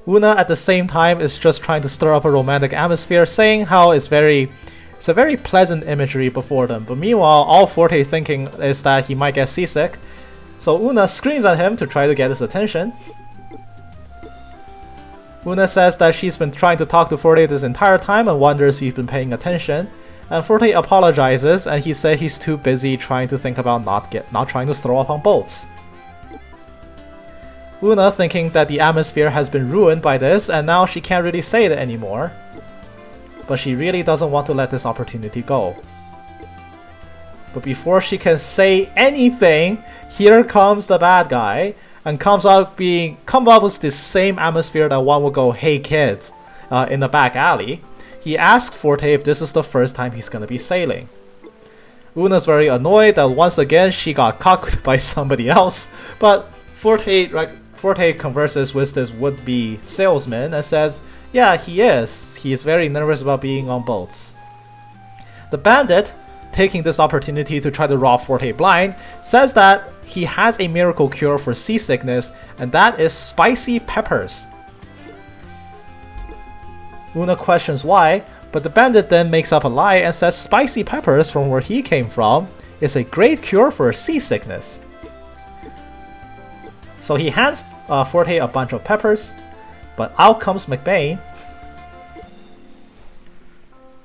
Una at the same time is just trying to stir up a romantic atmosphere, saying how it's a very pleasant imagery before them. But meanwhile, all Forte thinking is that he might get seasick. So Una screams at him to try to get his attention. Una says that she's been trying to talk to Forte this entire time and wonders if he's been paying attention. And Forte apologizes, and he said he's too busy trying to think about not trying to throw up on boats. Una thinking that the atmosphere has been ruined by this, and now she can't really say it anymore. But she really doesn't want to let this opportunity go. But before she can say anything, here comes the bad guy, and comes up with this same atmosphere that one would go, "Hey kids," in the back alley. He asks Forte if this is the first time he's gonna be sailing. Una's very annoyed that once again she got caught by somebody else, but Forte converses with this would-be salesman and says, yeah, he is. He is very nervous about being on boats. The bandit, taking this opportunity to try to rob Forte blind, says that he has a miracle cure for seasickness, and that is spicy peppers. Una questions why, but the bandit then makes up a lie and says spicy peppers, from where he came from, is a great cure for seasickness. So he hands Forte a bunch of peppers, but out comes McBain.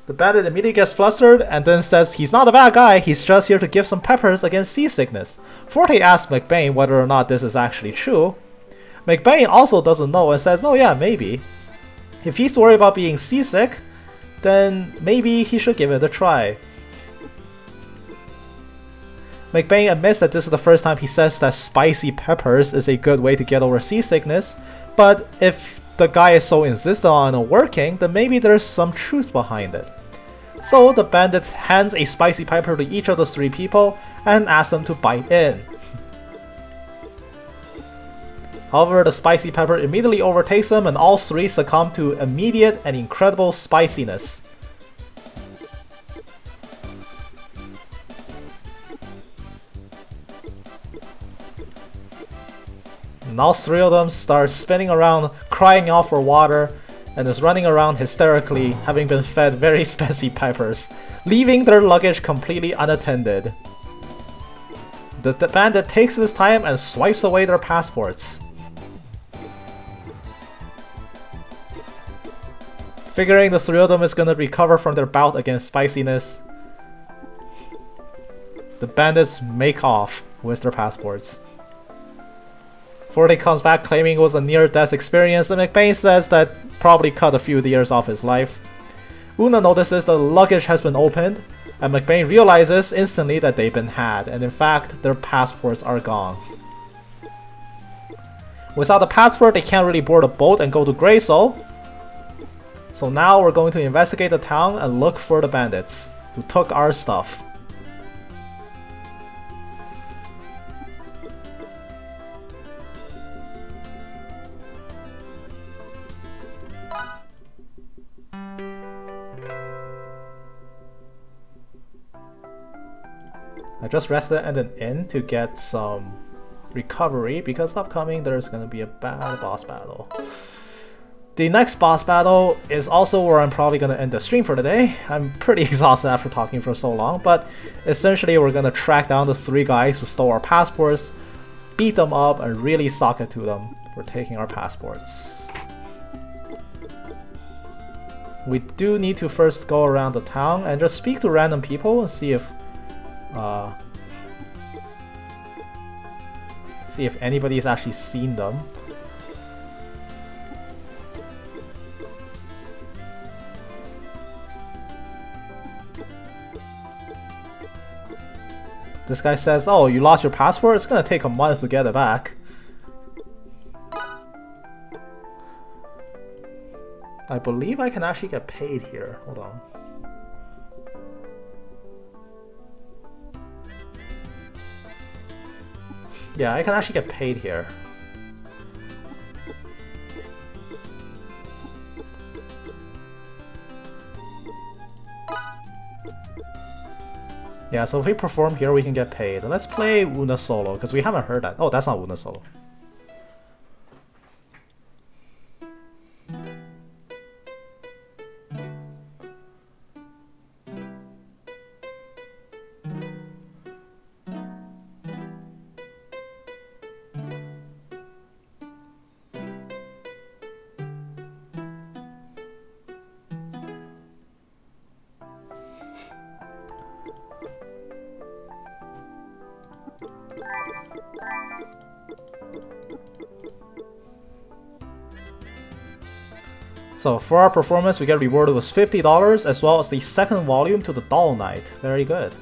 The bandit immediately gets flustered and then says he's not a bad guy, he's just here to give some peppers against seasickness. Forte asks McBain whether or not this is actually true. McBain also doesn't know and says, oh yeah, maybe. If he's worried about being seasick, then maybe he should give it a try. McBain admits that this is the first time he says that spicy peppers is a good way to get over seasickness, but if the guy is so insistent on it working, then maybe there's some truth behind it. So the bandit hands a spicy pepper to each of the three people and asks them to bite in. However, the spicy pepper immediately overtakes them and all three succumb to immediate and incredible spiciness. And all three of them start spinning around, crying out for water, and is running around hysterically, having been fed very spicy peppers, leaving their luggage completely unattended. The bandit takes this time and swipes away their passports. Figuring the three of them is gonna recover from their bout against spiciness, the bandits make off with their passports. Forte comes back claiming it was a near-death experience, and McBain says that probably cut a few years off his life. Una notices the luggage has been opened, and McBain realizes instantly that they've been had, and in fact, their passports are gone. Without the passport, they can't really board a boat and go to Cagesong. So now we're going to investigate the town and look for the bandits who took our stuff. I just rested at an inn to get some recovery because upcoming there's gonna be a bad boss battle. The next boss battle is also where I'm probably gonna end the stream for today. I'm pretty exhausted after talking for so long, but essentially we're gonna track down the three guys who stole our passports, beat them up, and really sock it to them for taking our passports. We do need to first go around the town and just speak to random people and see if anybody's actually seen them. This guy says, oh, you lost your passport? It's gonna take a month to get it back. I believe I can actually get paid here. Hold on. Yeah, I can actually get paid here. Yeah, so if we perform here, we can get paid. Let's play Una solo, because we haven't heard that. Oh, that's not Una solo. So for our performance, we get rewarded with $50 as well as the second volume to the Doll Knight. Very good.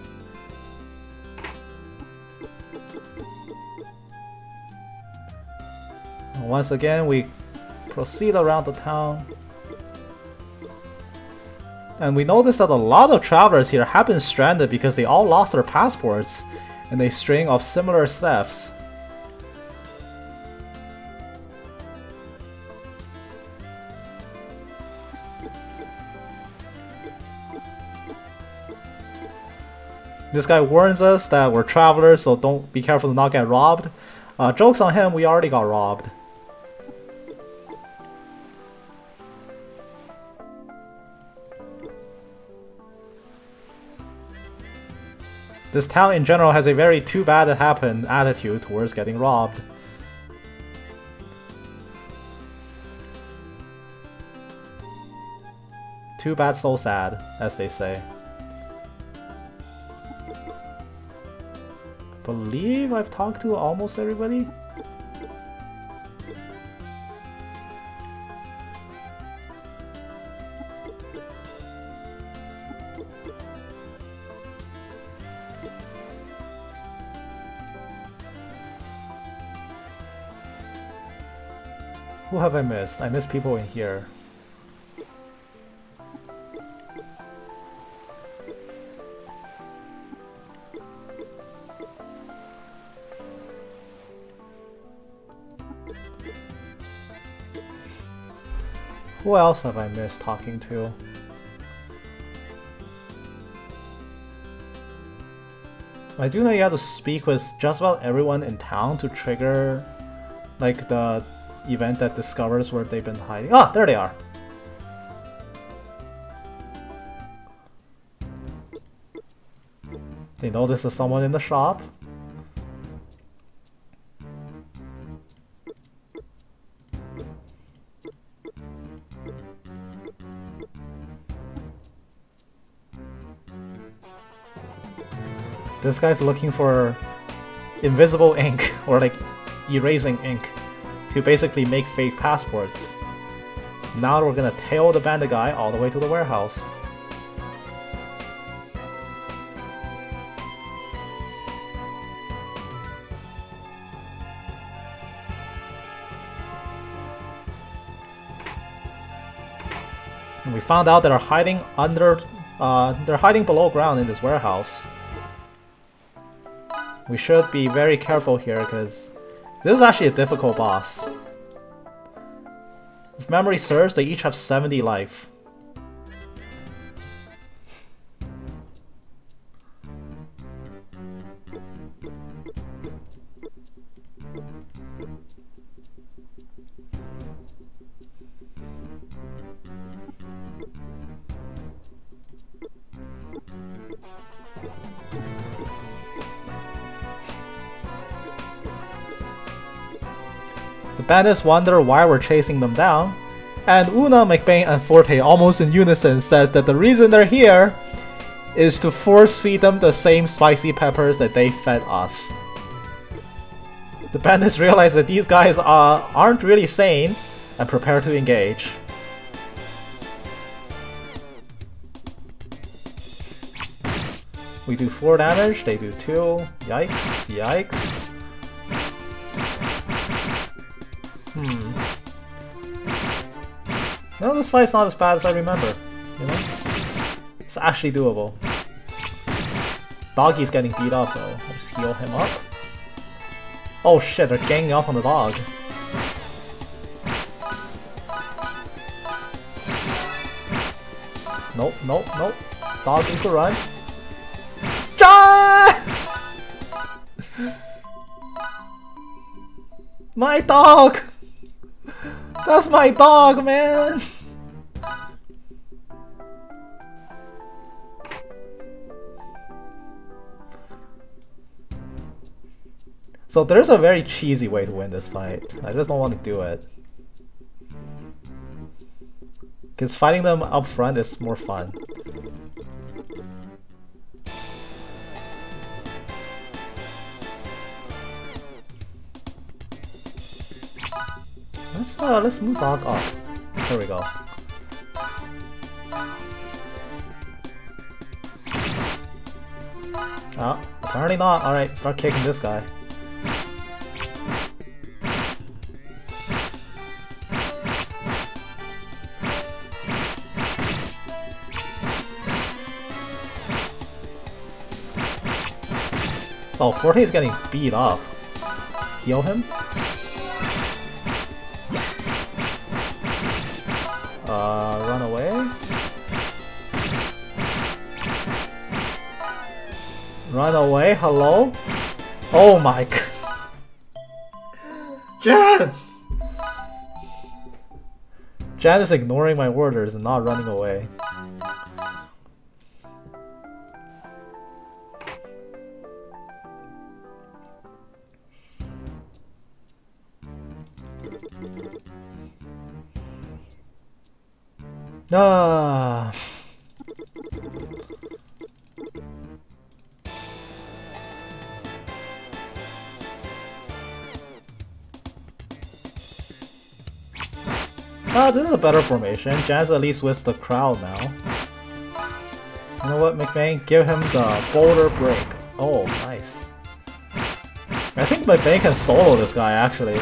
Once again, we proceed around the town. And we notice that a lot of travelers here have been stranded because they all lost their passports in a string of similar thefts. This guy warns us that we're travelers, so don't be careful to not get robbed. Joke's on him, we already got robbed. This town in general has a very too bad it happened attitude towards getting robbed. Too bad, so sad, as they say. I believe I've talked to almost everybody. Who have I missed? I missed people in here. Who else have I missed talking to? I do know you have to speak with just about everyone in town to trigger like the event that discovers where they've been hiding. Ah, there they are. They notice there's someone in the shop. This guy's looking for invisible ink, or like erasing ink, to basically make fake passports. Now we're gonna tail the bandit guy all the way to the warehouse. And we found out that they're hiding they're hiding below ground in this warehouse. We should be very careful here because this is actually a difficult boss. If memory serves, they each have 70 life. The bandits wonder why we're chasing them down, and Una, McBain, and Forte almost in unison says that the reason they're here is to force feed them the same spicy peppers that they fed us. The bandits realize that these guys aren't really sane and prepare to engage. We do 4 damage, they do 2. Yikes, yikes. No, this fight's not as bad as I remember, you know? It's actually doable. Doggy's getting beat up though. I'll just heal him up. Oh shit, they're ganging up on the dog. Nope, nope, nope. Dog needs to run. My dog! That's my dog, man! So there's a very cheesy way to win this fight. I just don't want to do it. Because fighting them up front is more fun. Let's move dog up. There we go. Oh, apparently not. Alright, start kicking this guy. Oh, Forte is getting beat up. Heal him? Run away? Run away? Hello? Oh my god. Jan! Jan is ignoring my orders and not running away. Ah. This is a better formation. Jazz at least with the crowd now. You know what, McBain? Give him the boulder break. Oh, nice. I think McBain can solo this guy actually.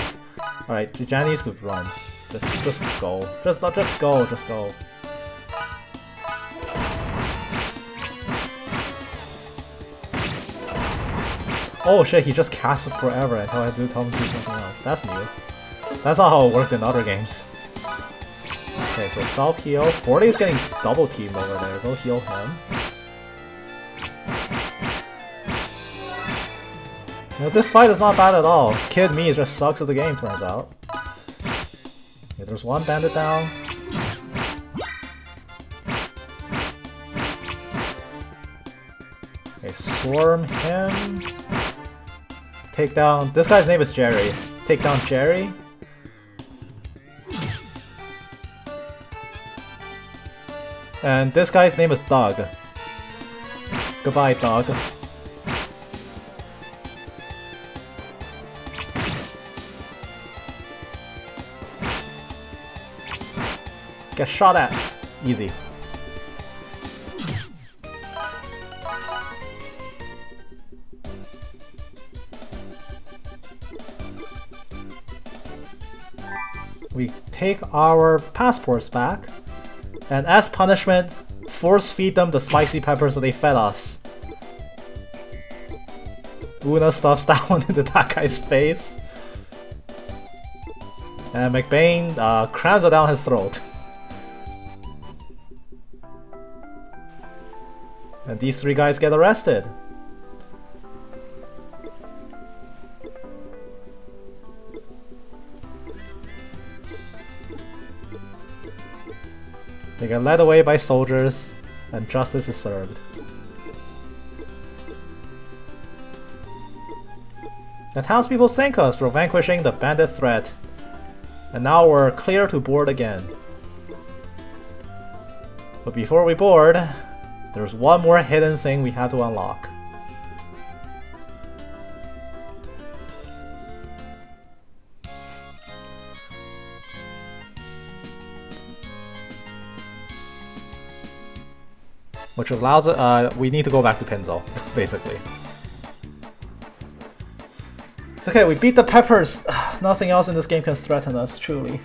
Alright, Jan needs to run. Just go. Just go. Oh shit, he just casted forever until I tell him to do something else. That's new. That's not how it worked in other games. Okay, so self-heal. 40 is getting double teamed over there. Go heal him. You know, this fight is not bad at all. Kid Me just sucks at the game, turns out. Okay, there's one bandit down. Okay, swarm him. Take down... This guy's name is Jerry. Take down Jerry. And this guy's name is Doug. Goodbye, Doug. Get shot at. Easy. We take our passports back, and as punishment, force feed them the spicy peppers that they fed us. Una stuffs that one into that guy's face. And McBain crams it down his throat. And these three guys get arrested. They get led away by soldiers, and justice is served. The townspeople thank us for vanquishing the bandit threat, and now we're clear to board again. But before we board, there's one more hidden thing we have to unlock. Which allows we need to go back to Pinzo, basically. It's okay, we beat the peppers. Nothing else in this game can threaten us, truly.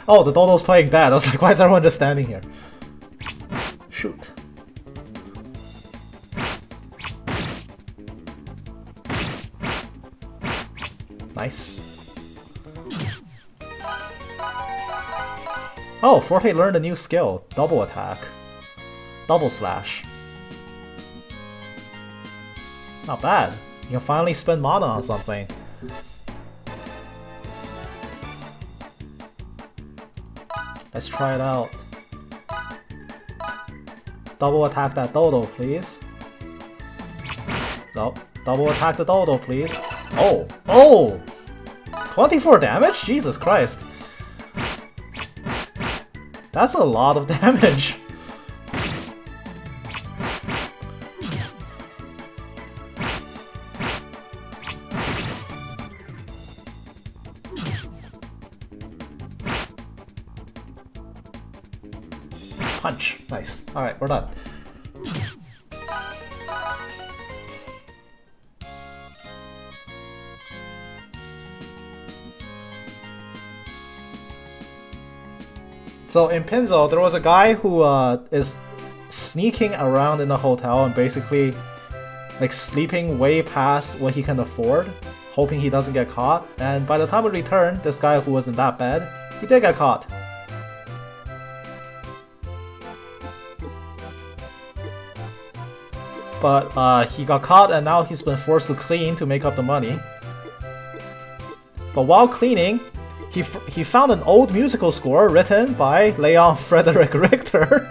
Oh, the Dodo's playing dead. I was like, why is everyone just standing here? Shoot. Nice. Oh, Forte learned a new skill. Double attack. Double slash. Not bad. You can finally spend mana on something. Let's try it out. Double attack that Dodo, please. Nope. Double attack the Dodo, please. Oh! Oh! 24 damage? Jesus Christ. That's a lot of damage. Punch. Nice. Alright, we're done. So in Pinzo, there was a guy who is sneaking around in the hotel and basically like sleeping way past what he can afford, hoping he doesn't get caught. And by the time we returned, this guy who was in that bed, he did get caught. But he got caught and now he's been forced to clean to make up the money. But while cleaning, he found an old musical score written by Leon Frederick Richter.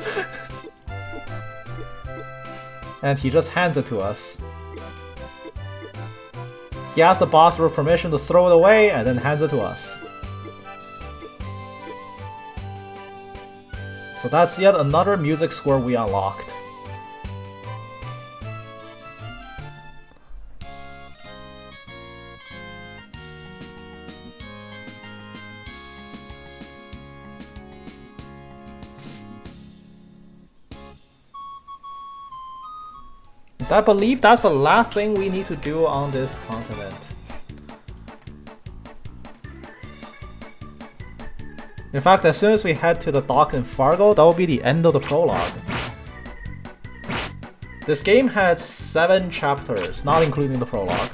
And he just hands it to us. He asks the boss for permission to throw it away and then hands it to us. So that's yet another music score we unlocked. I believe that's the last thing we need to do on this continent. In fact, as soon as we head to the dock in Fargo, that will be the end of the prologue. This game has 7 chapters, not including the prologue.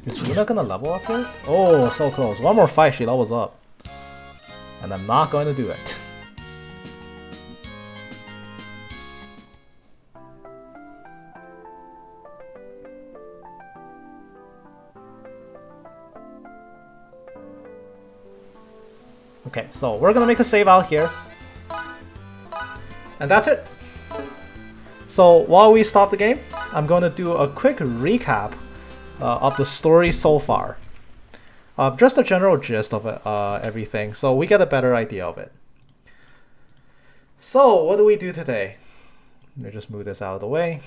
Is Luna gonna level up here? Oh, so close. One more fight, she levels up. And I'm not going to do it. Okay, so we're gonna make a save out here. And that's it. So while we stop the game, I'm going to do a quick recap of the story so far. Just a general gist of it, everything, so we get a better idea of it. So, what do we do today? Let me just move this out of the way.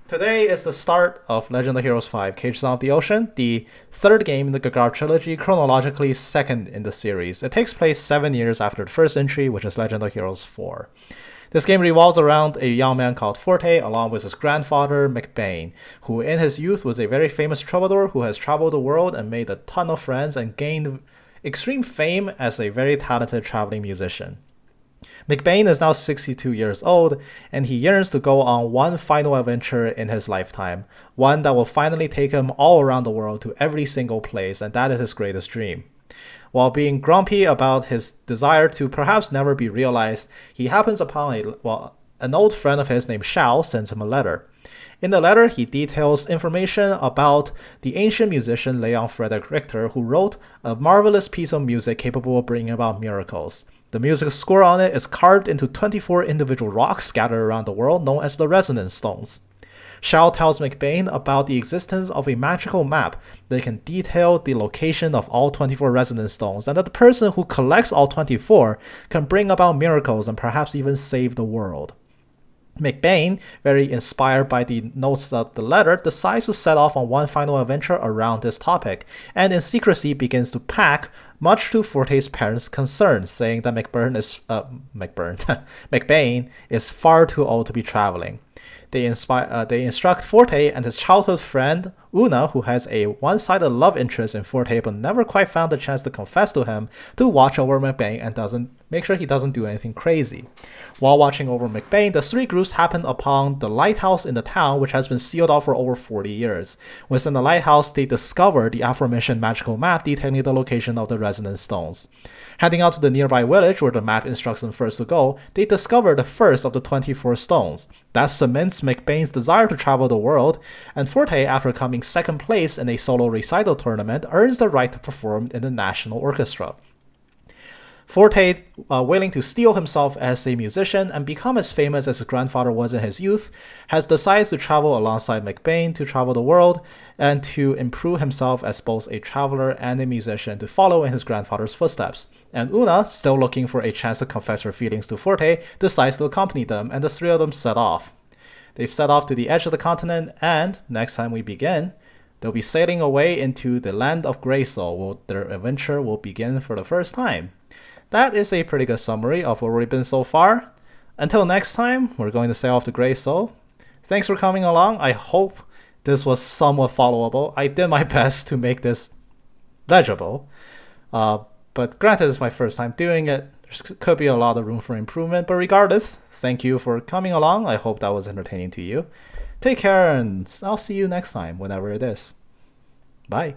Today is the start of Legend of Heroes 5, Cagesong of the Ocean, the 3rd game in the Gagar trilogy, chronologically 2nd in the series. It takes place 7 years after the first entry, which is Legend of Heroes 4. This game revolves around a young man called Forte, along with his grandfather, McBain, who in his youth was a very famous troubadour who has traveled the world and made a ton of friends and gained extreme fame as a very talented traveling musician. McBain is now 62 years old, and he yearns to go on one final adventure in his lifetime, one that will finally take him all around the world to every single place, and that is his greatest dream. While being grumpy about his desire to perhaps never be realized, he happens upon an old friend of his named Shao sends him a letter. In the letter, he details information about the ancient musician Leon Frederick Richter, who wrote a marvelous piece of music capable of bringing about miracles. The music score on it is carved into 24 individual rocks scattered around the world, known as the Resonance Stones. Shao tells McBain about the existence of a magical map that can detail the location of all 24 Resonance Stones, and that the person who collects all 24 can bring about miracles and perhaps even save the world. McBain, very inspired by the notes of the letter, decides to set off on one final adventure around this topic, and in secrecy begins to pack, much to Forte's parents' concern, saying that McBain is far too old to be traveling. They instruct Forte and his childhood friend Una, who has a one-sided love interest in Forte but never quite found the chance to confess to him, to watch over McBain and doesn't make sure he doesn't do anything crazy. While watching over McBain, the three groups happen upon the lighthouse in the town, which has been sealed off for over 40 years. Within the lighthouse, they discover the aforementioned magical map detailing the location of the resonance stones. Heading out to the nearby village where the map instructs them first to go, they discover the first of the 24 stones. That cements McBain's desire to travel the world, and Forte, after coming second place in a solo recital tournament, earns the right to perform in the national orchestra. Forte, willing to steel himself as a musician and become as famous as his grandfather was in his youth, has decided to travel alongside McBain to travel the world and to improve himself as both a traveler and a musician to follow in his grandfather's footsteps. And Una, still looking for a chance to confess her feelings to Forte, decides to accompany them, and the three of them set off. They've set off to the edge of the continent, and next time we begin, they'll be sailing away into the land of Cagesong, where their adventure will begin for the first time. That is a pretty good summary of where we've been so far. Until next time, we're going to sail off to Cagesong. Thanks for coming along. I hope this was somewhat followable. I did my best to make this legible. But granted, it's my first time doing it. There could be a lot of room for improvement. But regardless, thank you for coming along. I hope that was entertaining to you. Take care, and I'll see you next time, whenever it is. Bye.